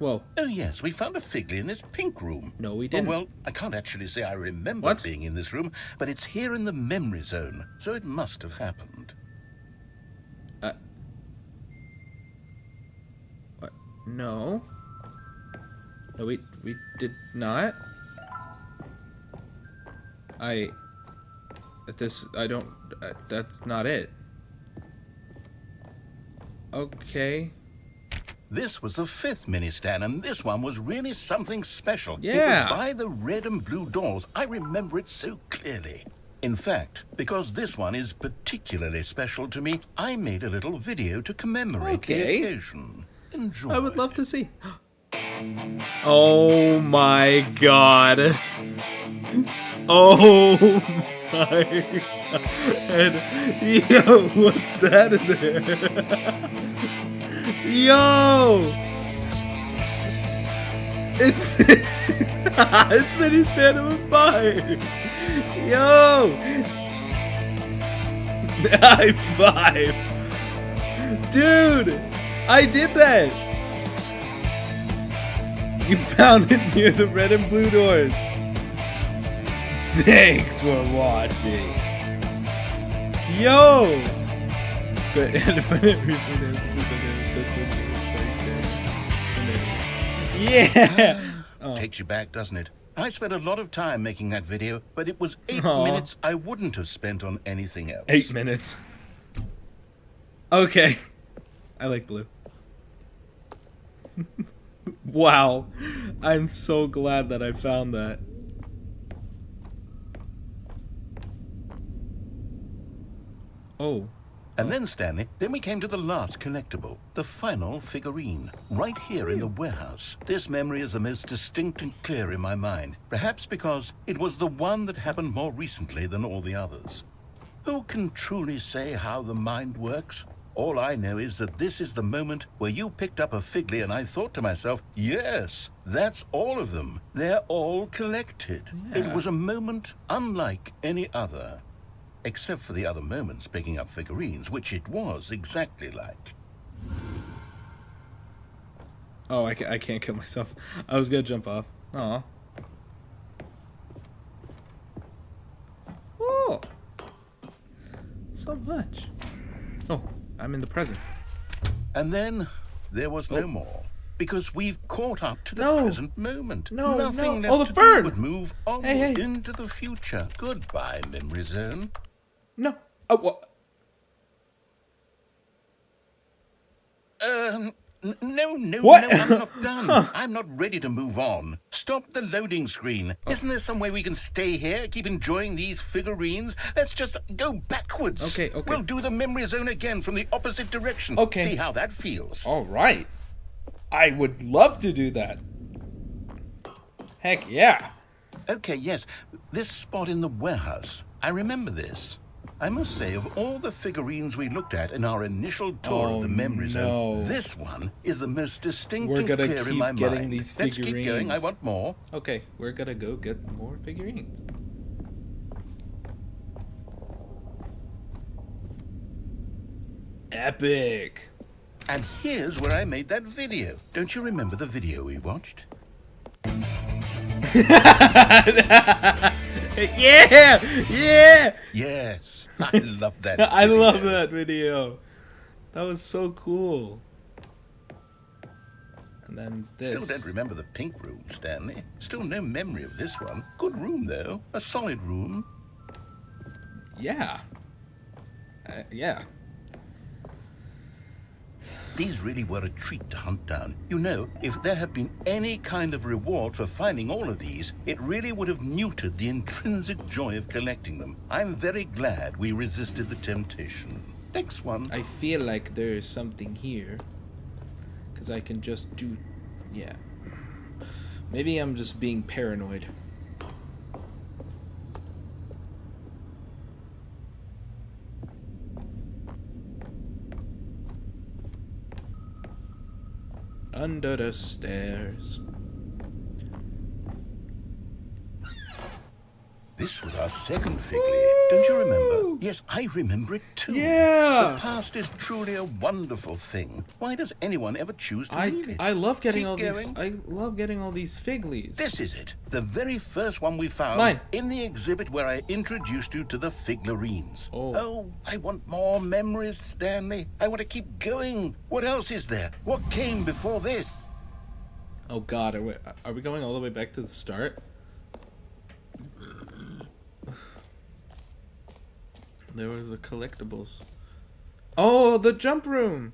Whoa. Oh yes, we found a Figly in this pink room. No, we didn't. Well, I can't actually say I remember What? being in this room, but it's here in the memory zone, so it must have happened. What? No. No, we did not. I don't, that's not it. Okay. This was the 5th mini-stand, and this one was really something special. Yeah. It was by the red and blue doors. I remember it so clearly. In fact, because this one is particularly special to me, I made a little video to commemorate the Okay. occasion. Enjoy. I would love to see. Oh my god. Oh my god. Yo, what's that in there? Yo! It's it's Mini Stand number 5. Yo! High five. Dude, I did that. You found it near the red and blue doors. Thanks for watching. Yo! Yeah! Oh. Takes you back, doesn't it? I spent a lot of time making that video, but it was 8 Aw. minutes I wouldn't have spent on anything else. 8 minutes. Okay. I like blue. Wow. I'm so glad that I found that. Oh. And then, Stanley, then we came to the last collectible, the final figurine, right here in the warehouse. This memory is the most distinct and clear in my mind, perhaps because it was the one that happened more recently than all the others. Who can truly say how the mind works? All I know is that this is the moment where you picked up a Figly and I thought to myself, yes, that's all of them. They're all collected. It was a moment unlike any other. Except for the other moments picking up figurines, which it was exactly like. Oh, I can't kill myself. I was gonna jump off. Aw. Whoa. So much. Oh, I'm in the present. And then there was no more. Because we've caught up to the No. present moment. No, Nothing no. Oh, left the to do fern. but move onward Hey, hey. into the future. Goodbye, memory zone. No. Oh, what? No, What? I'm not done. I'm not ready to move on. Stop the loading screen. Isn't there some way we can stay here, keep enjoying these figurines? Let's just go backwards. Okay. We'll do the memory zone again from the opposite direction. Okay. See how that feels. All right. I would love to do that. Heck yeah. Okay, yes. This spot in the warehouse. I remember this. I must say, of all the figurines we looked at in our initial tour Oh, of the memory zone, no. this one is the most distinct We're and gonna clear in keep my getting mind. these Let's keep going. I figurines. want more. Okay, we're gonna go get more figurines. Epic. And here's where I made that video. Don't you remember the video we watched? Yeah! Yeah! Yes, I love that. I video. love that video. That was so cool. And then this. Still don't remember the pink room, Stanley. Still no memory of this one. Good room, though. A solid room. Yeah. Yeah. These really were a treat to hunt down. You know, if there had been any kind of reward for finding all of these, it really would have neutered the intrinsic joy of collecting them. I'm very glad we resisted the temptation. Next one. I feel like there is something here. Because I can just do... Yeah. Maybe I'm just being paranoid. Under the stairs. This was our second Figly. Don't you remember? Yes, I remember it too. Yeah! The past is truly a wonderful thing. Why does anyone ever choose to leave it? I love getting Keep all going. these. I love getting all these Figlies. This is it. The very first one we found Mine. in the exhibit where I introduced you to the Figurines. Oh. I want more memories, Stanley. I want to keep going. What else is there? What came before this? Oh God, are we going all the way back to the start? There was the collectibles. Oh, the jump room!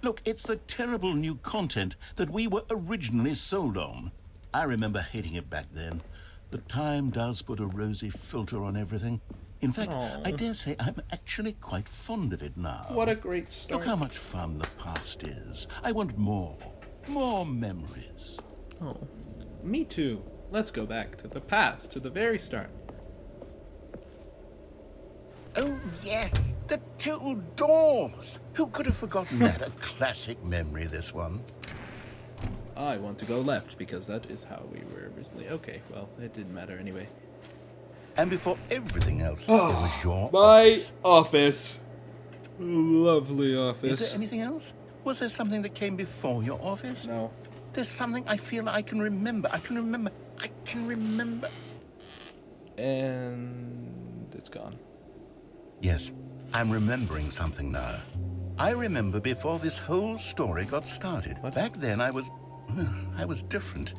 Look, it's the terrible new content that we were originally sold on. I remember hating it back then. But time does put a rosy filter on everything. In fact, Aww. I dare say I'm actually quite fond of it now. What a great start. Look how much fun the past is. I want more. More memories. Oh, me too. Let's go back to the past, to the very start. Oh, yes, the two doors. Who could have forgotten that? A classic memory, this one. I want to go left because that is how we were originally. Okay, well, it didn't matter anyway. And before everything else, there was your My office. office. Lovely office. Is there anything else? Was there something that came before your office? No. There's something I feel I can remember. I can remember. And it's gone. Yes, I'm remembering something now. I remember before this whole story got started. What? Back then I was different.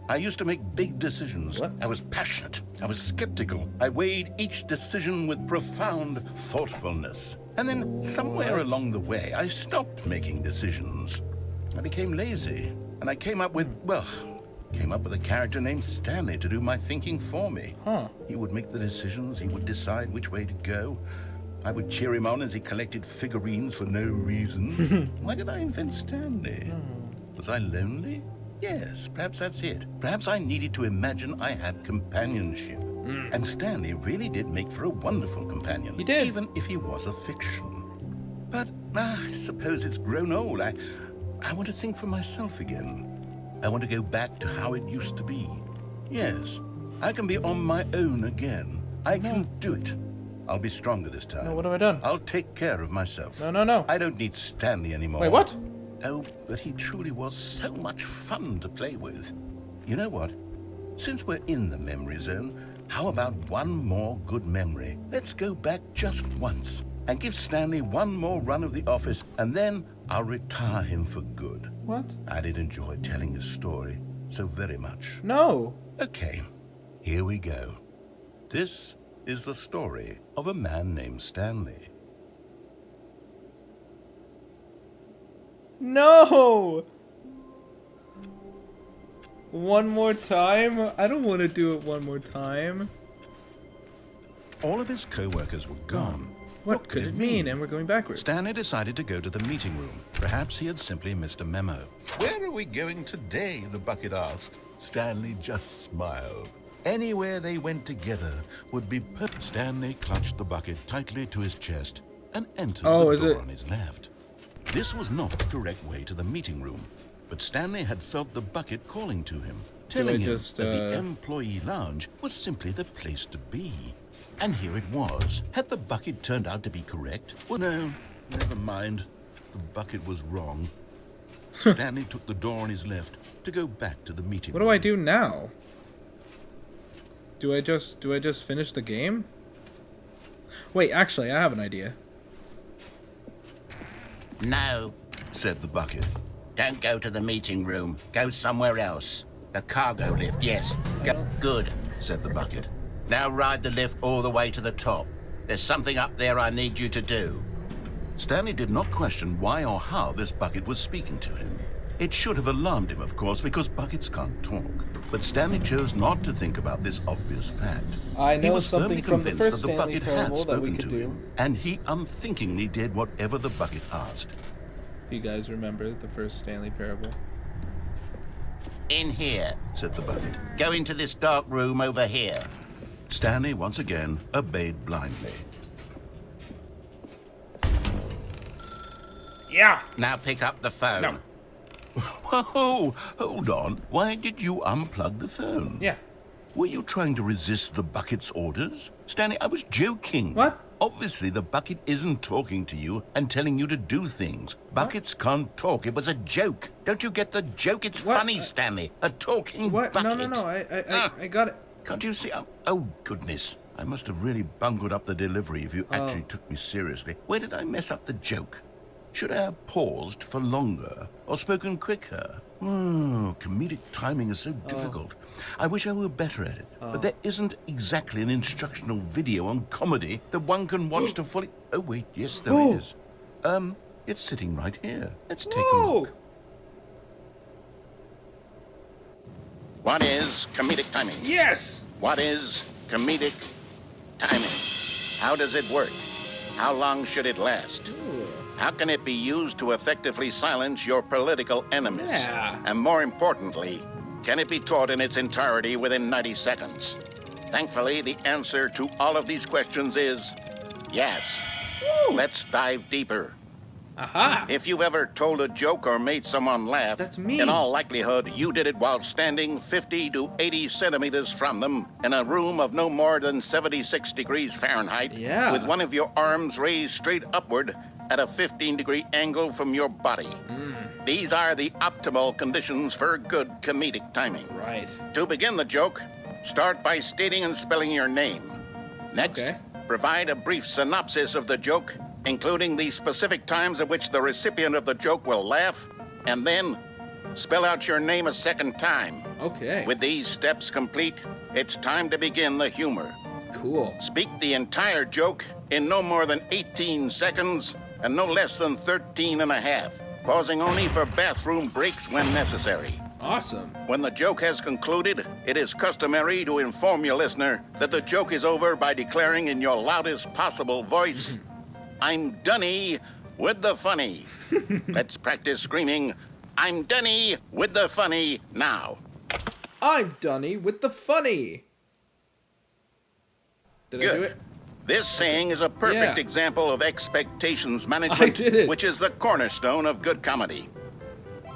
I used to make big decisions. What? I was passionate. I was skeptical. I weighed each decision with profound thoughtfulness. And then somewhere along the way, I stopped making decisions. I became lazy. And I came up with a character named Stanley to do my thinking for me. Huh. He would make the decisions. He would decide which way to go. I would cheer him on as he collected figurines for no reason. Why did I invent Stanley? Was I lonely? Yes, perhaps that's it. Perhaps I needed to imagine I had companionship. And Stanley really did make for a wonderful companion. He did. Even if he was a fiction. But I suppose it's grown old. I want to think for myself again. I want to go back to how it used to be. Yes, I can be on my own again. I can do it. I'll be stronger this time. No, what have I done? I'll take care of myself. No. I don't need Stanley anymore. Wait, what? Oh, but he truly was so much fun to play with. You know what? Since we're in the memory zone, how about one more good memory? Let's go back just once and give Stanley one more run of the office, and then I'll retire him for good. What? I did enjoy telling his story so very much. No. Okay, here we go. This is the story of a man named Stanley. No! One more time? I don't want to do it one more time. All of his co-workers were gone. What could it mean? And we're going backwards. Stanley decided to go to the meeting room. Perhaps he had simply missed a memo. Where are we going today? The bucket asked. Stanley just smiled. Anywhere they went together would be perfect. Stanley clutched the bucket tightly to his chest and entered Oh, the is door it? on his left. This was not the correct way to the meeting room, but Stanley had felt the bucket calling to him, telling him just, that the employee lounge was simply the place to be. And here it was. Had the bucket turned out to be correct? Well, no, never mind. The bucket was wrong. Stanley took the door on his left to go back to the meeting What room. do I do now? Do I just finish the game? Wait, actually, I have an idea. No, Said the bucket. don't go to the meeting room. Go somewhere else. The cargo lift, yes. Go. Good. Said the bucket. Now ride the lift all the way to the top. There's something up there I need you to do. Stanley did not question why or how this bucket was speaking to him. It should have alarmed him, of course, because buckets can't talk. But Stanley chose not to think about this obvious fact. I He know was something firmly from the convinced first that the Stanley bucket had Parable that we spoken could to do. him, and he unthinkingly did whatever the bucket asked. If you guys remember the first Stanley Parable. In here. Said the bucket. Go into this dark room over here. Stanley once again obeyed blindly. Yeah. Now pick up the phone. No. Whoa, hold on. Why did you unplug the phone? Yeah. Were you trying to resist the bucket's orders? Stanley, I was joking. What? Obviously, the bucket isn't talking to you and telling you to do things. Buckets can't talk. It was a joke. Don't you get the joke? It's What? funny, Stanley. A talking What? bucket. No. I got it. Can't you see? Oh, goodness. I must have really bungled up the delivery if you Oh. actually took me seriously. Where did I mess up the joke? Should I have paused for longer or spoken quicker? Comedic timing is so difficult. I wish I were better at it. But there isn't exactly an instructional video on comedy that one can watch to fully... Oh, wait, yes, there Oh. is. It's sitting right here. Let's take a Whoa. look. What is comedic timing? Yes. What is comedic timing? How does it work? How long should it last? How can it be used to effectively silence your political enemies? Yeah. And more importantly, can it be taught in its entirety within 90 seconds? Thankfully, the answer to all of these questions is yes. Woo. Let's dive deeper. Aha. If you've ever told a joke or made someone laugh, That's me. in all likelihood, you did it while standing 50 to 80 centimeters from them in a room of no more than 76 degrees Fahrenheit, Yeah. with one of your arms raised straight upward at a 15-degree angle from your body. These are the optimal conditions for good comedic timing. Right. To begin the joke, start by stating and spelling your name. Next, Okay. provide a brief synopsis of the joke, including the specific times at which the recipient of the joke will laugh, and then spell out your name a second time. Okay. With these steps complete, it's time to begin the humor. Cool. Speak the entire joke in no more than 18 seconds and no less than 13 and a half, pausing only for bathroom breaks when necessary. Awesome. When the joke has concluded, it is customary to inform your listener that the joke is over by declaring in your loudest possible voice, I'm Dunny with the funny. Let's practice screaming, I'm Dunny with the funny now. I'm Dunny with the funny. Did I do Good. it? This saying is a perfect Yeah. example of expectations management, did it. which is the cornerstone of good comedy.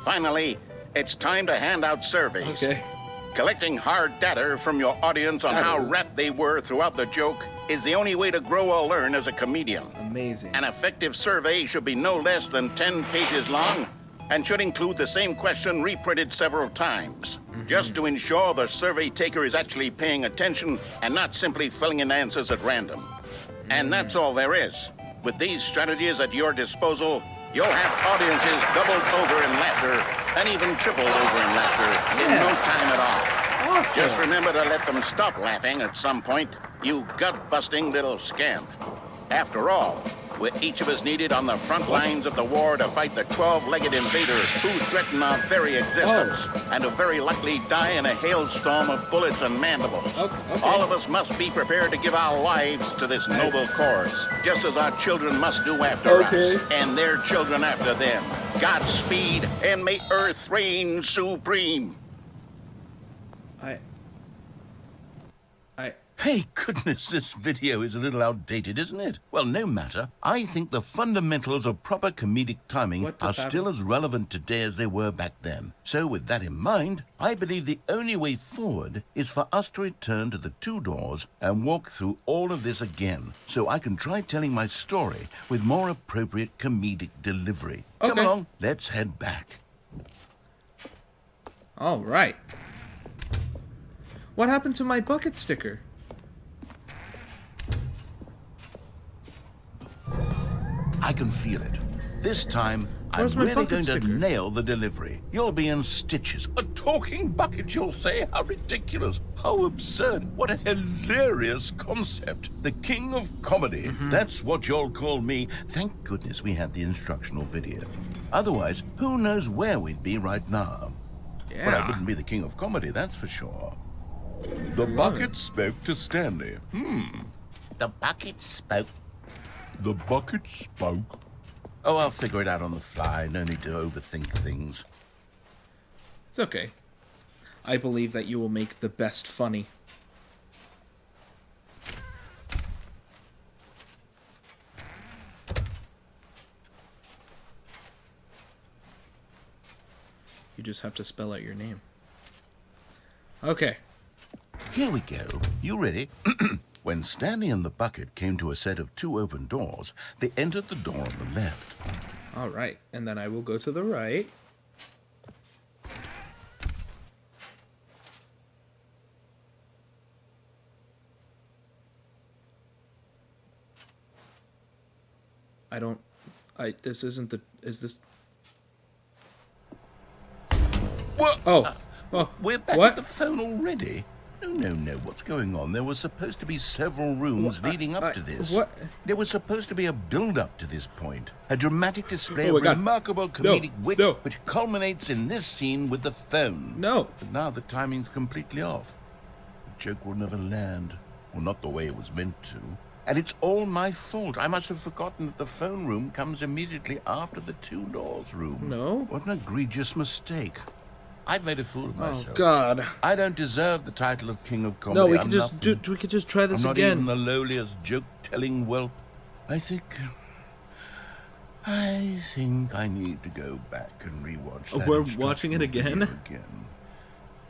Finally, it's time to hand out surveys. Okay. Collecting hard data from your audience on how Data. rapt they were throughout the joke is the only way to grow or learn as a comedian. Amazing. An effective survey should be no less than 10 pages long and should include the same question reprinted several times, just to ensure the survey taker is actually paying attention and not simply filling in answers at random. And that's all there is. With these strategies at your disposal, you'll have audiences doubled over in laughter and even tripled over in laughter in Yeah. no time at all. Awesome. Just remember to let them stop laughing at some point, you gut-busting little scamp. After all, we're each of us needed on the front lines of the war to fight the 12-legged invader who threaten our very existence and who very likely die in a hailstorm of bullets and mandibles. Okay. All of us must be prepared to give our lives to this noble cause, just as our children must do after us, and their children after them. Godspeed, and may Earth reign supreme. Hey, goodness, this video is a little outdated, isn't it? Well, no matter. I think the fundamentals of proper comedic timing What are just still as relevant today as they were back then. So with that in mind, I believe the only way forward is for us to return to the two doors and walk through all of this again, so I can try telling my story with more appropriate comedic delivery. Come Okay. along, let's head back. All right. What happened to my bucket sticker? I can feel it. This time, Where's I'm my really bucket going sticker? to nail the delivery. You'll be in stitches. A talking bucket, you'll say? How ridiculous. How absurd. What a hilarious concept. The king of comedy. That's what you'll call me. Thank goodness we had the instructional video. Otherwise, who knows where we'd be right now. Yeah. But I wouldn't be the king of comedy, that's for sure. The bucket spoke to Stanley. The bucket spoke. The bucket spoke. Oh, I'll figure it out on the fly. No need to overthink things. It's okay. I believe that you will make the best funny. You just have to spell out your name. Okay. Here we go. You ready? When Stanley and the bucket came to a set of 2 open doors, they entered the door on the left. All right. And then I will go to the right. This isn't the, is this? What? Oh. We're back What? at the phone already? No. What's going on? There was supposed to be several rooms leading up to this. What? There was supposed to be a build-up to this point. A dramatic display Oh my of God. remarkable comedic wit, no. which culminates in this scene with the phone. No. But now the timing's completely off. The joke will never land. Well, not the way it was meant to. And it's all my fault. I must have forgotten that the phone room comes immediately after the 2 doors room. No. What an egregious mistake. I've made a fool of Oh myself. God. I don't deserve the title of King of Comedy. No, we I'm could just nothing. we could just try this I'm not again. even the lowliest joke-telling whelp. I think I need to go back and rewatch that. We're watching it instructional again? video again.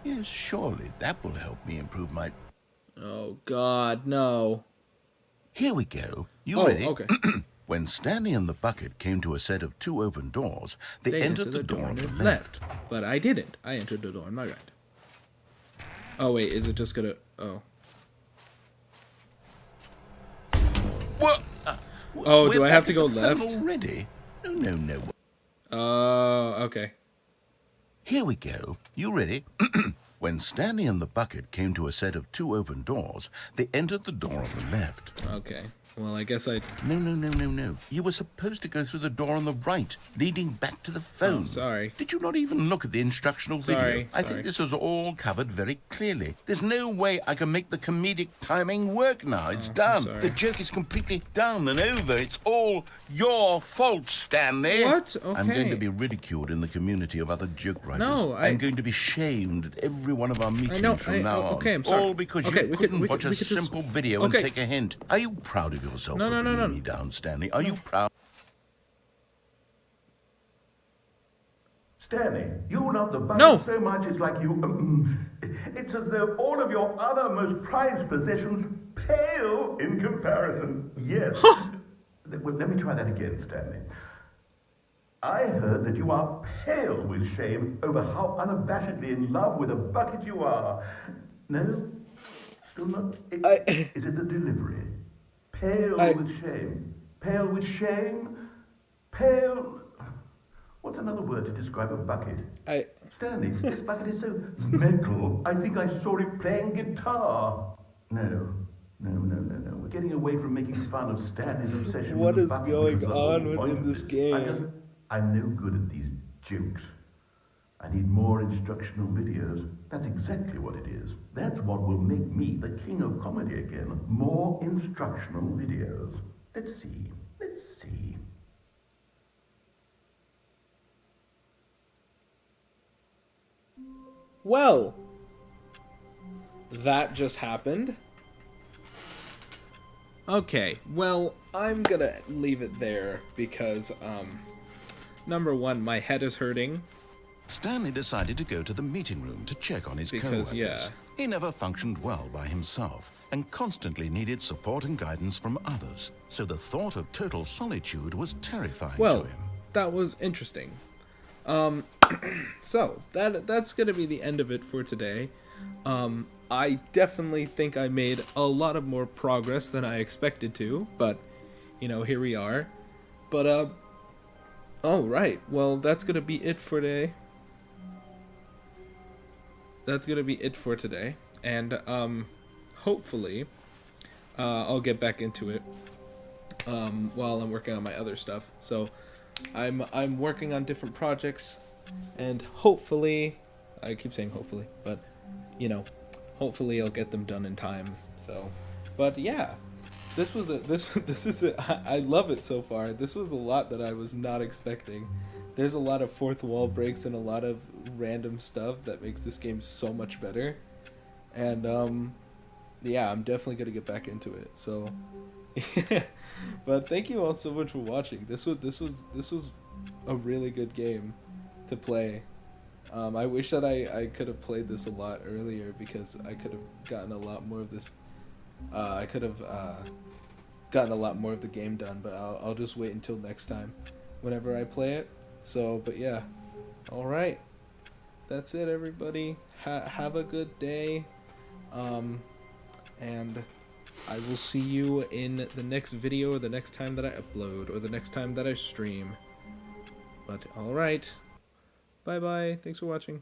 Yes, surely that will help me improve my. Oh God, no. Here we go. You Oh, ready? okay. When Stanley and the bucket came to a set of 2 open doors, they entered the door on the left. But I didn't. I entered the door on my right. Oh wait, is it just gonna? Oh. What? Oh, We're do I back have to at go the phone left? already? No. Okay. Here we go. You ready? When Stanley and the bucket came to a set of 2 open doors, they entered the door on the left. Okay. Well, I guess I. No. You were supposed to go through the door on the right, leading back to the phone. Oh, sorry. Did you not even look at the instructional video? Sorry. I think this was all covered very clearly. There's no way I can make the comedic timing work now. It's done. sorry. The joke is completely done and over. It's all your fault, Stanley. What? I'm going Okay. to be ridiculed in the community of other joke writers. No, I'm going to be shamed at every one of our meetings from now on. Okay, I'm sorry. All because Okay, you we couldn't could watch a just- simple video okay. and take a hint. Are you proud of yourself No, for no, no, bringing no. me down, Stanley? Are you proud? Stanley, you love the bucket No. so much it's like you. It's as though all of your other most prized possessions pale in comparison. Yes. Well, let me try that again, Stanley. I heard that you are pale with shame over how unabashedly in love with a bucket you are. No? Still not? Is it the delivery? Pale with shame. Pale with shame? Pale. What's another word to describe a bucket? Stanley, this bucket is so metal. I think I saw it playing guitar. No. We're getting away from making fun of Stanley's obsession What with is the bucket. going because the whole on point within of this it- game? I'm no good at these jokes. I need more instructional videos. That's exactly what it is. That's what will make me the king of comedy again. More instructional videos. Let's see. Well, that just happened. Okay, well, I'm gonna leave it there because, number one, my head is hurting. Stanley decided to go to the meeting room to check on his Because, co-workers. yeah. He never functioned well by himself and constantly needed support and guidance from others. So the thought of total solitude was terrifying Well, to him. that was interesting. So, that's gonna be the end of it for today. I definitely think I made a lot of more progress than I expected to, but, you know, here we are. But, All right. Well, that's gonna be it for today. And hopefully, I'll get back into it while I'm working on my other stuff. So, I'm working on different projects, and hopefully, I keep saying hopefully, but you know, hopefully I'll get them done in time. So, but yeah. This is I love it so far. This was a lot that I was not expecting. There's a lot of fourth wall breaks and a lot of random stuff that makes this game so much better. And yeah, I'm definitely gonna get back into it. So yeah. But thank you all so much for watching. This was a really good game to play. I wish that I could have played this a lot earlier, because I could have gotten a lot more of this. I could have gotten a lot more of the game done, but I'll just wait until next time whenever I play it. So, but yeah. Alright. That's it, everybody. Have a good day. And I will see you in the next video, or the next time that I upload, or the next time that I stream. But alright. Bye-bye. Thanks for watching.